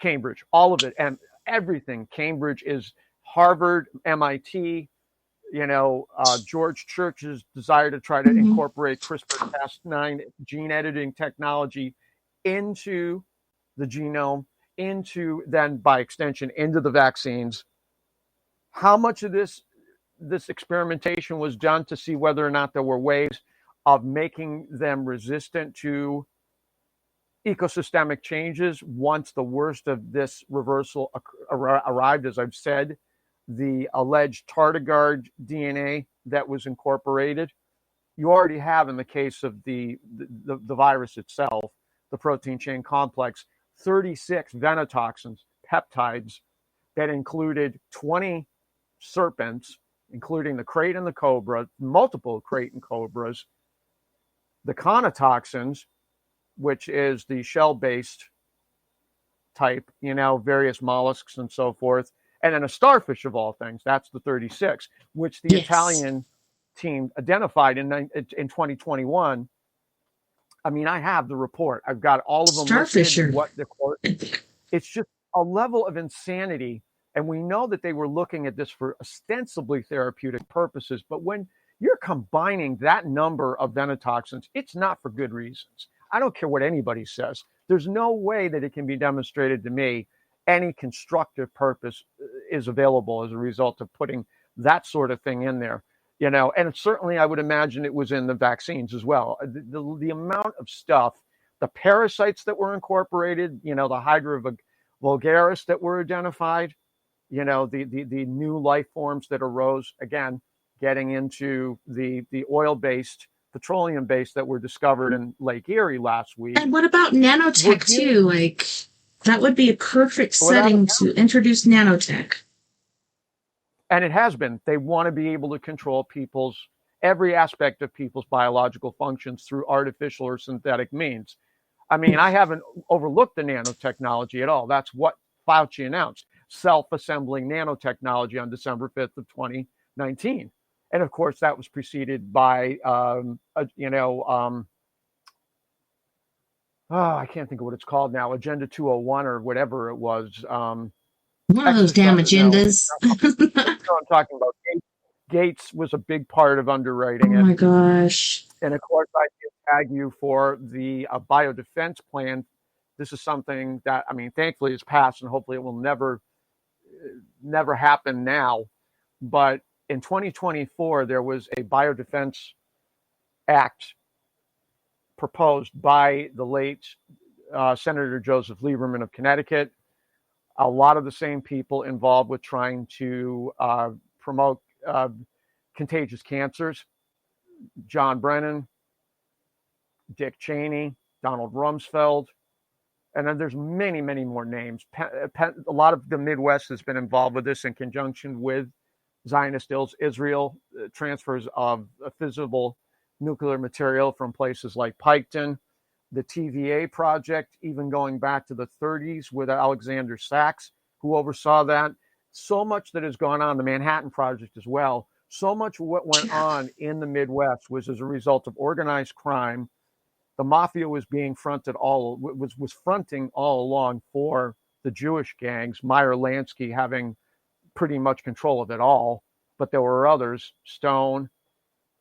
Cambridge, all of it, and everything. Cambridge is Harvard, MIT. George Church's desire to try to incorporate CRISPR-Cas9 gene editing technology into the genome, into then by extension into the vaccines. How much of this experimentation was done to see whether or not there were ways of making them resistant to ecosystemic changes once the worst of this reversal arrived? As I've said, the alleged tardigrade DNA that was incorporated, you already have in the case of the virus itself, the protein chain complex, 36 venotoxins, peptides that included 20 serpents, including the crate and the cobra, multiple crate and cobras, the conotoxins, which is the shell-based type, various mollusks and so forth, and then a starfish of all things. That's the 36, which the Italian team identified in 2021. I mean, I have the report. I've got all of them. Starfisher. It's just a level of insanity. And we know that they were looking at this for ostensibly therapeutic purposes. But when you're combining that number of venotoxins, it's not for good reasons. I don't care what anybody says. There's no way that it can be demonstrated to me any constructive purpose is available as a result of putting that sort of thing in there, and certainly I would imagine it was in the vaccines as well. The amount of stuff, the parasites that were incorporated, the Hydra vulgaris that were identified, the new life forms that arose, again, getting into the oil-based, petroleum-based that were discovered in Lake Erie last week. And what about nanotech too? Like, that would be a perfect setting to introduce nanotech. And it has been. They want to be able to control every aspect of people's biological functions through artificial or synthetic means. I mean, I haven't overlooked the nanotechnology at all. That's what Fauci announced, self-assembling nanotechnology on December 5th of 2019. And of course, that was preceded by, I can't think of what it's called now, Agenda 201 or whatever it was. One of those damn agendas. I'm talking about. Gates was a big part of underwriting it. Oh my gosh. And of course, I can tag you for the biodefense plan. This is something that, thankfully it's passed and hopefully it will never happen now. But in 2024, there was a biodefense act proposed by the late Senator Joseph Lieberman of Connecticut. A lot of the same people involved with trying to promote contagious cancers. John Brennan, Dick Cheney, Donald Rumsfeld, and then there's many, many more names. A lot of the Midwest has been involved with this in conjunction with Zionist Israel, transfers of fissile nuclear material from places like Piketon, the TVA project, even going back to the 30s with Alexander Sachs, who oversaw that. So much that has gone on, the Manhattan Project as well. So much what went on in the Midwest was as a result of organized crime. The mafia was being fronting all along for the Jewish gangs, Meyer Lansky having pretty much control of it all, but there were others, Stone,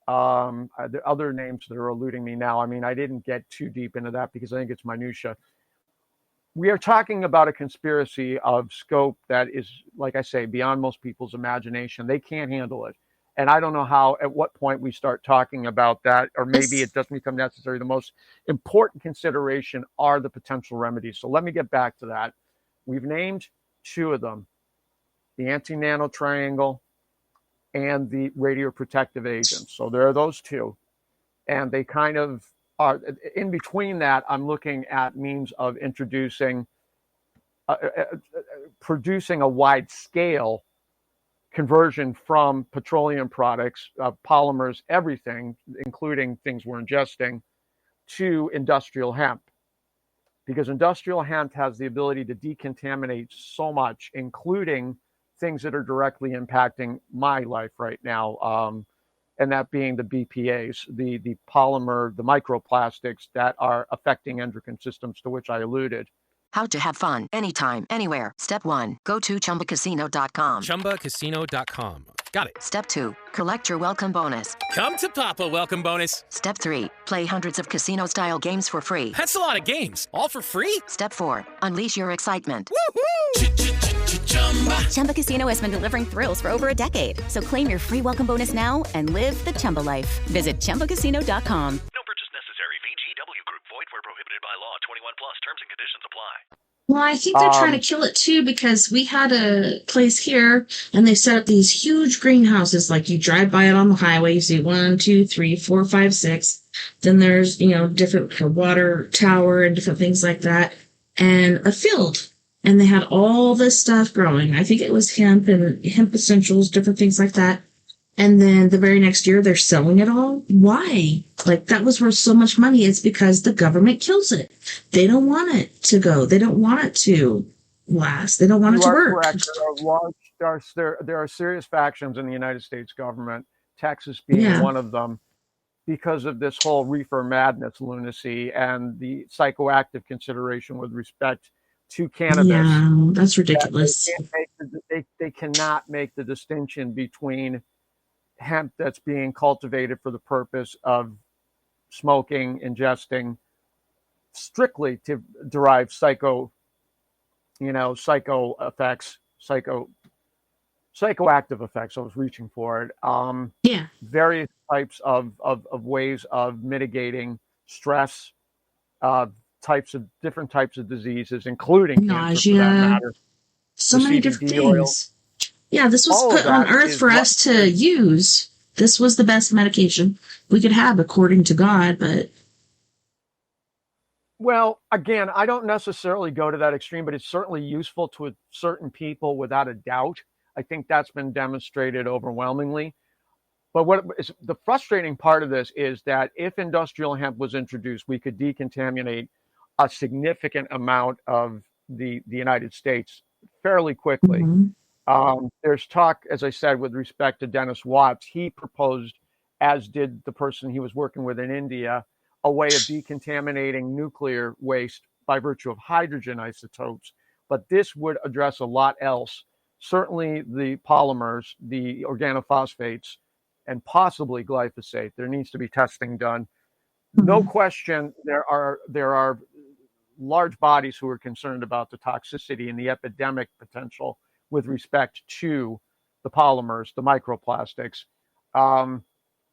The other names that are eluding me now. I mean, I didn't get too deep into that because I think it's minutia. We are talking about a conspiracy of scope that is, like I say, beyond most people's imagination. They can't handle it. And I don't know at what point we start talking about that, or maybe it doesn't become necessary. The most important consideration are the potential remedies. So let me get back to that. We've named two of them, the anti-nano triangle and the radioprotective agents. So there are those two. And they kind of are, in between that, I'm looking at means of introducing, producing a wide scale conversion from petroleum products, polymers, everything, including things we're ingesting, to industrial hemp. Because industrial hemp has the ability to decontaminate so much, including things that are directly impacting my life right now, and that being the BPAs, the polymer, the microplastics that are affecting endocrine systems, to which I alluded. How to have fun anytime, anywhere. Step 1, go to ChumbaCasino.com. ChumbaCasino.com. Got it. Step 2, collect your welcome bonus. Come to Papa welcome bonus. Step 3, play hundreds of casino-style games for free. That's a lot of games. All for free? Step 4, unleash your excitement. Chumba Casino has been delivering thrills for over a decade. So claim your free welcome bonus now and live the Chumba life. Visit ChumbaCasino.com. No purchase necessary. VGW Group. Void where prohibited by law. 21 plus. Terms and conditions apply. Well, I think they're trying to kill it too, because we had a place here and they set up these huge greenhouses. Like, you drive by it on the highway, you see 1, 2, 3, 4, 5, 6. Then there's, different water tower and different things like that, and a field. And they had all this stuff growing. I think it was hemp and hemp essentials, different things like that. And then the very next year, they're selling it all. Why? Like, that was worth so much money. It's because the government kills it. They don't want it to go. They don't want it to last. They don't want it to work. Correct. There are serious factions in the United States government, Texas being one of them, because of this whole reefer madness lunacy and the psychoactive consideration with respect to cannabis. Yeah, that's ridiculous. They cannot make the distinction between hemp that's being cultivated for the purpose of smoking, ingesting, strictly to derive psycho effects, psychoactive effects. I was reaching for it. Various types of ways of mitigating stress, different types of diseases, including nausea, cancer, for that matter. So many different things. Oil. Yeah, this was put on earth for us to use. This was the best medication we could have, according to God, but... Well, again, I don't necessarily go to that extreme, but it's certainly useful to certain people without a doubt. I think that's been demonstrated overwhelmingly. But what is the frustrating part of this is that if industrial hemp was introduced, we could decontaminate a significant amount of the United States fairly quickly. There's talk, as I said, with respect to Dennis Watts. He proposed, as did the person he was working with in India, a way of decontaminating nuclear waste by virtue of hydrogen isotopes. But this would address a lot else. Certainly the polymers, the organophosphates, and possibly glyphosate. There needs to be testing done. No question, there are large bodies who are concerned about the toxicity and the epidemic potential with respect to the polymers, the microplastics.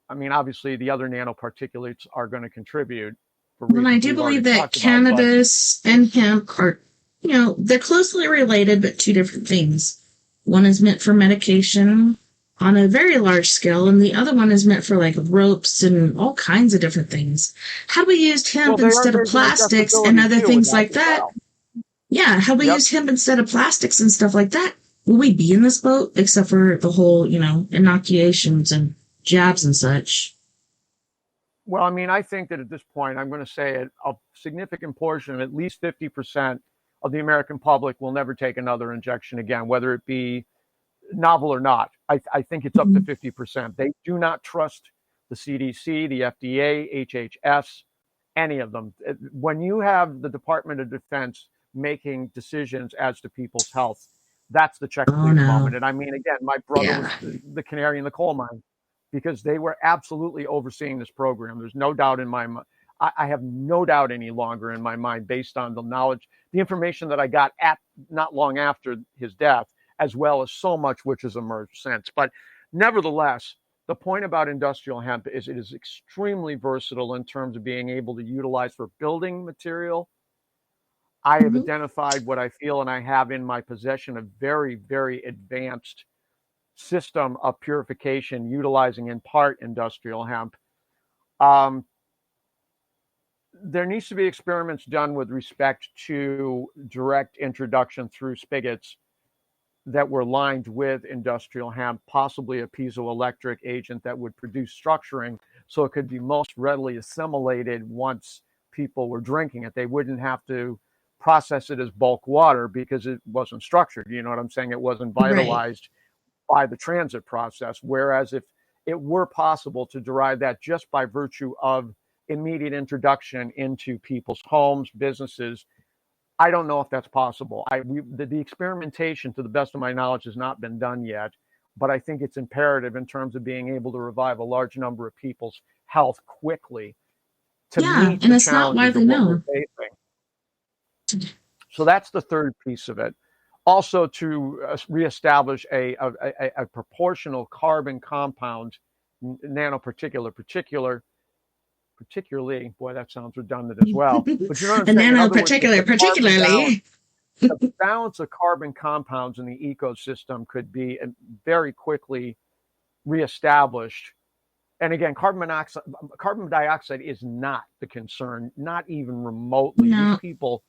I mean, obviously, the other nanoparticulates are going to contribute. And I do believe that cannabis and hemp are, they're closely related, but two different things. One is meant for medication on a very large scale, and the other one is meant for like ropes and all kinds of different things. Had we used hemp instead of plastics and other things like that? Yeah, had we used hemp instead of plastics and stuff like that, would we be in this boat? Except for the whole, inoculations and jabs and such. Well, I mean, I think that at this point, I'm going to say a significant portion, at least 50% of the American public will never take another injection again, whether it be novel or not. I think it's up to 50%. They do not trust the CDC, the FDA, HHS, any of them. When you have the Department of Defense making decisions as to people's health, that's the check please moment. And I mean, again, my brother was the canary in the coal mine. because they were absolutely overseeing this program. There's no doubt in my mind. I have no doubt any longer in my mind, based on the knowledge, the information that I got at not long after his death, as well as so much which has emerged since. But nevertheless, the point about industrial hemp is it is extremely versatile in terms of being able to utilize for building material. I have identified what I feel, and I have in my possession a very, very advanced system of purification utilizing in part industrial hemp. There needs to be experiments done with respect to direct introduction through spigots that were lined with industrial hemp, possibly a piezoelectric agent that would produce structuring so it could be most readily assimilated once people were drinking it. They wouldn't have to process it as bulk water because it wasn't structured. You know what I'm saying? It wasn't vitalized by the transit process. Whereas if it were possible to derive that just by virtue of immediate introduction into people's homes, businesses, I don't know if that's possible. The experimentation, to the best of my knowledge, has not been done yet, but I think it's imperative in terms of being able to revive a large number of people's health quickly to meet and the it's not challenges widely of what known. we're facing. So that's the third piece of it. Also, to reestablish a proportional carbon compound, particularly, boy, that sounds redundant as well. But you know what I'm saying? Particularly. The balance of carbon compounds in the ecosystem could be very quickly reestablished. And again, carbon dioxide is not the concern, not even remotely. No. These people,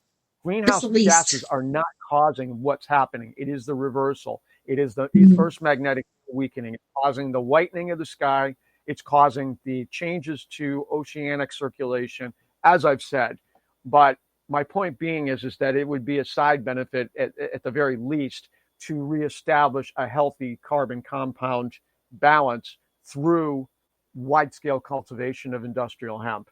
greenhouse gases are not causing what's happening. It is the reversal. It is the Earth's magnetic weakening. It's causing the whitening of the sky. It's causing the changes to oceanic circulation, as I've said. But my point being is that it would be a side benefit, at the very least, to reestablish a healthy carbon compound balance through wide-scale cultivation of industrial hemp.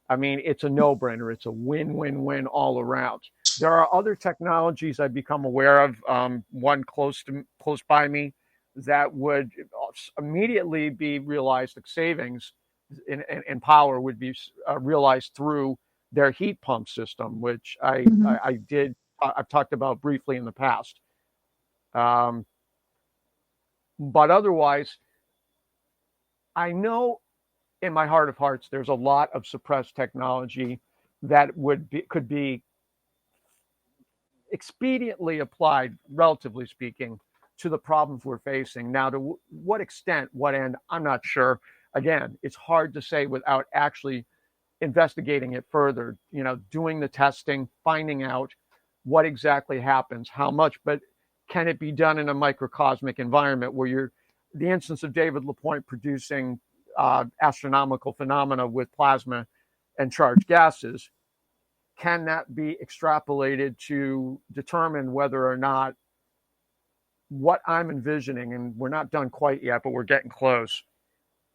I mean, it's a no-brainer. It's a win-win-win all around. There are other technologies I've become aware of, one close by me, that would immediately be realized. The savings in power would be realized through their heat pump system, which I've talked about briefly in the past. But otherwise, I know in my heart of hearts there's a lot of suppressed technology that could be expediently applied, relatively speaking, to the problems we're facing. Now, to what extent, what end, I'm not sure. Again, it's hard to say without actually investigating it further, doing the testing, finding out what exactly happens, how much, but can it be done in a microcosmic environment where the instance of David LaPointe producing astronomical phenomena with plasma and charged gases, can that be extrapolated to determine whether or not what I'm envisioning, and we're not done quite yet, but we're getting close,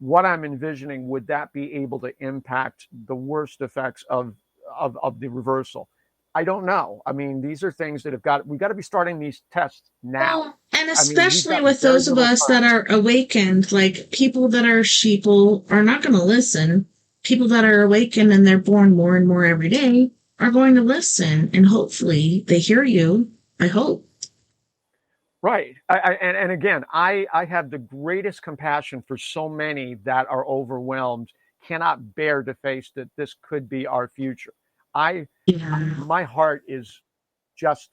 what I'm envisioning, would that be able to impact the worst effects of the reversal? I don't know. I mean, these are things that we've got to be starting these tests now. Well, and especially with those of us that are awakened, like people that are sheeple are not going to listen. People that are awakened and they're born more and more every day are going to listen, and hopefully they hear you. I hope. Right. And again, I have the greatest compassion for so many that are overwhelmed, cannot bear to face that this could be our future. My heart is just,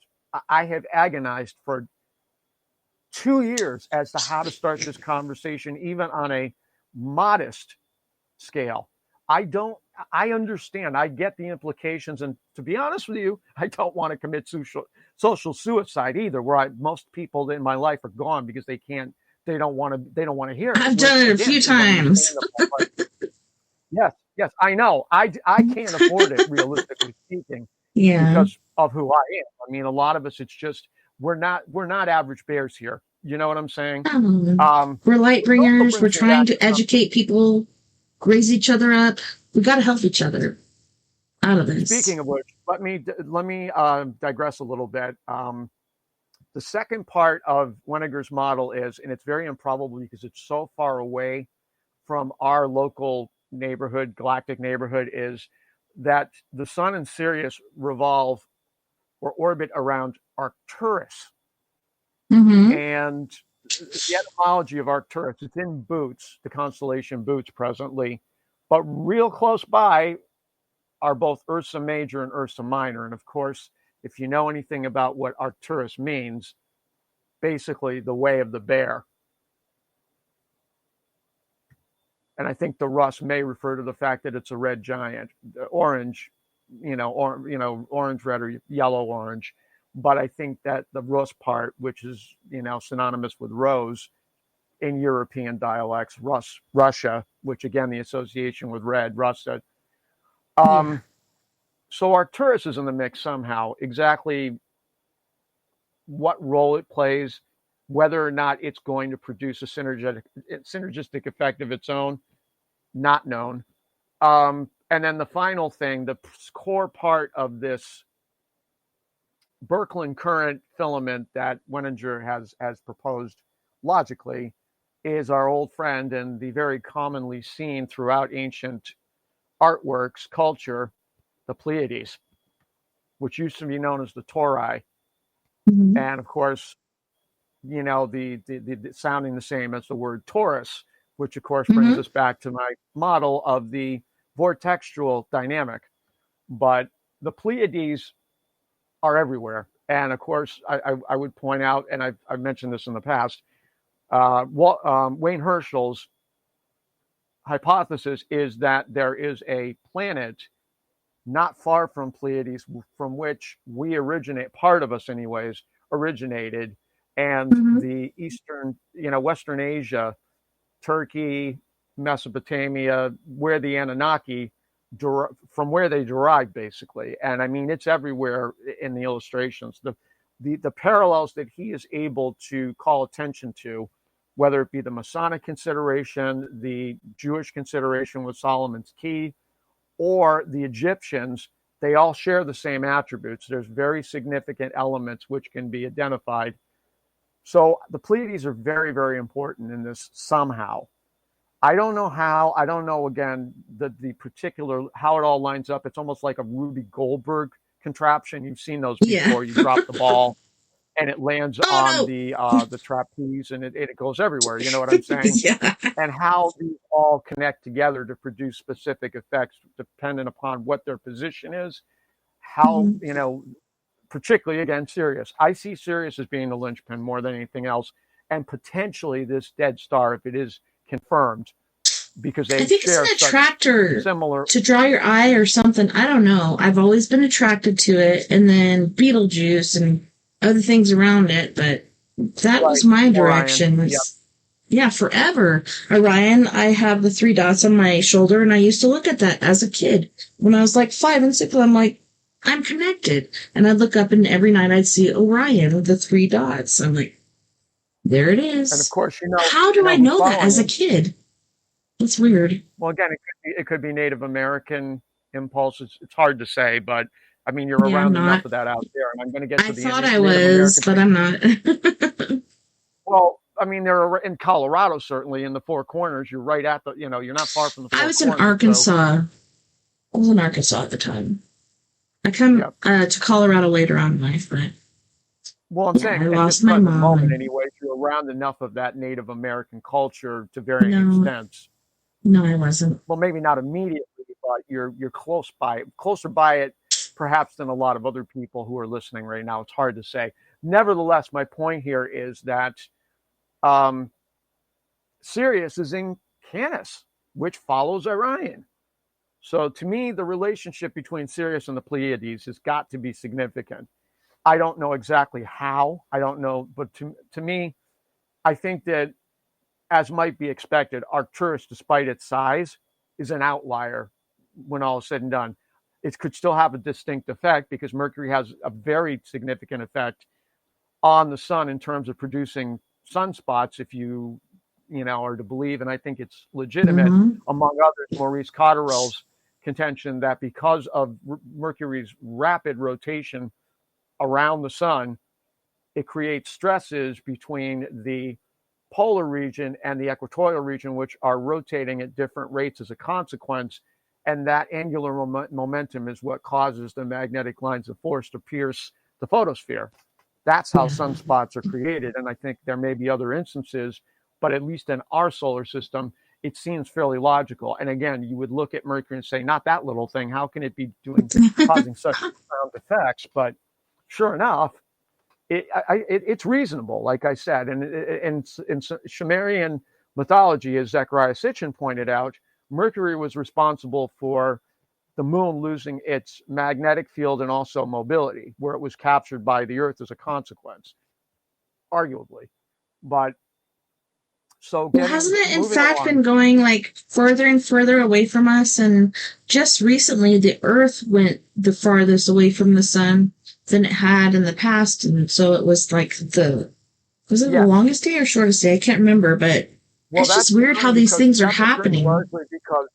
I have agonized for 2 years as to how to start this conversation, even on a modest scale. I understand. I get the implications. And to be honest with you, I don't want to commit social suicide either, where most people in my life are gone because they don't want to hear it. I've done it a few times. Yes, I know. I can't afford it, realistically speaking, because of who I am. I mean, a lot of us, it's just, we're not average bears here. You know what I'm saying? We're light bringers. We're trying to educate people, raise each other up. We got to help each other out of this. Speaking of which, let me digress a little bit. The second part of Weniger's model is, and it's very improbable because it's so far away from our local neighborhood, galactic neighborhood, is that the sun and Sirius revolve or orbit around Arcturus. Mm-hmm. And the etymology of Arcturus, it's in Boots, the constellation Boots presently, but real close by are both Ursa Major and Ursa Minor. And of course, if you know anything about what Arcturus means, basically the way of the bear. And I think the Rus may refer to the fact that it's a red giant, orange, orange, red, or yellow, orange. But I think that the Rus part, which is, synonymous with rose in European dialects, Russia, which again, the association with red, Russia. So Arcturus is in the mix somehow. Exactly what role it plays, whether or not it's going to produce a synergistic effect of its own, not known. And then the final thing, the core part of this Birkeland current filament that Wenninger has proposed logically is our old friend and the very commonly seen throughout ancient artworks, culture, the Pleiades, which used to be known as the Tauri. Mm-hmm. And of course, the sounding the same as the word Taurus, which of course brings us back to my model of the vortextual dynamic. But the Pleiades are everywhere. And of course, I would point out, and I've mentioned this in the past, Wayne Herschel's hypothesis is that there is a planet not far from Pleiades from which we originate, part of us anyways, originated. And the Eastern, Western Asia, Turkey, Mesopotamia, where the Anunnaki, from where they derived, basically. And I mean, it's everywhere in the illustrations. The parallels that he is able to call attention to, whether it be the Masonic consideration, the Jewish consideration with Solomon's Key, or the Egyptians, they all share the same attributes. There's very significant elements which can be identified. So the Pleiades are very, very important in this somehow. I don't know how. I don't know, again, the particular, how it all lines up. It's almost like a Ruby Goldberg contraption. You've seen those before. You drop the ball and it lands on the trapeze and it goes everywhere. You know what I'm saying? And how these all connect together to produce specific effects dependent upon what their position is. How, particularly, again, Sirius. I see Sirius as being the linchpin more than anything else. And potentially this dead star, if it is confirmed, because they I think share it's an attractor similar to draw your eye or something. I don't know. I've always been attracted to it, and then Beetlejuice and other things around it, but that was my direction. Orion. Yeah, forever. Orion, I have the 3 dots on my shoulder, and I used to look at that as a kid. When I was like 5 and 6, I'm like, I'm connected. And I'd look up, and every night I'd see Orion with the 3 dots. I'm like, there it is. And of course, how do I know that as a kid? It's weird. Well, again, it could be Native American impulses. It's hard to say, but I mean, you're around enough of that out there. And I'm going to get to the I thought I was, but I'm not. Well, I mean, they're in Colorado, certainly in the Four Corners. You're right at the, you're not far from the Four Corners. I was in Arkansas. I was in Arkansas at the time. I come to Colorado later on in life, but well, I'm saying I at lost this my present mom. moment, anyways, you're around enough of that Native American culture to varying extents. No, I wasn't. Well, maybe not immediately, but you're closer by it, perhaps than a lot of other people who are listening right now. It's hard to say. Nevertheless, my point here is that Sirius is in Canis, which follows Orion. So to me, the relationship between Sirius and the Pleiades has got to be significant. I don't know exactly how. I don't know. But to me, I think that, as might be expected, Arcturus, despite its size, is an outlier when all is said and done. It could still have a distinct effect because Mercury has a very significant effect on the sun in terms of producing sunspots, if you are to believe, and I think it's legitimate, among others, Maurice Cotterell's contention that because of Mercury's rapid rotation around the sun, it creates stresses between the polar region and the equatorial region, which are rotating at different rates as a consequence. And that angular momentum is what causes the magnetic lines of force to pierce the photosphere. That's how sunspots are created. And I think there may be other instances, but at least in our solar system, it seems fairly logical. And again, you would look at Mercury and say, not that little thing. How can it be causing such profound effects? But sure enough, it's reasonable, like I said. And in Sumerian mythology, as Zechariah Sitchin pointed out, Mercury was responsible for the moon losing its magnetic field and also mobility, where it was captured by the Earth as a consequence, arguably. But so hasn't it in fact been going like further and further away from us? And just recently, the Earth went the farthest away from the sun than it had in the past, and so it was like the longest day or shortest day? I can't remember, but it's just weird how these things are happening. Because,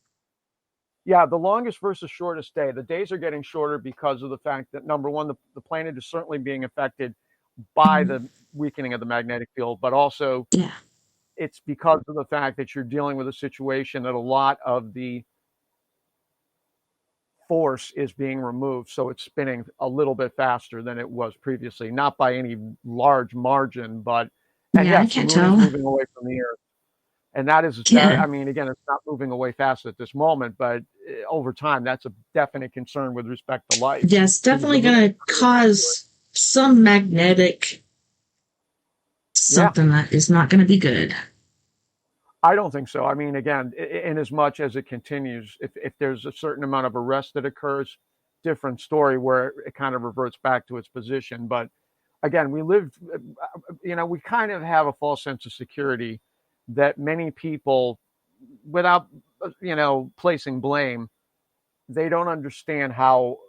the longest versus shortest day. The days are getting shorter because of the fact that, number one, the planet is certainly being affected by the weakening of the magnetic field, but also it's because of the fact that you're dealing with a situation that a lot of the force is being removed. So it's spinning a little bit faster than it was previously, not by any large margin, but I can't tell. Moving away from the Earth. And that is, I mean, again, it's not moving away fast at this moment, but over time, that's a definite concern with respect to life. Yes, definitely going to cause some magnetic something that is not going to be good. I don't think so. I mean, again, in as much as it continues, if there's a certain amount of arrest that occurs, different story where it kind of reverts back to its position. But again, we kind of have a false sense of security that many people, without, placing blame, they don't understand how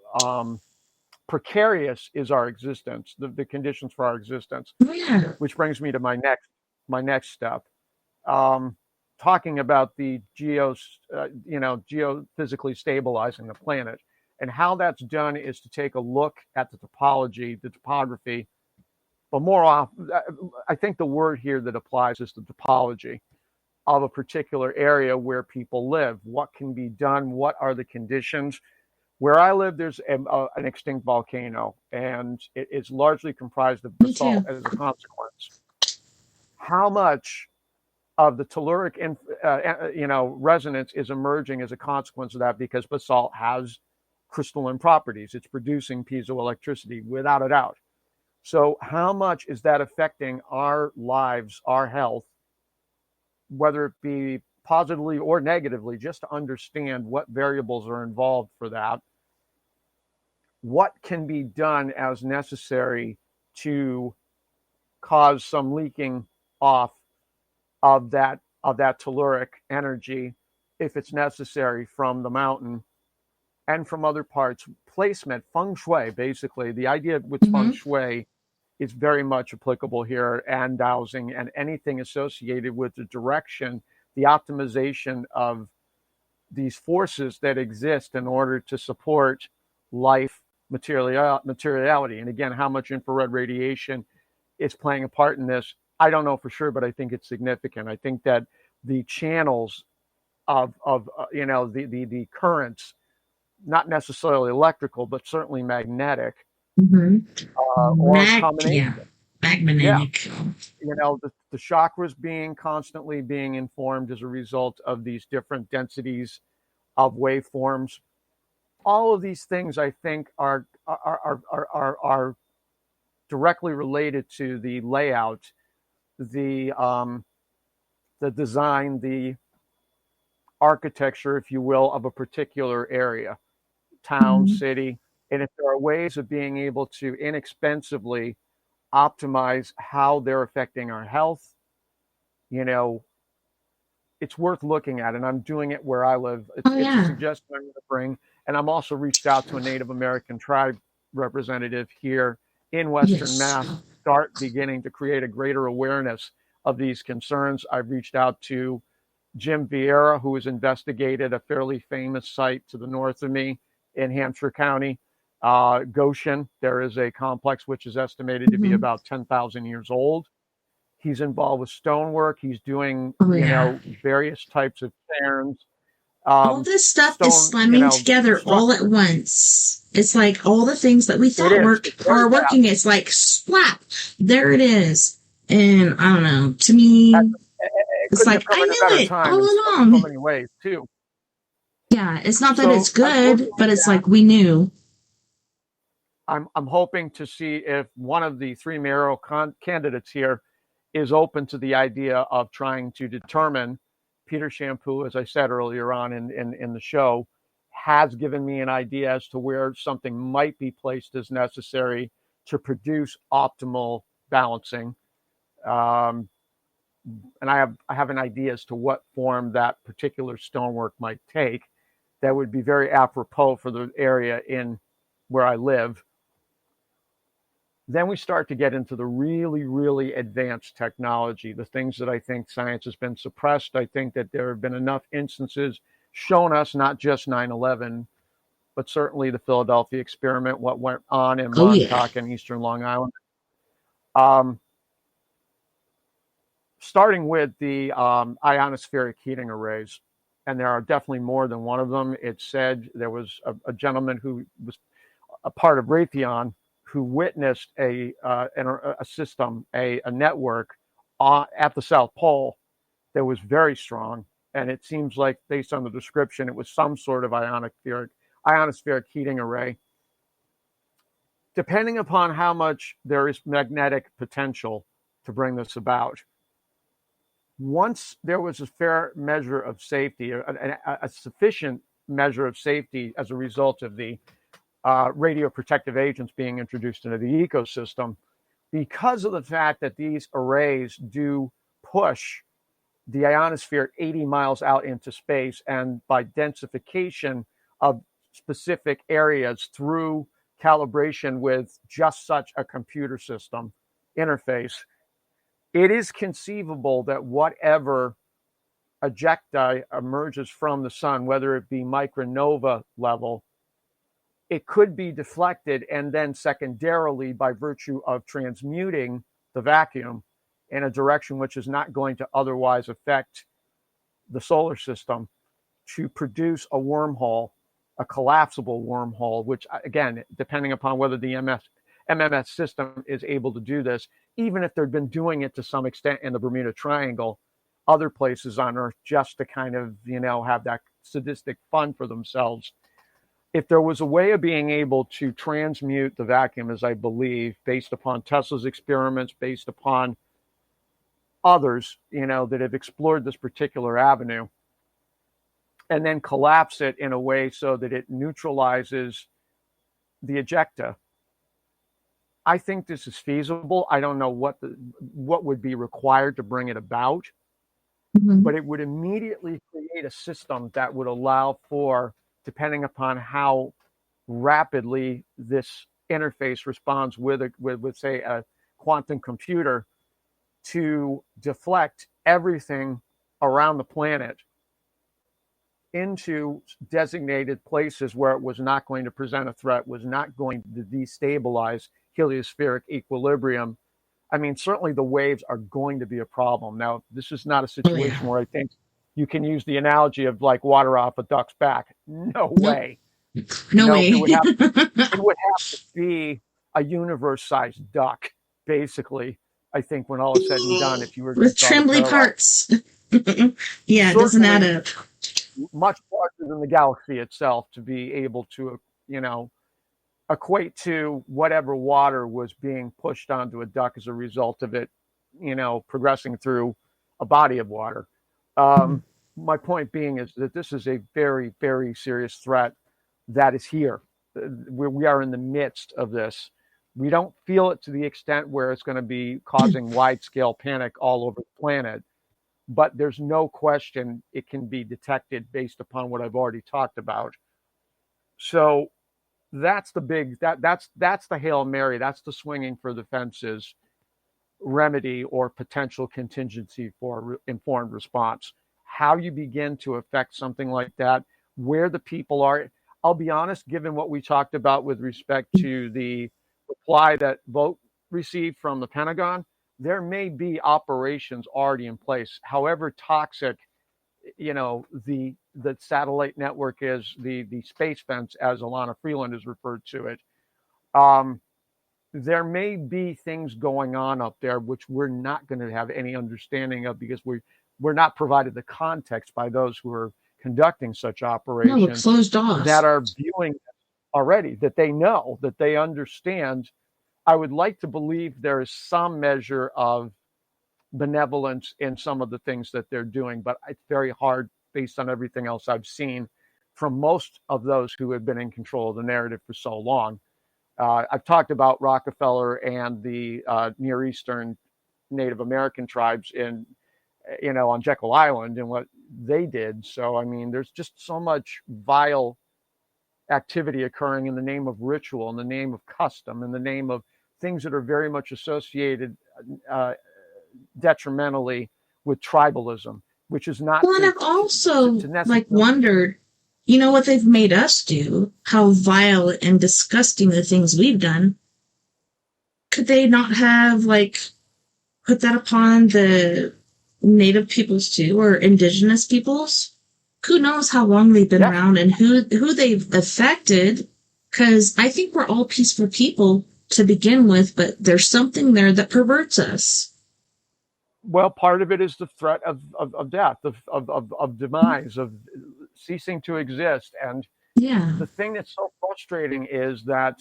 precarious is our existence, the conditions for our existence. Which brings me to my next step. Talking about the geophysically stabilizing the planet, and how that's done is to take a look at the topology, the topography, but more often, I think the word here that applies is the topology of a particular area where people live. What can be done? What are the conditions? Where I live, there's an extinct volcano, and it is largely comprised of basalt as a consequence. How much of the telluric, resonance is emerging as a consequence of that? Because basalt has crystalline properties. It's producing piezoelectricity without a doubt. So how much is that affecting our lives, our health, whether it be positively or negatively, just to understand what variables are involved for that? What can be done as necessary to cause some leaking off of that telluric energy, if it's necessary, from the mountain and from other parts? Placement, feng shui, basically. The idea with feng shui is very much applicable here, and dowsing and anything associated with the direction, the optimization of these forces that exist in order to support life, materiality. And again, how much infrared radiation is playing a part in this, I don't know for sure, but I think it's significant. I think that the channels of the currents, not necessarily electrical, but certainly magnetic, or combination. Magnetic. The chakras constantly being informed as a result of these different densities of waveforms. All of these things, I think, are directly related to the layout, the design, the architecture, if you will, of a particular area, town, city. And if there are ways of being able to inexpensively optimize how they're affecting our health, it's worth looking at. And I'm doing it where I live. It's a suggestion I'm going to bring. And I'm also reached out to a Native American tribe representative here in Western Mass, start beginning to create a greater awareness of these concerns. I've reached out to Jim Vieira, who has investigated a fairly famous site to the north of me in Hampshire County, Goshen. There is a complex which is estimated to be about 10,000 years old. He's involved with stonework. He's doing, Oh yeah. various types of cairns. All this stuff is slamming together all at once. It's like all the things that we thought are working. It's like slap, there it is. And I don't know. To me, it's like I knew it all along. In so many ways too. Yeah, it's not that it's good, but it's like we knew. I'm hoping to see if one of the three mayoral candidates here is open to the idea of trying to determine. Peter Shampoo, as I said earlier on in the show, has given me an idea as to where something might be placed as necessary to produce optimal balancing. And I have an idea as to what form that particular stonework might take that would be very apropos for the area in where I live. Then we start to get into the really, really advanced technology, the things that I think science has been suppressed. I think that there have been enough instances shown us, not just 9/11, but certainly the Philadelphia experiment, what went on in Montauk and Eastern Long Island. Starting with the ionospheric heating arrays, and there are definitely more than one of them. It said there was a gentleman who was a part of Raytheon who witnessed a system, a network at the South Pole that was very strong. And it seems like, based on the description, it was some sort of ionospheric heating array. Depending upon how much there is magnetic potential to bring this about, once there was a fair measure of safety, a sufficient measure of safety as a result of the radioprotective agents being introduced into the ecosystem, because of the fact that these arrays do push the ionosphere 80 miles out into space, and by densification of specific areas through calibration with just such a computer system interface, it is conceivable that whatever ejecta emerges from the sun, whether it be micronova level, it could be deflected and then secondarily, by virtue of transmuting the vacuum in a direction which is not going to otherwise affect the solar system, to produce a wormhole, a collapsible wormhole, which, again, depending upon whether the MMS system is able to do this, even if they've been doing it to some extent in the Bermuda Triangle, other places on Earth, just to kind of, have that sadistic fun for themselves. If there was a way of being able to transmute the vacuum, as I believe, based upon Tesla's experiments, based upon others, that have explored this particular avenue, and then collapse it in a way so that it neutralizes the ejecta, I think this is feasible. I don't know what would be required to bring it about, but it would immediately create a system that would allow for, depending upon how rapidly this interface responds with say, a quantum computer, to deflect everything around the planet into designated places where it was not going to present a threat, was not going to destabilize heliospheric equilibrium. I mean, certainly the waves are going to be a problem. Now, this is not a situation where I think you can use the analogy of like water off a duck's back. No way. No way. It would have to be a universe-sized duck, basically. I think when all is said and done, if you were with trembly parts. Yeah, it doesn't add up. Much larger than the galaxy itself to be able to, equate to whatever water was being pushed onto a duck as a result of it, progressing through a body of water. My point being is that this is a very, very serious threat that is here. We are in the midst of this. We don't feel it to the extent where it's going to be causing wide-scale panic all over the planet, but there's no question it can be detected based upon what I've already talked about. So that's the big, that's the Hail Mary, that's the swinging for the fences remedy or potential contingency for informed response. How you begin to affect something like that, where the people are. I'll be honest, given what we talked about with respect to the reply that Vogt received from the Pentagon, there may be operations already in place. However toxic, the satellite network is, the space fence, as Alana Freeland has referred to it. There may be things going on up there which we're not going to have any understanding of, because we're not provided the context by those who are conducting such operations. No, we're closed off. That are viewing already, that they know, that they understand. I would like to believe there is some measure of benevolence in some of the things that they're doing, but it's very hard based on everything else I've seen from most of those who have been in control of the narrative for so long. I've talked about Rockefeller and the Near Eastern Native American tribes on Jekyll Island and what they did. So, I mean, there's just so much vile activity occurring in the name of ritual, in the name of custom, in the name of things that are very much associated detrimentally with tribalism, which is not. Well, and I've also wondered, what they've made us do, how vile and disgusting the things we've done. Could they not have put that upon the native peoples too, or indigenous peoples? Who knows how long they've been around and who they've affected? Because I think we're all peaceful people to begin with, but there's something there that perverts us. Well, part of it is the threat of death, of demise, of ceasing to exist. And the thing that's so frustrating is that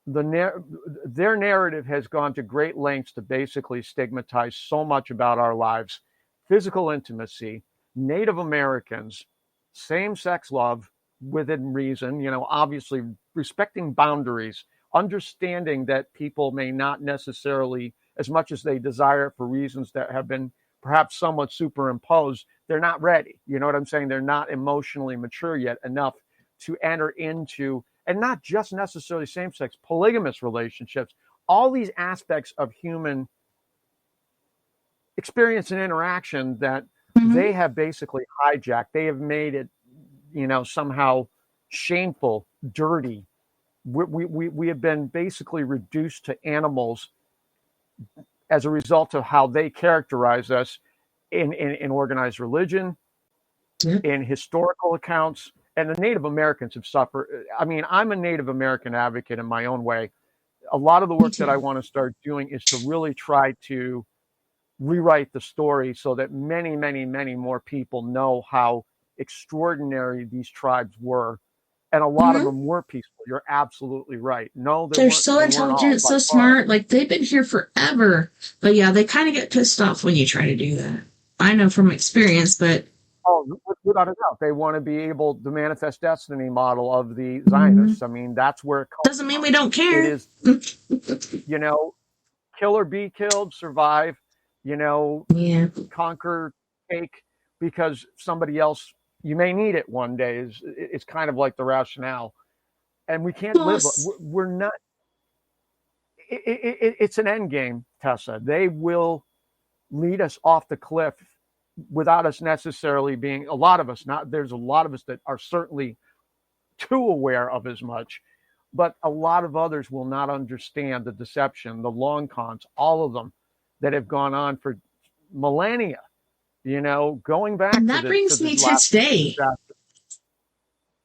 their narrative has gone to great lengths to basically stigmatize so much about our lives: physical intimacy, Native Americans, same-sex love within reason, obviously respecting boundaries, understanding that people may not necessarily, as much as they desire for reasons that have been perhaps somewhat superimposed, they're not ready. You know what I'm saying? They're not emotionally mature yet enough to enter into, and not just necessarily same-sex, polygamous relationships, all these aspects of human experience and interaction that they have basically hijacked. They have made it, somehow shameful, dirty. We have been basically reduced to animals as a result of how they characterize us in organized religion, in historical accounts. And the Native Americans have suffered. I mean, I'm a Native American advocate in my own way. A lot of the work that I want to start doing is to really try to rewrite the story so that many, many, many more people know how extraordinary these tribes were. And a lot of them were peaceful. You're absolutely right. No, they're so intelligent, so smart. They've been here forever. But yeah, they kind of get pissed off when you try to do that. I know from experience, but... Oh, without a doubt. They want to be able to manifest destiny model of the Zionists. I mean, that's where it comes Doesn't mean we don't care. It is, kill or be killed, survive, conquer, take, because somebody else, you may need it one day. It's kind of like the rationale. And we can't live. We're not. It's an end game, Tessa. They will lead us off the cliff without us necessarily being, there's a lot of us that are certainly too aware of as much, but a lot of others will not understand the deception, the long cons, all of them that have gone on for millennia, going back. And that brings me to today.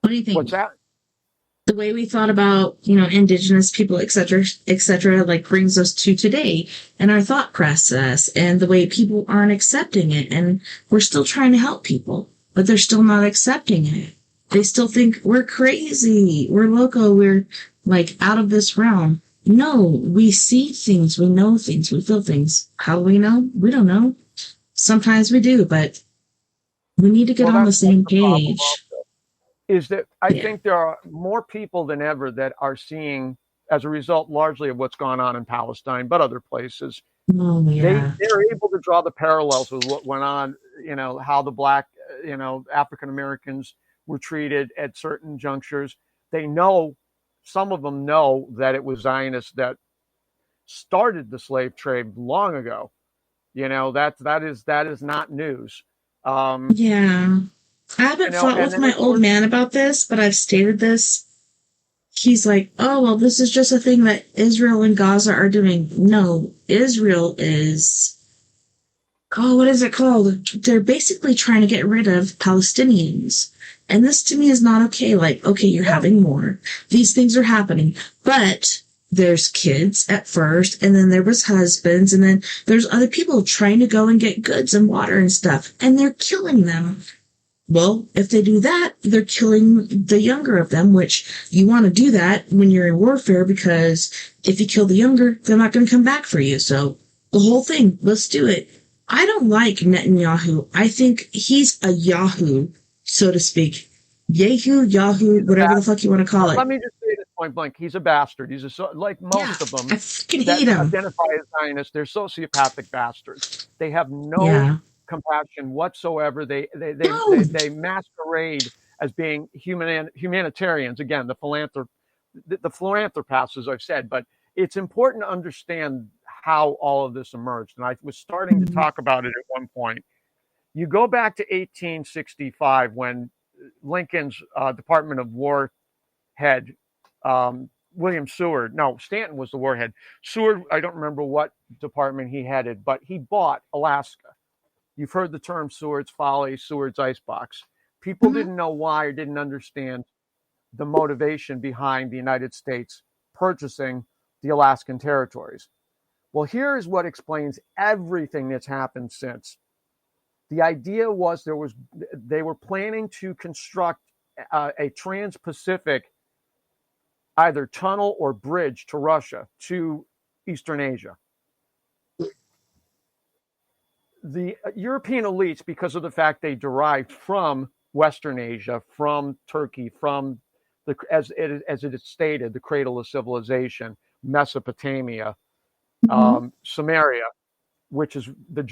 What do you think? What's that? The way we thought about, indigenous people, et cetera, brings us to today and our thought process and the way people aren't accepting it. And we're still trying to help people, but they're still not accepting it. They still think we're crazy. We're loco. We're out of this realm. No, we see things. We know things. We feel things. How do we know? We don't know. Sometimes we do, but we need to get on the same page. Is that I think there are more people than ever that are seeing, as a result largely of what's gone on in Palestine, but other places. Oh, yeah. They're able to draw the parallels with what went on, how the black, African Americans were treated at certain junctures. They know, some of them know that it was Zionists that started the slave trade long ago. That is not news. Yeah. I haven't fought with my old man about this, but I've stated this. he's like, oh, well, this is just a thing that Israel and Gaza are doing. No, Israel is, oh, what is it called? They're basically trying to get rid of Palestinians. And this to me is not okay. Like, okay, you're having war. These things are happening. But there's kids at first, and then there was husbands, and then there's other people trying to go and get goods and water and stuff, and they're killing them. Well, if they do that, they're killing the younger of them, which you want to do that when you're in warfare, because if you kill the younger, they're not going to come back for you. So the whole thing, let's do it. I don't like Netanyahu. I think he's a Yahoo, so to speak. Yahoo, whatever the fuck you want to call it. Let me just say this point blank. He's a bastard. He's like most of them I fucking that hate him. identify as Zionists. They're sociopathic bastards. They have no compassion whatsoever. They masquerade as being humanitarians. Again, the philanthropists, as I've said. But it's important to understand how all of this emerged. And I was starting to talk about it at one point. You go back to 1865 when Lincoln's Department of War head, William Seward, no, Stanton was the warhead. Seward, I don't remember what department he headed, but he bought Alaska. You've heard the term Seward's Folly, Seward's Icebox. People didn't know why or didn't understand the motivation behind the United States purchasing the Alaskan territories. Well, here's what explains everything that's happened since. The idea was they were planning to construct a trans-Pacific either tunnel or bridge to Russia, to Eastern Asia. The European elites, because of the fact they derived from Western Asia, from Turkey, from as it is stated, the cradle of civilization, Mesopotamia, Samaria, which is the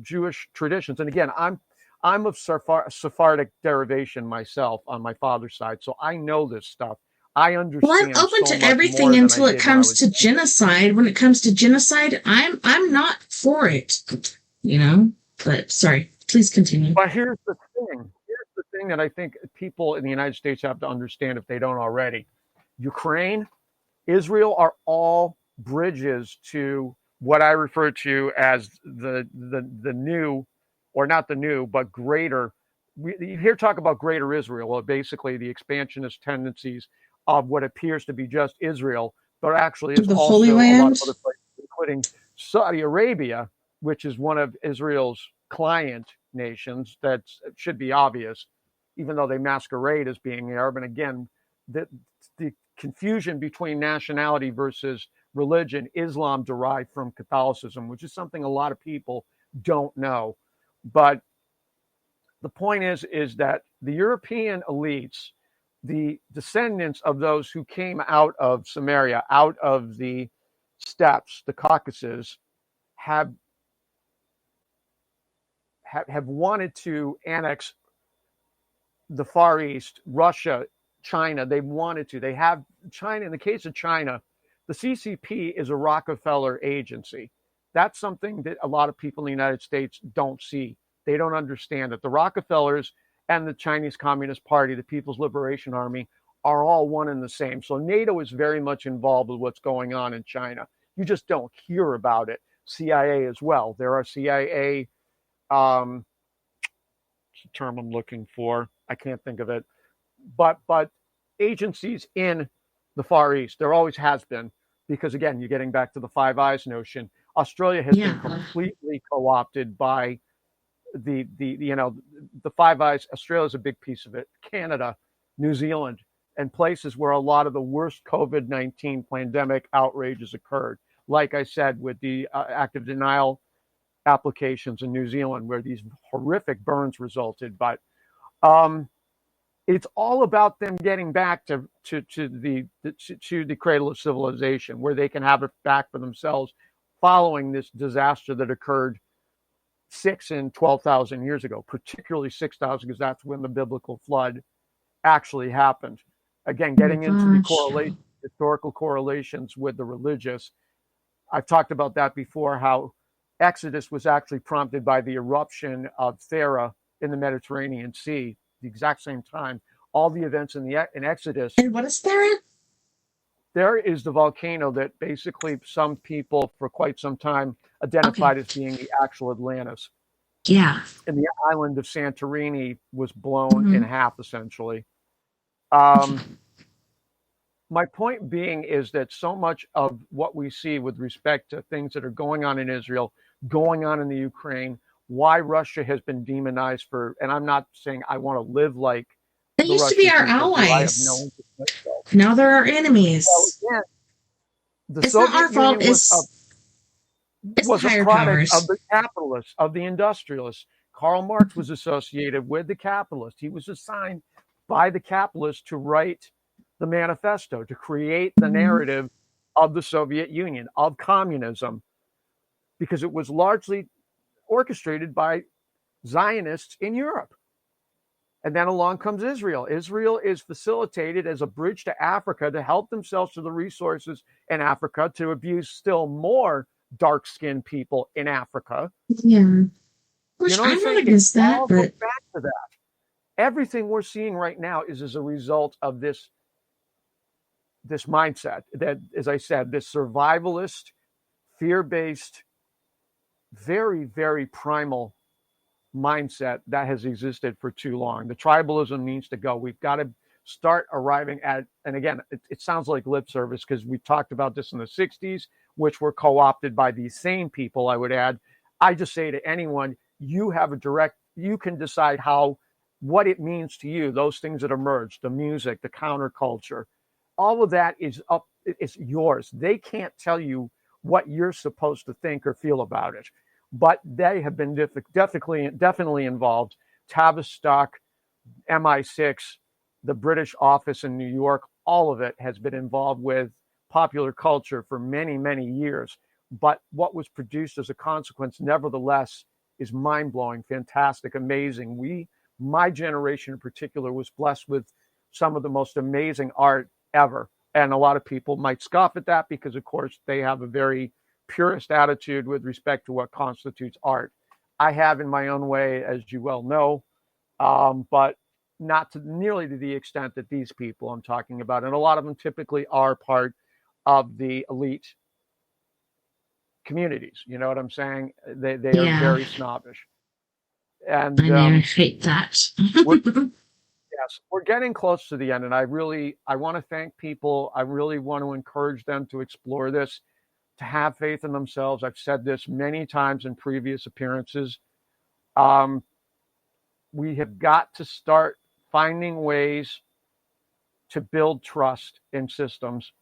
Jewish traditions. And again, I'm of Sephardic derivation myself on my father's side, so I know this stuff. I understand. Well, I'm open to everything until it comes to genocide. When it comes to genocide, I'm not for it, you know. But sorry, please continue. But here's the thing. Here's the thing that I think people in the United States have to understand if they don't already. Ukraine, Israel are all bridges to what I refer to as the new, or not the new, but greater. You hear talk about greater Israel, or basically the expansionist tendencies of what appears to be just Israel, but actually is the also Holy Land, a lot of other places, including Saudi Arabia, which is one of Israel's client nations. That should be obvious, even though they masquerade as being Arab. And again, the confusion between nationality versus religion, Islam derived from Catholicism, which is something a lot of people don't know. But the point is that the European elites, the descendants of those who came out of Samaria, out of the steppes, the Caucasus, have wanted to annex the Far East, Russia, China. They wanted to. They have China. In the case of China, the CCP is a Rockefeller agency. That's something that a lot of people in the United States don't see. They don't understand that the Rockefellers and the Chinese Communist Party, the People's Liberation Army, are all one and the same. So NATO is very much involved with what's going on in China. You just don't hear about it. CIA as well. There are CIA, what's the term I'm looking for? I can't think of it. But agencies in the Far East. There always has been, because again, you're getting back to the Five Eyes notion. Australia has been completely co-opted by the Five Eyes. Australia is a big piece of it. Canada, New Zealand, and places where a lot of the worst COVID-19 pandemic outrages occurred. Like I said, with the active denial applications in New Zealand, where these horrific burns resulted. But it's all about them getting back to the cradle of civilization, where they can have it back for themselves following this disaster that occurred 6,000 and 12,000 years ago, particularly 6,000, because that's when the biblical flood actually happened. Again, getting into the historical correlations with the religious. I've talked about that before, how Exodus was actually prompted by the eruption of Thera in the Mediterranean Sea, the exact same time. All the events in Exodus. And what is Thera? there is the volcano that basically some people for quite some time identified as being the actual Atlantis. Yeah. And the island of Santorini was blown in half, essentially. My point being is that so much of what we see with respect to things that are going on in Israel, going on in the Ukraine, why Russia has been demonized for, and I'm not saying I want to live like They used to be our allies. Now they're our enemies. Well, the it's Soviet not our fault. Union It's was the a higher product powers. of the capitalists, of the industrialists. Karl Marx was associated with the capitalists. He was assigned by the capitalists to write the manifesto, to create the narrative of the Soviet Union, of communism, because it was largely orchestrated by Zionists in Europe. And then along comes Israel. Israel is facilitated as a bridge to Africa to help themselves to the resources in Africa, to abuse still more dark-skinned people in Africa. Yeah. Which I'm not against that, all but goes back to that. Everything we're seeing right now is as a result of this mindset that, as I said, this survivalist, fear-based, very, very primal mindset that has existed for too long. The tribalism needs to go. We've got to start arriving at, and again, it sounds like lip service because we talked about this in the 60s, which were co-opted by these same people, I would add. I just say to anyone, you can decide what it means to you, those things that emerged, the music, the counterculture, all of that is yours. They can't tell you what you're supposed to think or feel about it, but they have been definitely involved. Tavistock, MI6, the British office in New York, all of it has been involved with popular culture for many, many years. But what was produced as a consequence, nevertheless, is mind-blowing, fantastic, amazing. My generation in particular, was blessed with some of the most amazing art ever. And a lot of people might scoff at that because, of course, they have a very purist attitude with respect to what constitutes art. I have in my own way, as you well know, but not to nearly to the extent that these people I'm talking about. And a lot of them typically are part of the elite communities. You know what I'm saying? They are very snobbish. And I hate that. Yes, we're getting close to the end, and I want to thank people. I really want to encourage them to explore this, to have faith in themselves. I've said this many times in previous appearances. We have got to start finding ways to build trust in systems.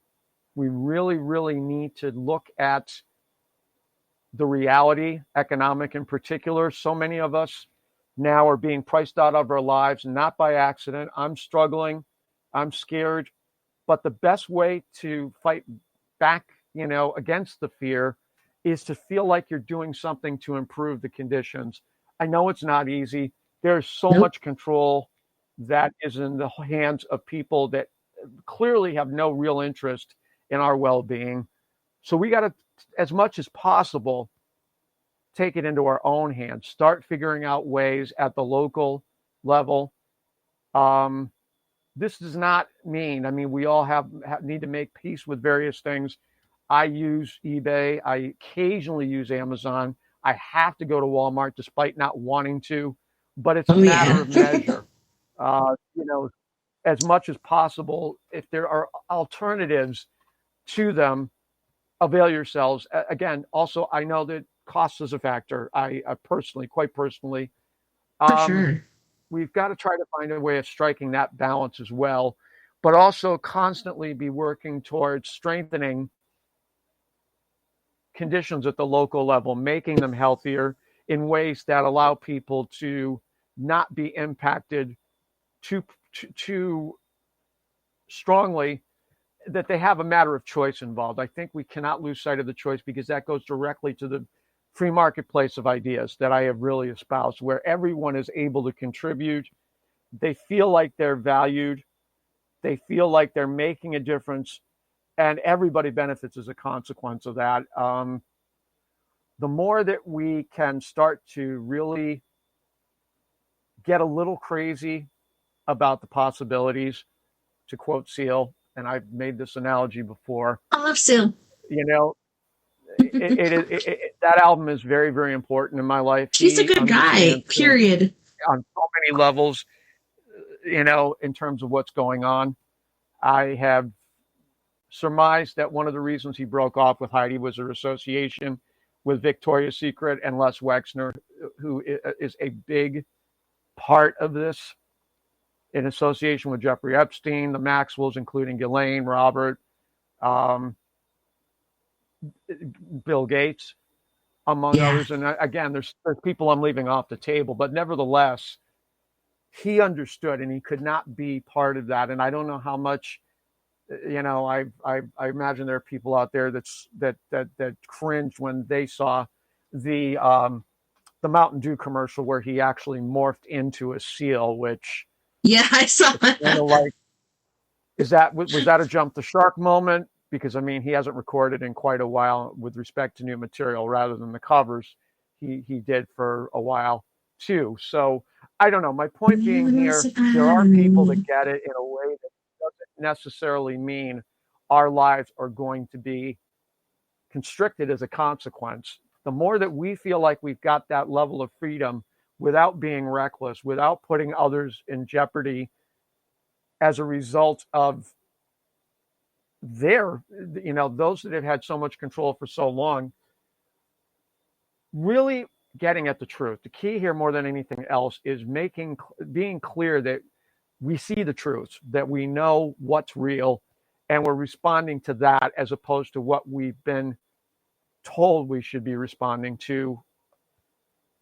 We really, really need to look at the reality, economic in particular. So many of us now are being priced out of our lives, not by accident. I'm struggling. I'm scared. But the best way to fight back, against the fear is to feel like you're doing something to improve the conditions. I know it's not easy. There's so much control that is in the hands of people that clearly have no real interest in our well-being. So we got to, as much as possible, take it into our own hands, start figuring out ways at the local level. This does not mean, we all need to make peace with various things. I use eBay. I occasionally use Amazon. I have to go to Walmart despite not wanting to, but it's a matter of measure. As much as possible, if there are alternatives to them, avail yourselves. Again, also, I know that cost is a factor. I quite personally, for sure, we've got to try to find a way of striking that balance as well, but also constantly be working towards strengthening conditions at the local level, making them healthier in ways that allow people to not be impacted too strongly, that they have a matter of choice involved. I think we cannot lose sight of the choice, because that goes directly to the free marketplace of ideas that I have really espoused, where everyone is able to contribute. They feel like they're valued. They feel like they're making a difference, and everybody benefits as a consequence of that. The more that we can start to really get a little crazy about the possibilities, to quote Seal, and I've made this analogy before. I love Sue. You know, that album is very, very important in my life. He's a good guy, period. On so many levels, you know, in terms of what's going on. I have surmised that one of the reasons he broke off with Heidi was her association with Victoria's Secret and Les Wexner, who is a big part of this, in association with Jeffrey Epstein, the Maxwells, including Ghislaine, Robert, Bill Gates, among others. And again, there's people I'm leaving off the table, but nevertheless, he understood and he could not be part of that. And I don't know how much, you know, I imagine there are people out there that cringed when they saw the Mountain Dew commercial where he actually morphed into a seal, which I saw that. Kind of like, was that a jump the shark moment? Because I mean, he hasn't recorded in quite a while with respect to new material, rather than the covers he did for a while too. So I don't know. My point being here, there are people that get it in a way that doesn't necessarily mean our lives are going to be constricted as a consequence. The more that we feel like we've got that level of freedom without being reckless, without putting others in jeopardy as a result of those that have had so much control for so long, really getting at the truth. The key here, more than anything else, is being clear that we see the truth, that we know what's real, and we're responding to that as opposed to what we've been told we should be responding to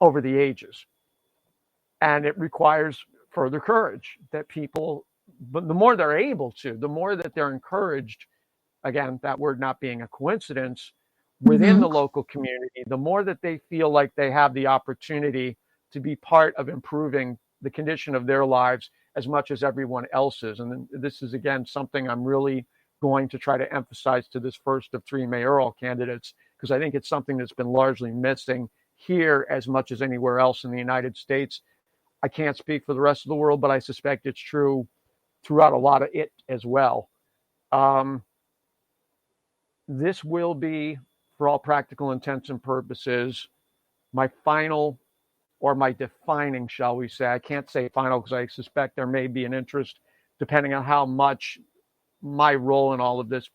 over the ages. And it requires further courage that people, but the more they're able to, the more that they're encouraged, again, that word not being a coincidence, within the local community, the more that they feel like they have the opportunity to be part of improving the condition of their lives as much as everyone else's. And this is, again, something I'm really going to try to emphasize to this first of 3 mayoral candidates, because I think it's something that's been largely missing here as much as anywhere else in the United States. I can't speak for the rest of the world, but I suspect it's true throughout a lot of it as well. This will be, for all practical intents and purposes, my final, or my defining, shall we say. I can't say final because I suspect there may be an interest, depending on how much my role in all of this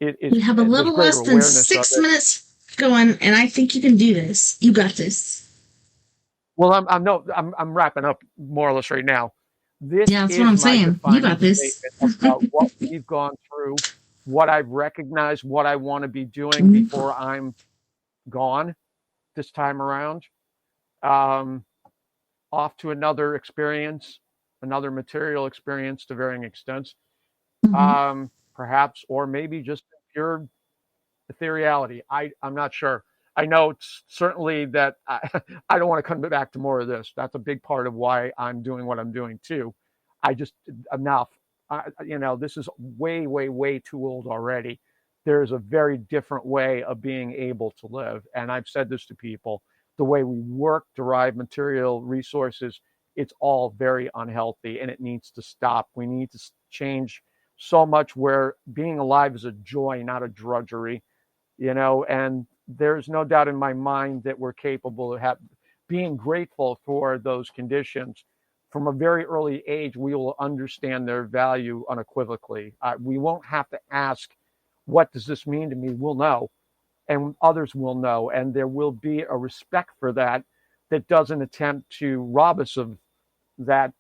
is. We have a little less than 6 minutes going, and I think you can do this. You got this. Well, I'm wrapping up more or less right now. That's what I'm saying. You got this. About what we've gone through, what I've recognized, what I want to be doing before I'm gone this time around. Off to another experience, another material experience to varying extents. Perhaps, or maybe just pure ethereality. I'm not sure. I know it's certainly that I don't want to come back to more of this. That's a big part of why I'm doing what I'm doing too. I just, enough. This is way, way, way too old already. There's a very different way of being able to live. And I've said this to people, the way we work, derive material resources, it's all very unhealthy and it needs to stop. We need to change so much where being alive is a joy, not a drudgery, and there's no doubt in my mind that we're capable of being grateful for those conditions. From a very early age, we will understand their value unequivocally. We won't have to ask, what does this mean to me? We'll know, and others will know, and there will be a respect for that doesn't attempt to rob us of that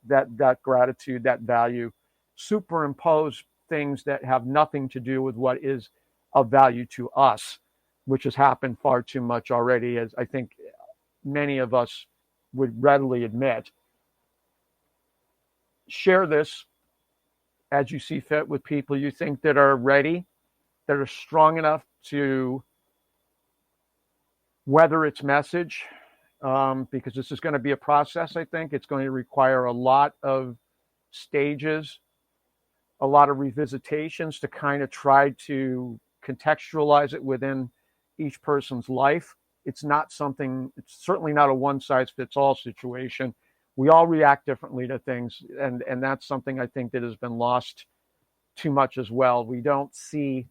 gratitude, that value, superimpose things that have nothing to do with what is of value to us, which has happened far too much already, as I think many of us would readily admit. Share this as you see fit with people you think that are ready, that are strong enough to weather its message, because this is going to be a process. I think it's going to require a lot of stages, a lot of revisitations to kind of try to contextualize it within each person's life. It's certainly not a one-size-fits-all situation. We all react differently to things, and that's something I think that has been lost too much as well. We don't see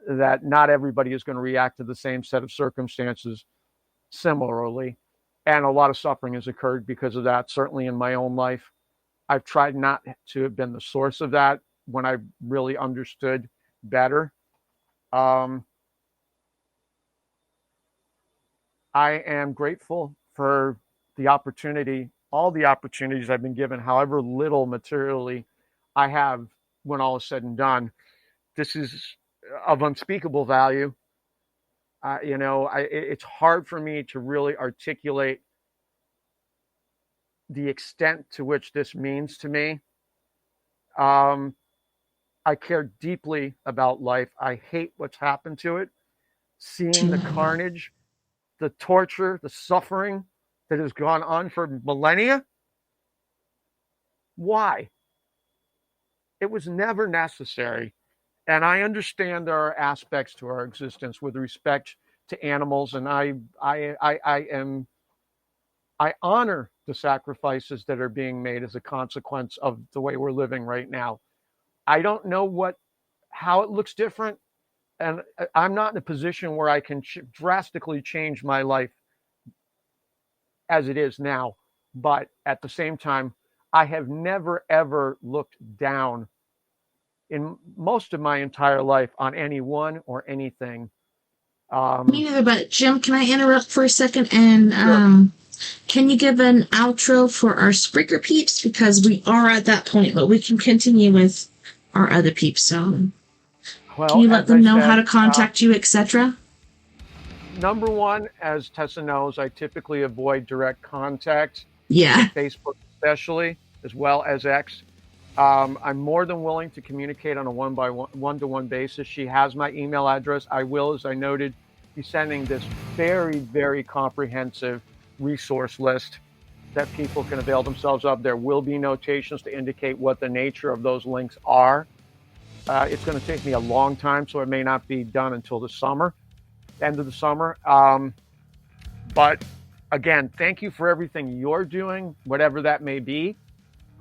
that not everybody is going to react to the same set of circumstances similarly. And a lot of suffering has occurred because of that, certainly in my own life. I've tried not to have been the source of that when I really understood better. I am grateful for the opportunity, all the opportunities I've been given, however little materially I have when all is said and done. This is of unspeakable value. It's hard for me to really articulate the extent to which this means to me. I care deeply about life. I hate what's happened to it. Seeing the carnage, the torture, the suffering that has gone on for millennia. Why? It was never necessary. And I understand there are aspects to our existence with respect to animals, and I honor the sacrifices that are being made as a consequence of the way we're living right now. I don't know how it looks different, and I'm not in a position where I can drastically change my life as it is now. But at the same time, I have never, ever looked down in most of my entire life on anyone or anything. Me neither, but Jim, can I interrupt for a second? And Sure. Can you give an outro for our Spreaker peeps? Because we are at that point, but we can continue with our other peeps. So can you let them know how to contact you, etc.? Number one, as Tessa knows, I typically avoid direct contact. Yeah. Facebook especially, as well as X. I'm more than willing to communicate on a one-to-one basis. She has my email address. I will, as I noted, be sending this very, very comprehensive resource list that people can avail themselves of. There will be notations to indicate what the nature of those links are. It's going to take me a long time, so it may not be done until the summer, end of the summer. But again, thank you for everything you're doing, whatever that may be,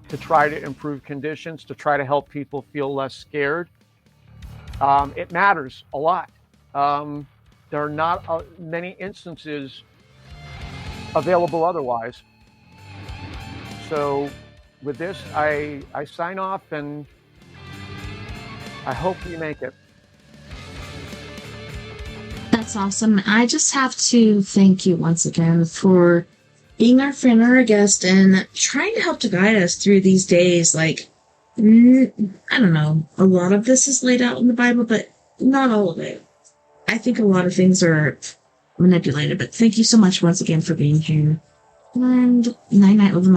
to try to improve conditions, to try to help people feel less scared. It matters a lot. There are not many instances available otherwise. So with this, I sign off, and I hope you make it. That's awesome. I just have to thank you once again for being our friend or our guest and trying to help to guide us through these days. Like, I don't know, a lot of this is laid out in the Bible, but not all of it. I think a lot of things are manipulated, but thank you so much once again for being here. And night-night over my